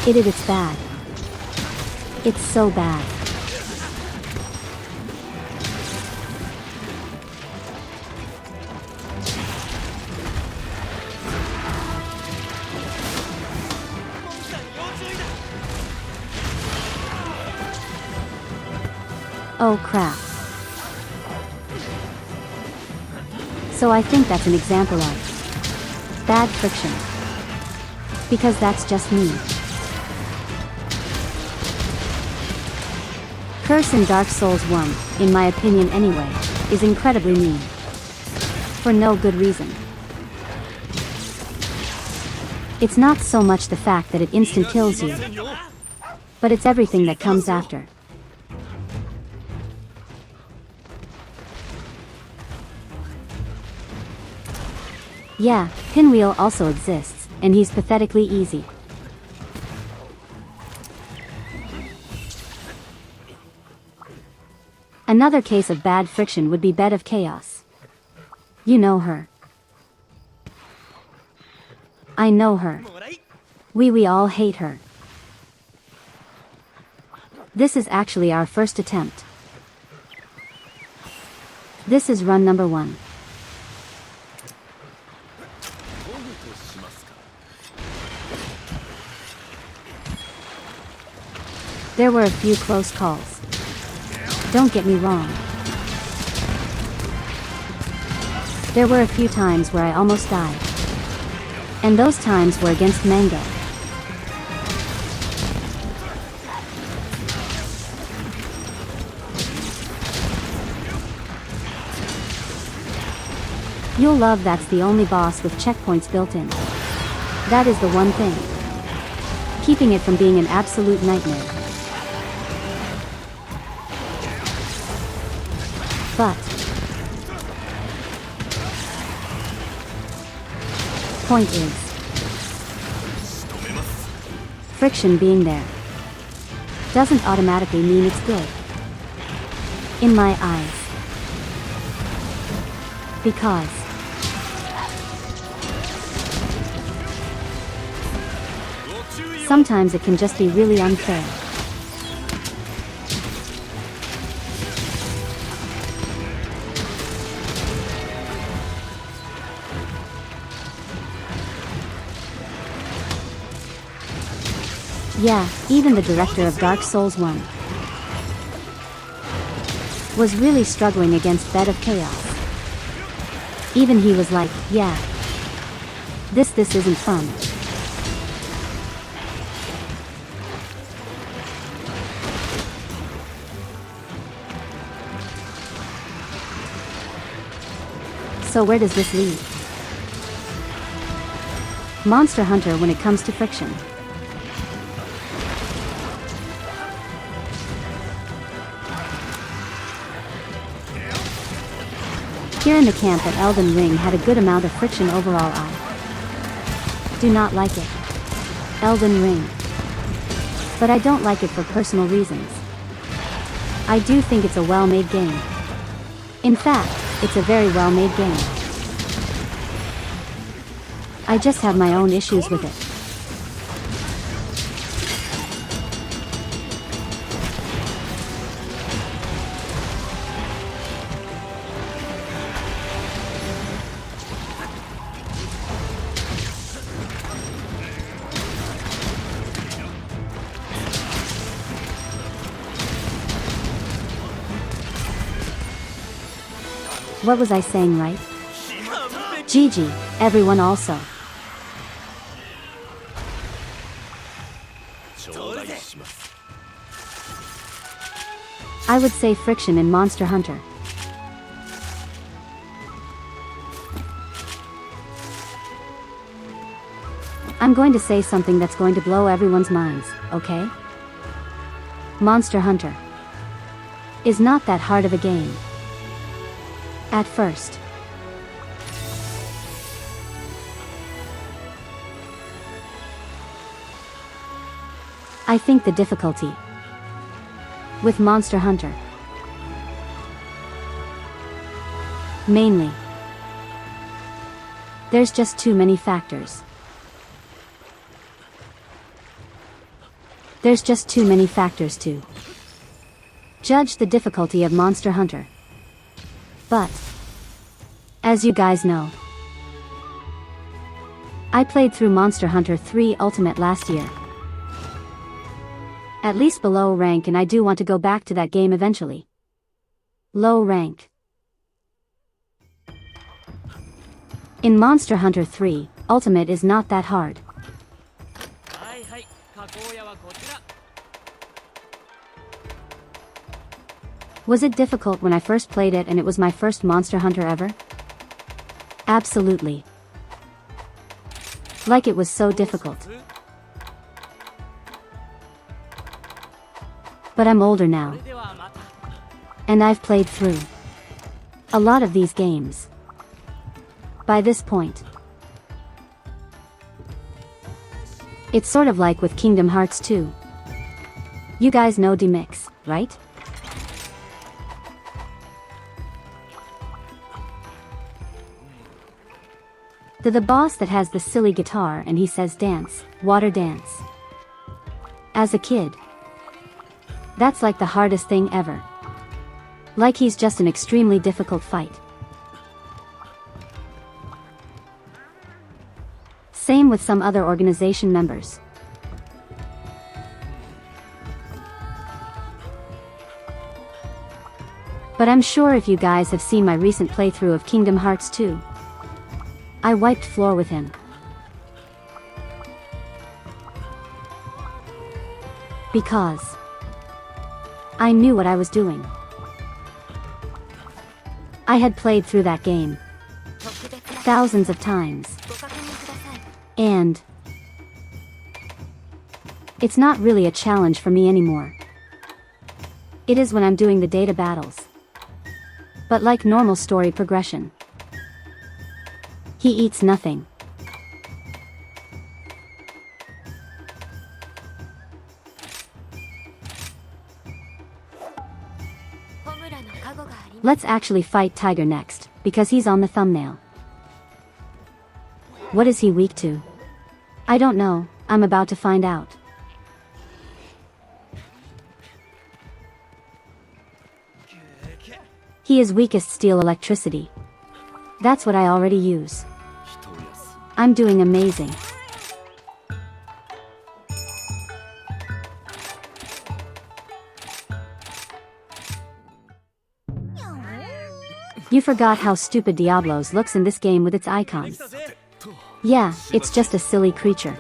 It's bad. It's so bad. Oh crap. So I think that's an example of bad friction. Because that's just me. Curse in Dark Souls 1, in my opinion anyway, is incredibly mean. For no good reason. It's not so much the fact that it instant kills you, but it's everything that comes after. Yeah, Pinwheel also exists, and he's pathetically easy. Another case of bad friction would be Bed of Chaos. You know her. I know her. We all hate her. This is actually our first attempt. This is run number 1. There were a few close calls. Don't get me wrong. There were a few times where I almost died. And those times were against Mango. You'll love that's the only boss with checkpoints built in. That is the one thing keeping it from being an absolute nightmare. But point is, friction being there doesn't automatically mean it's good. In my eyes. Because sometimes it can just be really unfair. Yeah, even the director of Dark Souls 1 was really struggling against Bed of Chaos. Even he was like, yeah, this isn't fun. So where does this lead? Monster Hunter when it comes to friction. Here in the camp at Elden Ring had a good amount of friction overall. I do not like it. Elden Ring. But I don't like it for personal reasons. I do think it's a well-made game. In fact, it's a very well-made game. I just have my own issues with it. What was I saying, right? GG, everyone also. I would say friction in Monster Hunter. I'm going to say something that's going to blow everyone's minds, okay? Monster Hunter is not that hard of a game. At first. I think the difficulty with Monster Hunter mainly, there's just too many factors. There's just too many factors to judge the difficulty of Monster Hunter. But, as you guys know, I played through Monster Hunter 3 Ultimate last year. At least below rank, and I do want to go back to that game eventually. Low rank. In Monster Hunter 3, Ultimate is not that hard. Was it difficult when I first played it and it was my first Monster Hunter ever? Absolutely. Like it was so difficult. But I'm older now. And I've played through a lot of these games. By this point, it's sort of like with Kingdom Hearts 2. You guys know DMX, right? The boss that has the silly guitar and he says dance, water dance. As a kid, that's like the hardest thing ever. Like he's just an extremely difficult fight. Same with some other organization members. But I'm sure if you guys have seen my recent playthrough of Kingdom Hearts 2, I wiped floor with him. Because I knew what I was doing. I had played through that game thousands of times. And it's not really a challenge for me anymore. It is when I'm doing the data battles. But like normal story progression, he eats nothing. Let's actually fight Tiger next, because he's on the thumbnail. What is he weak to? I don't know, I'm about to find out. He is weakest steel electricity. That's what I already use. I'm doing amazing. You forgot how stupid Diablos looks in this game with its icons. Yeah, it's just a silly creature.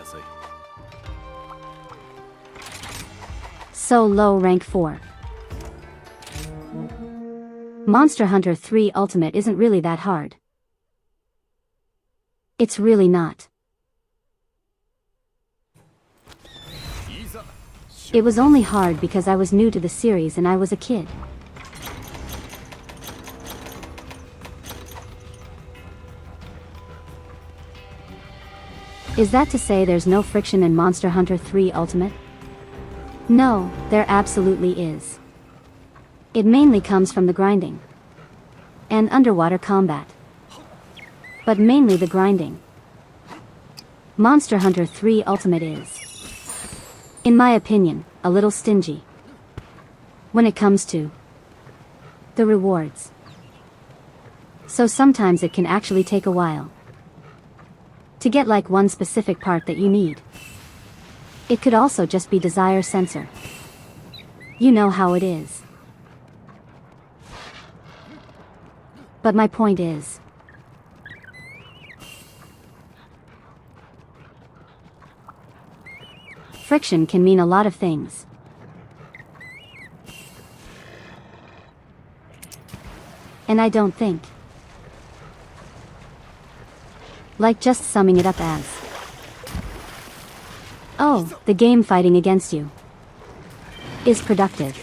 So low rank 4. Monster Hunter 3 Ultimate isn't really that hard. It's really not. It was only hard because I was new to the series and I was a kid. Is that to say there's no friction in Monster Hunter 3 Ultimate? No, there absolutely is. It mainly comes from the grinding and underwater combat. But mainly the grinding. Monster Hunter 3 Ultimate is, in my opinion, a little stingy when it comes to the rewards. So sometimes it can actually take a while to get like one specific part that you need. It could also just be desire sensor. You know how it is. But my point is, friction can mean a lot of things. And I don't think, like just summing it up as, oh, the game fighting against you is productive.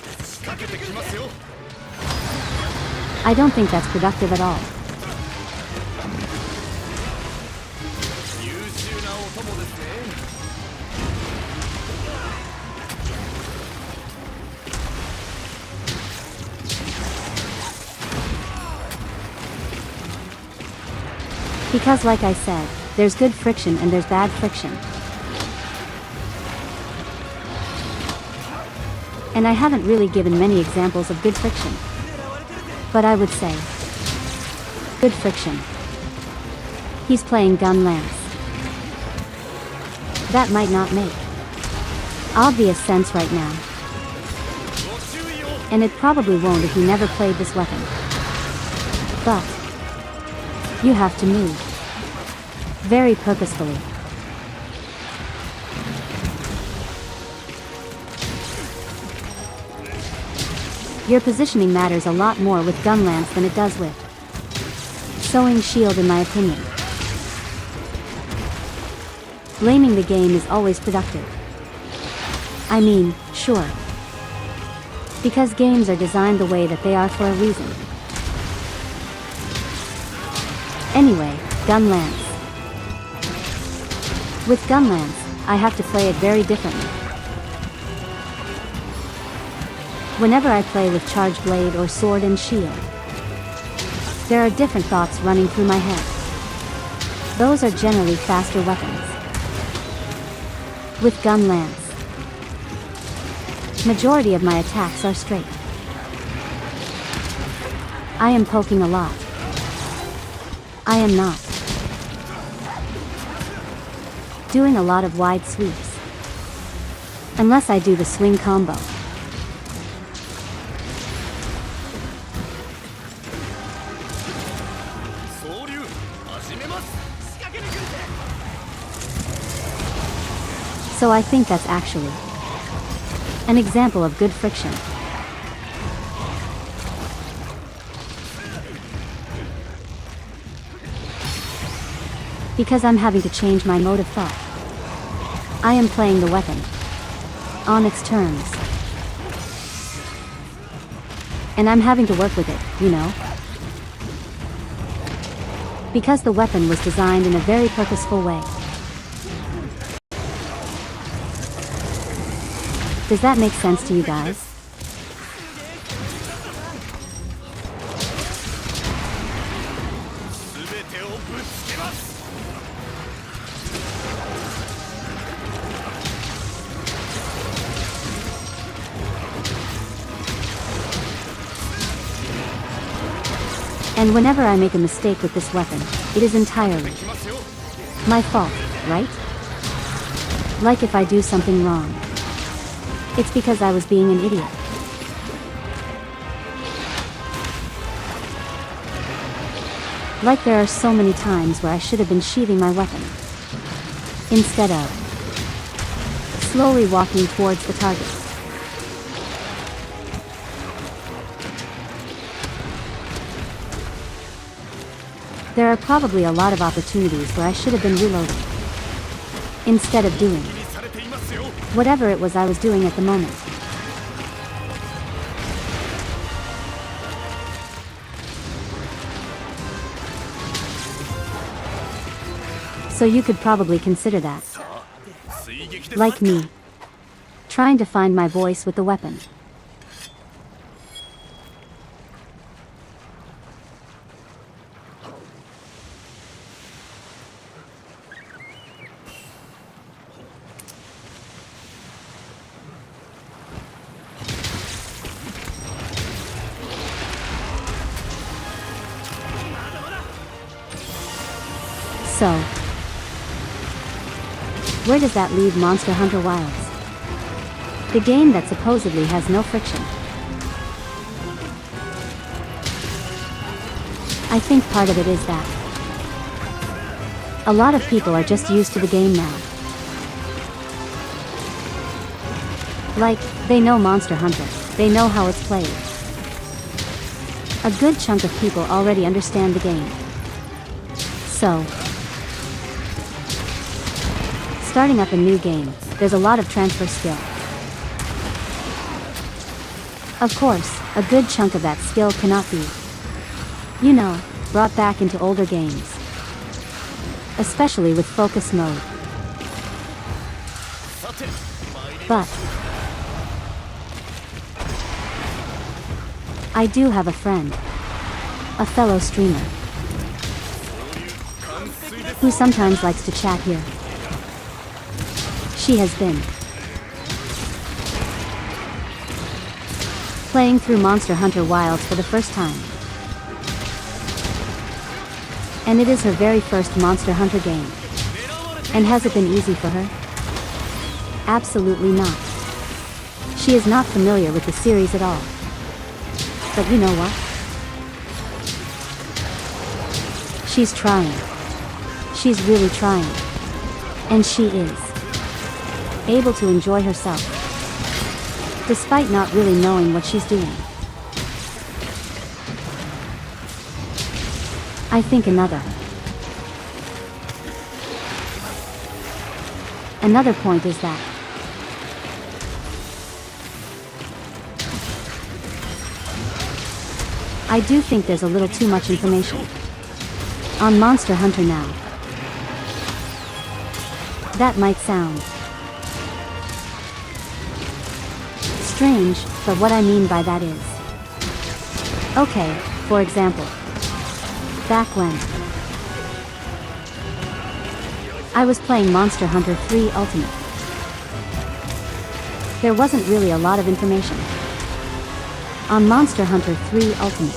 I don't think that's productive at all. Because like I said, there's good friction and there's bad friction. And I haven't really given many examples of good friction. But I would say, good friction. He's playing Gun Lance. That might not make obvious sense right now. And it probably won't if you never played this weapon. But you have to move very purposefully. Your positioning matters a lot more with gun lance than it does with sewing shield in my opinion. Blaming the game is always productive. I mean, sure. Because games are designed the way that they are for a reason. Anyway, gun lance. With gun lance, I have to play it very differently. Whenever I play with charged blade or sword and shield, there are different thoughts running through my head. Those are generally faster weapons. With gun lance, majority of my attacks are straight. I am poking a lot. I am not doing a lot of wide sweeps. Unless I do the swing combo. So I think that's actually an example of good friction. Because I'm having to change my mode of thought. I am playing the weapon on its terms. And I'm having to work with it, you know? Because the weapon was designed in a very purposeful way. Does that make sense to you guys? And whenever I make a mistake with this weapon, it is entirely my fault, right? Like if I do something wrong, it's because I was being an idiot. Like there are so many times where I should have been sheathing my weapon, instead of slowly walking towards the target. There are probably a lot of opportunities where I should have been reloading, instead of doing whatever it was I was doing at the moment. So you could probably consider that, like me, trying to find my voice with the weapon. So, where does that leave Monster Hunter Wilds? The game that supposedly has no friction. I think part of it is that a lot of people are just used to the game now. Like, they know Monster Hunter, they know how it's played. A good chunk of people already understand the game. So, starting up a new game, there's a lot of transfer skill. Of course, a good chunk of that skill cannot be, you know, brought back into older games. Especially with focus mode. But I do have a friend, a fellow streamer, who sometimes likes to chat here. She has been playing through Monster Hunter Wilds for the first time. And it is her very first Monster Hunter game. And has it been easy for her? Absolutely not. She is not familiar with the series at all. But you know what? She's trying. She's really trying. And she is able to enjoy herself, despite not really knowing what she's doing. I think another point is that I do think there's a little too much information on Monster Hunter now. That might sound strange, but what I mean by that is, okay, for example, back when I was playing Monster Hunter 3 Ultimate, there wasn't really a lot of information on Monster Hunter 3 Ultimate,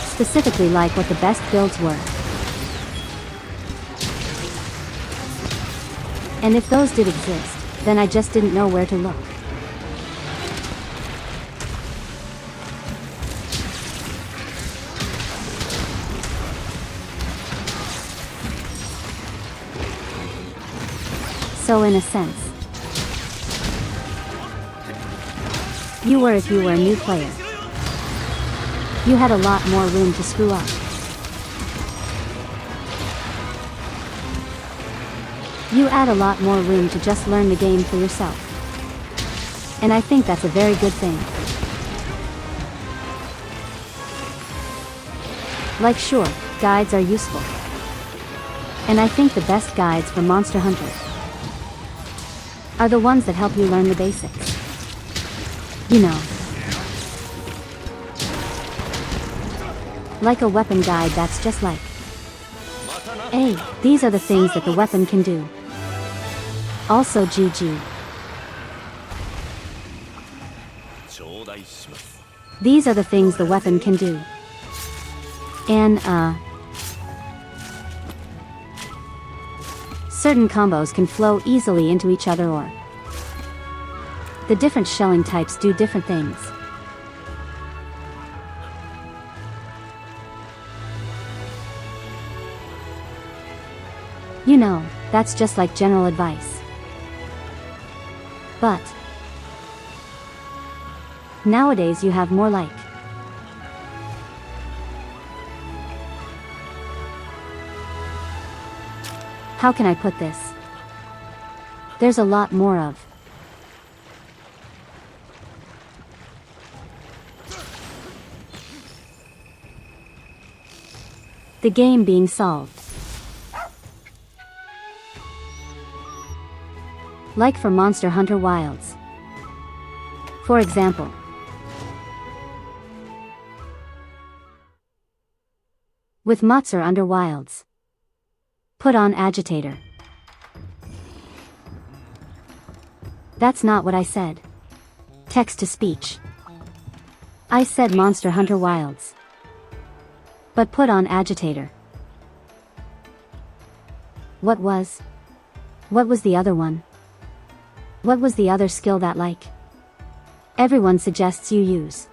specifically like what the best builds were, and if those did exist, then I just didn't know where to look. So in a sense, you were if you were a new player. You had a lot more room to screw up. You had a lot more room to just learn the game for yourself. And I think that's a very good thing. Like sure, guides are useful. And I think the best guides for Monster Hunter are the ones that help you learn the basics. You know. Like a weapon guide that's just like, hey, these are the things that the weapon can do. Also GG. These are the things the weapon can do. And, certain combos can flow easily into each other, or the different shelling types do different things. You know, that's just like general advice. But nowadays you have more like how can I put this? There's a lot more of the game being solved. Like for Monster Hunter Wilds. For example, with Monster Under Wilds, put on agitator. That's not what I said. Text to speech. I said Monster Hunter Wilds, but put on agitator. What was the other one? What was the other skill that like everyone suggests you use?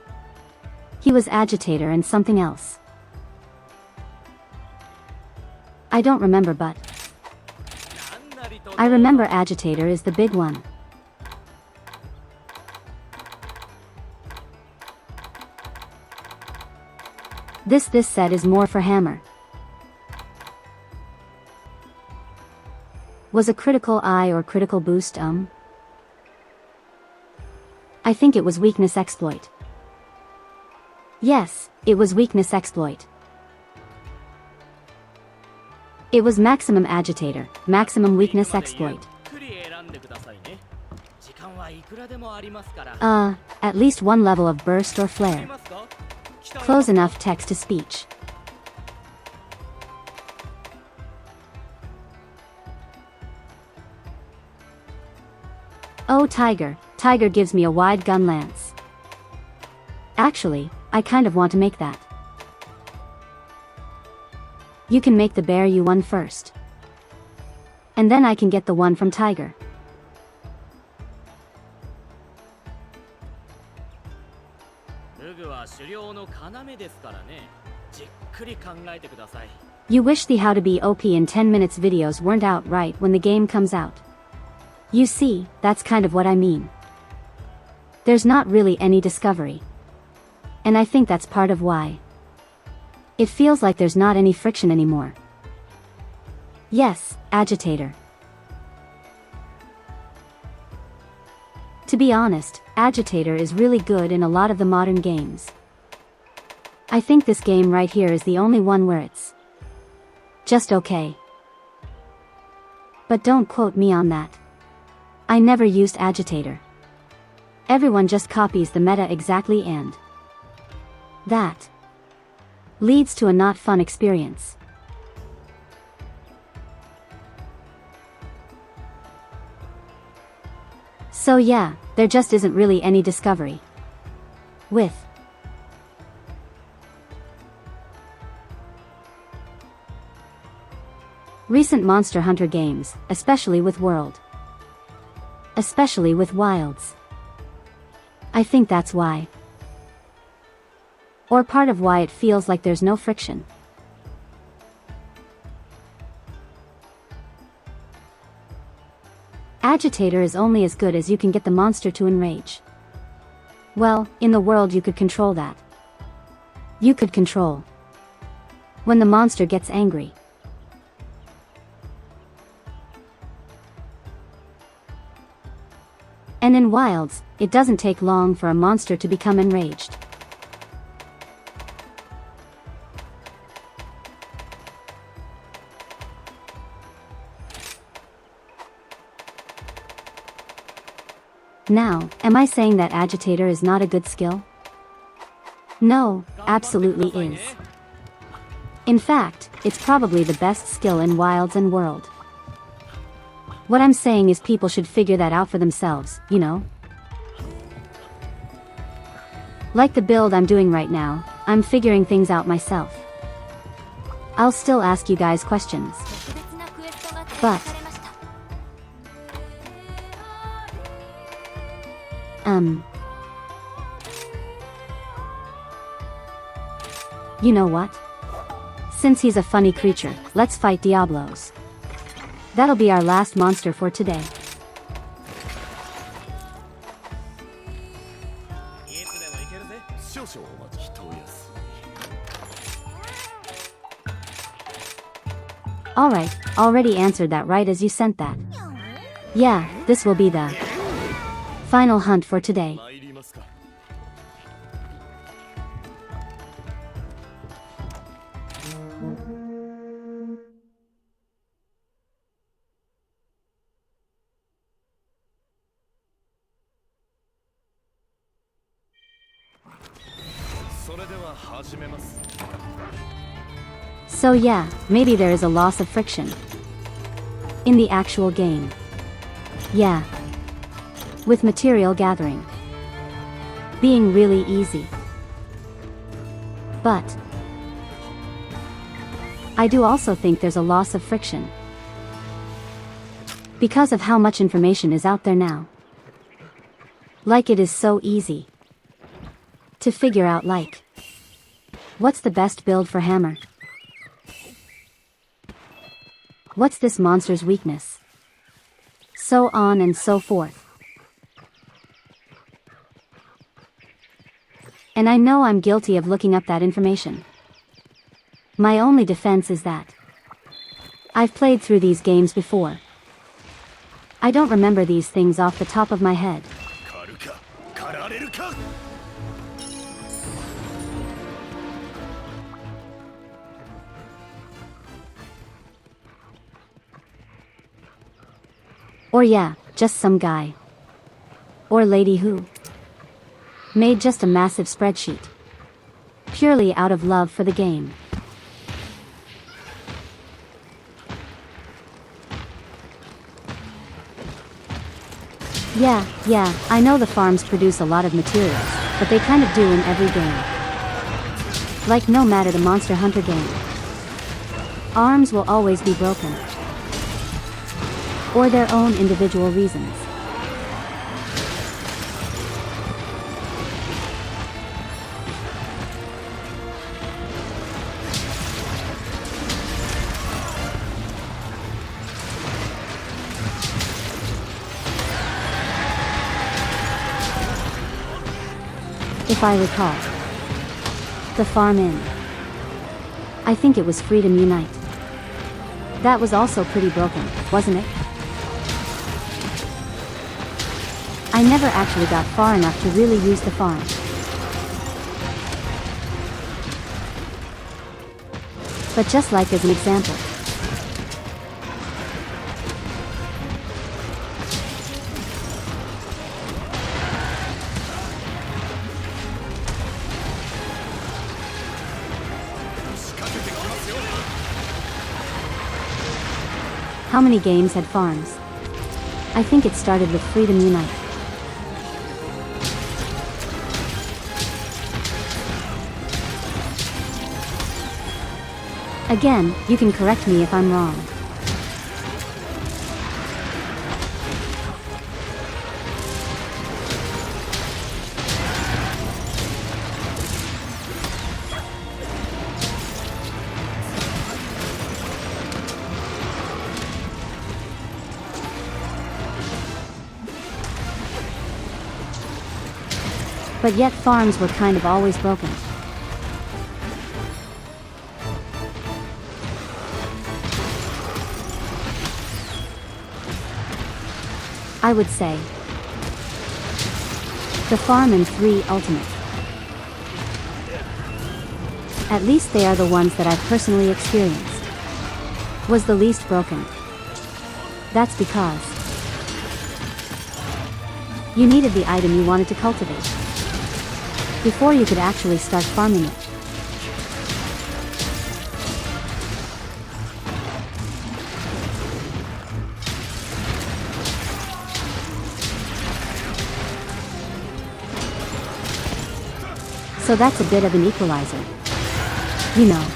He was agitator and something else. I don't remember, but I remember agitator is the big one. This set is more for hammer. Was a critical eye or critical boost I think it was weakness exploit. Yes, it was weakness exploit. It was maximum agitator, maximum weakness exploit. At least one level of burst or flare. Close enough text to speech. Oh Tiger gives me a wide gun lance. Actually, I kind of want to make that. You can make the bear you one first. And then I can get the one from Tiger. You wish the how to be OP in 10 minutes videos weren't out right when the game comes out. You see, that's kind of what I mean. There's not really any discovery. And I think that's part of why It feels like there's not any friction anymore. Yes, agitator. To be honest, agitator is really good in a lot of the modern games. I think this game right here is the only one where it's just okay. But don't quote me on that. I never used agitator. Everyone just copies the meta exactly, and that leads to a not fun experience. So yeah, there just isn't really any discovery with recent Monster Hunter games, especially with World. Especially with Wilds. I think that's why. Or part of why it feels like there's no friction. Agitator is only as good as you can get the monster to enrage. Well, in the world you could control that. You could control when the monster gets angry. And in Wilds, it doesn't take long for a monster to become enraged. Now, am I saying that agitator is not a good skill? No, absolutely is. In fact, it's probably the best skill in Wilds and World. What I'm saying is people should figure that out for themselves, you know? Like the build I'm doing right now, I'm figuring things out myself. I'll still ask you guys questions. But you know what? Since he's a funny creature, let's fight Diablos. That'll be our last monster for today. Alright, already answered that right as you sent that. Yeah, this will be the final hunt for today. So yeah, maybe there is a loss of friction in the actual game. Yeah. With material gathering being really easy. But I do also think there's a loss of friction because of how much information is out there now. Like it is so easy to figure out, like, what's the best build for hammer? What's this monster's weakness? So on and so forth. And I know I'm guilty of looking up that information. My only defense is that I've played through these games before. I don't remember these things off the top of my head. Or yeah, just some guy or lady who made just a massive spreadsheet purely out of love for the game. Yeah, I know the farms produce a lot of materials, but they kind of do in every game. Like no matter the Monster Hunter game, arms will always be broken. Or their own individual reasons. If I recall, the farm in I think it was Freedom Unite. That was also pretty broken, wasn't it? I never actually got far enough to really use the farm. But just like as an example. How many games had farms? I think it started with Freedom Unite. Again, you can correct me if I'm wrong. But yet farms were kind of always broken. I would say the farm and 3 Ultimate. At least they are the ones that I've personally experienced. Was the least broken. That's because you needed the item you wanted to cultivate before you could actually start farming it. So that's a bit of an equalizer. You know.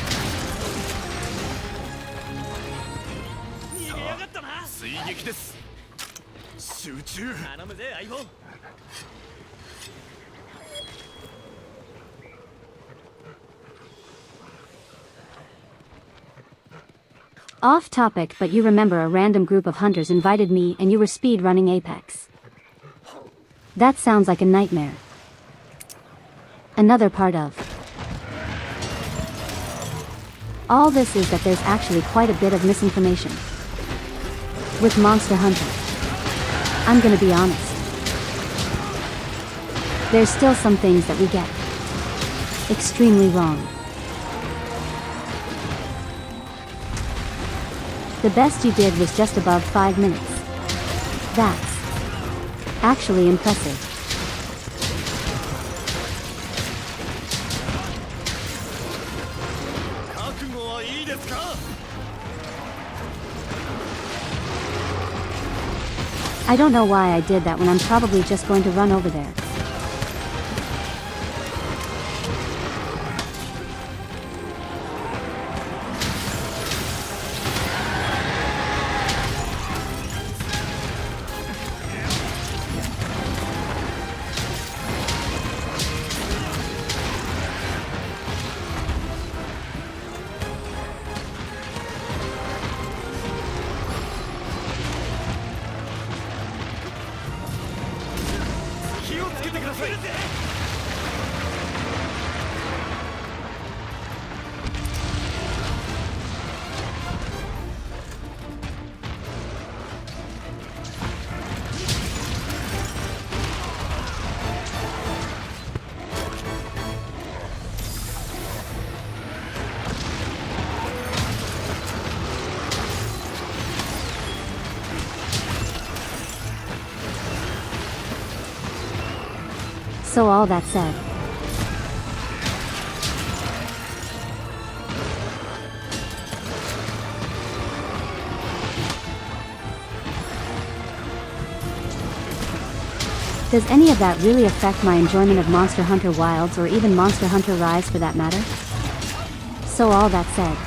Off topic, but you remember a random group of hunters invited me and you were speed running Apex. That sounds like a nightmare. Another part of all this is that there's actually quite a bit of misinformation with Monster Hunter. I'm gonna be honest. There's still some things that we get extremely wrong. The best you did was just above 5 minutes. That's actually impressive. I don't know why I did that when I'm probably just going to run over there. So all that said, does any of that really affect my enjoyment of Monster Hunter Wilds or even Monster Hunter Rise for that matter? So all that said,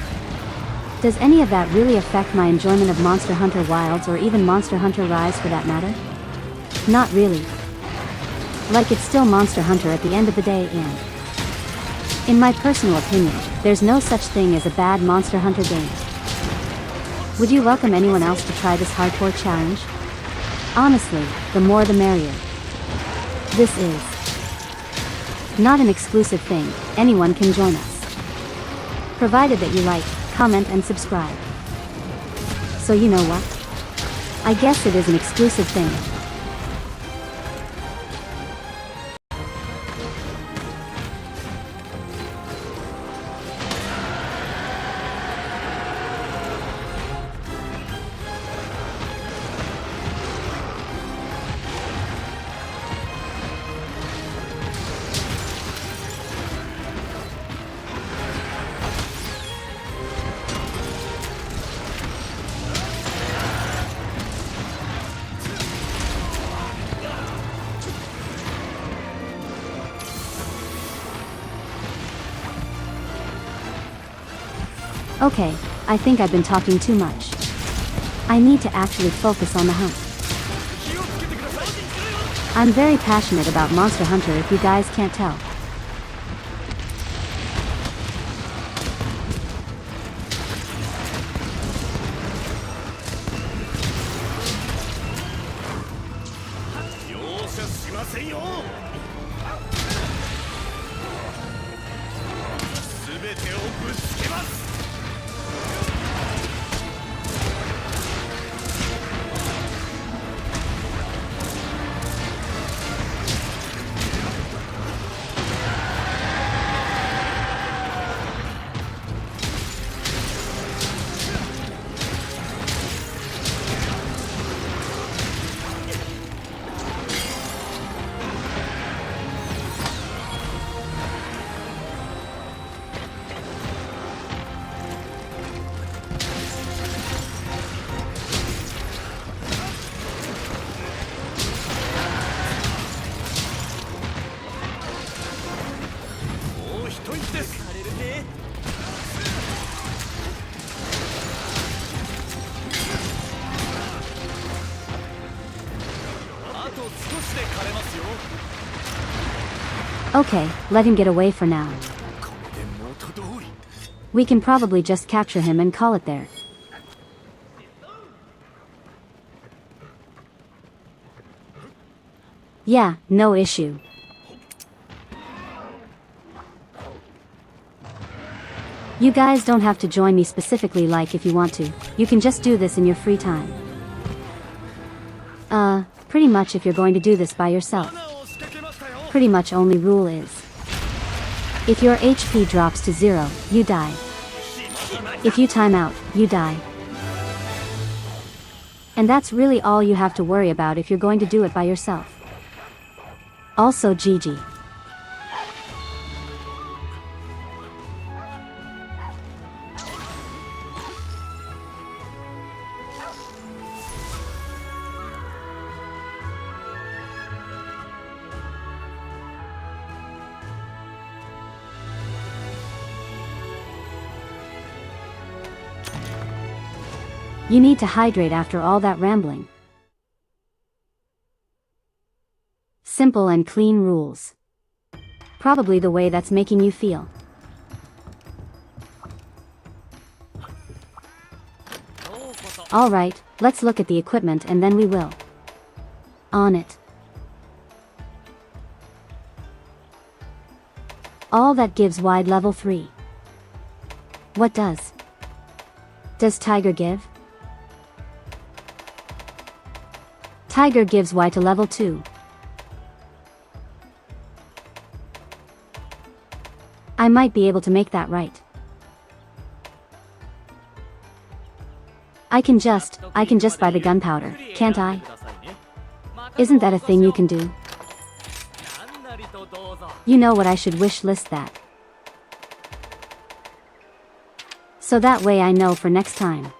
does any of that really affect my enjoyment of Monster Hunter Wilds or even Monster Hunter Rise for that matter? Not really. Like it's still Monster Hunter at the end of the day, and in my personal opinion, there's no such thing as a bad Monster Hunter game. Would you welcome anyone else to try this hardcore challenge? Honestly, the more the merrier. This is not an exclusive thing, anyone can join us. Provided that you like, comment and subscribe. So you know what? I guess it is an exclusive thing. Okay, I think I've been talking too much. I need to actually focus on the hunt. I'm very passionate about Monster Hunter if you guys can't tell. Okay, let him get away for now. We can probably just capture him and call it there. Yeah, no issue. You guys don't have to join me specifically like if you want to. You can just do this in your free time. Pretty much if you're going to do this by yourself. Pretty much only rule is, if your HP drops to 0, you die. If you time out, you die. And that's really all you have to worry about if you're going to do it by yourself. Also GG. You need to hydrate after all that rambling. Simple and clean rules. Probably the way that's making you feel. Alright, let's look at the equipment and then we will. On it. All that gives wide level 3. What does? Does Tiger give? Tiger gives Y to level 2. I might be able to make that right. I can just buy the gunpowder, can't I? Isn't that a thing you can do? You know what, I should wish list that. So that way I know for next time.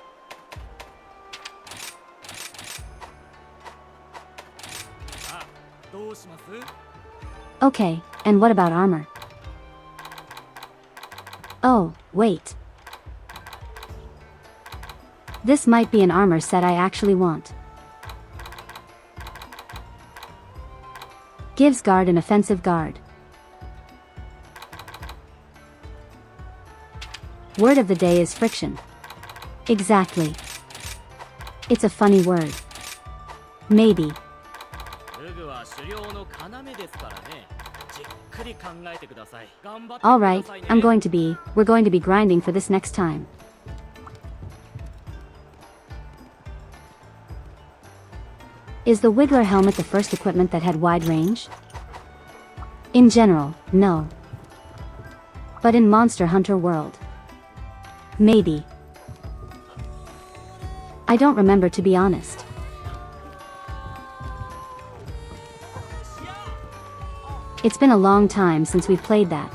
Okay, and what about armor? Oh, wait. This might be an armor set I actually want. Gives guard and offensive guard. Word of the day is friction. Exactly. It's a funny word. Maybe. Alright, we're going to be grinding for this next time. Is the Wiggler helmet the first equipment that had wide range? In general, no. But in Monster Hunter World, maybe. I don't remember, to be honest. It's been a long time since we've played that.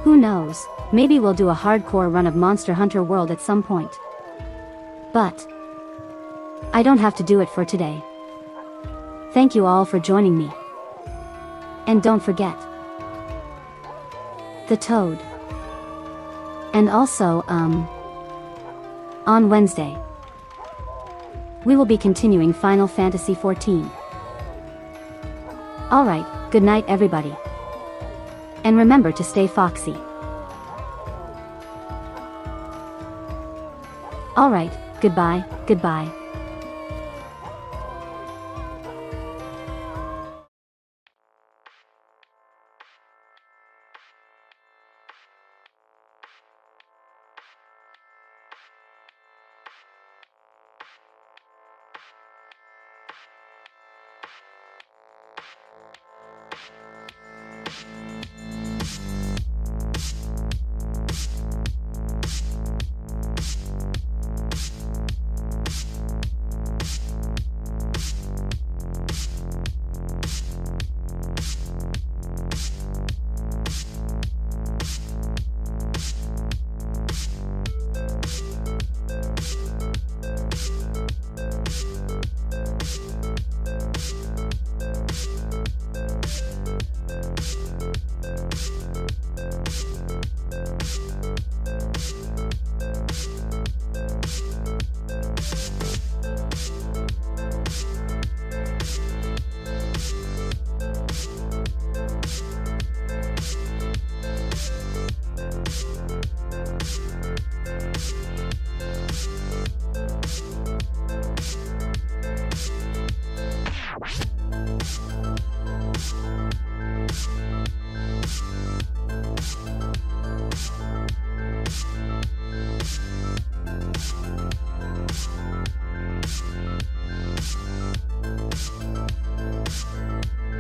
Who knows, maybe we'll do a hardcore run of Monster Hunter World at some point. But I don't have to do it for today. Thank you all for joining me. And don't forget the toad. And also, on Wednesday, we will be continuing Final Fantasy XIV. Alright, good night everybody. And remember to stay foxy. Alright, goodbye, goodbye.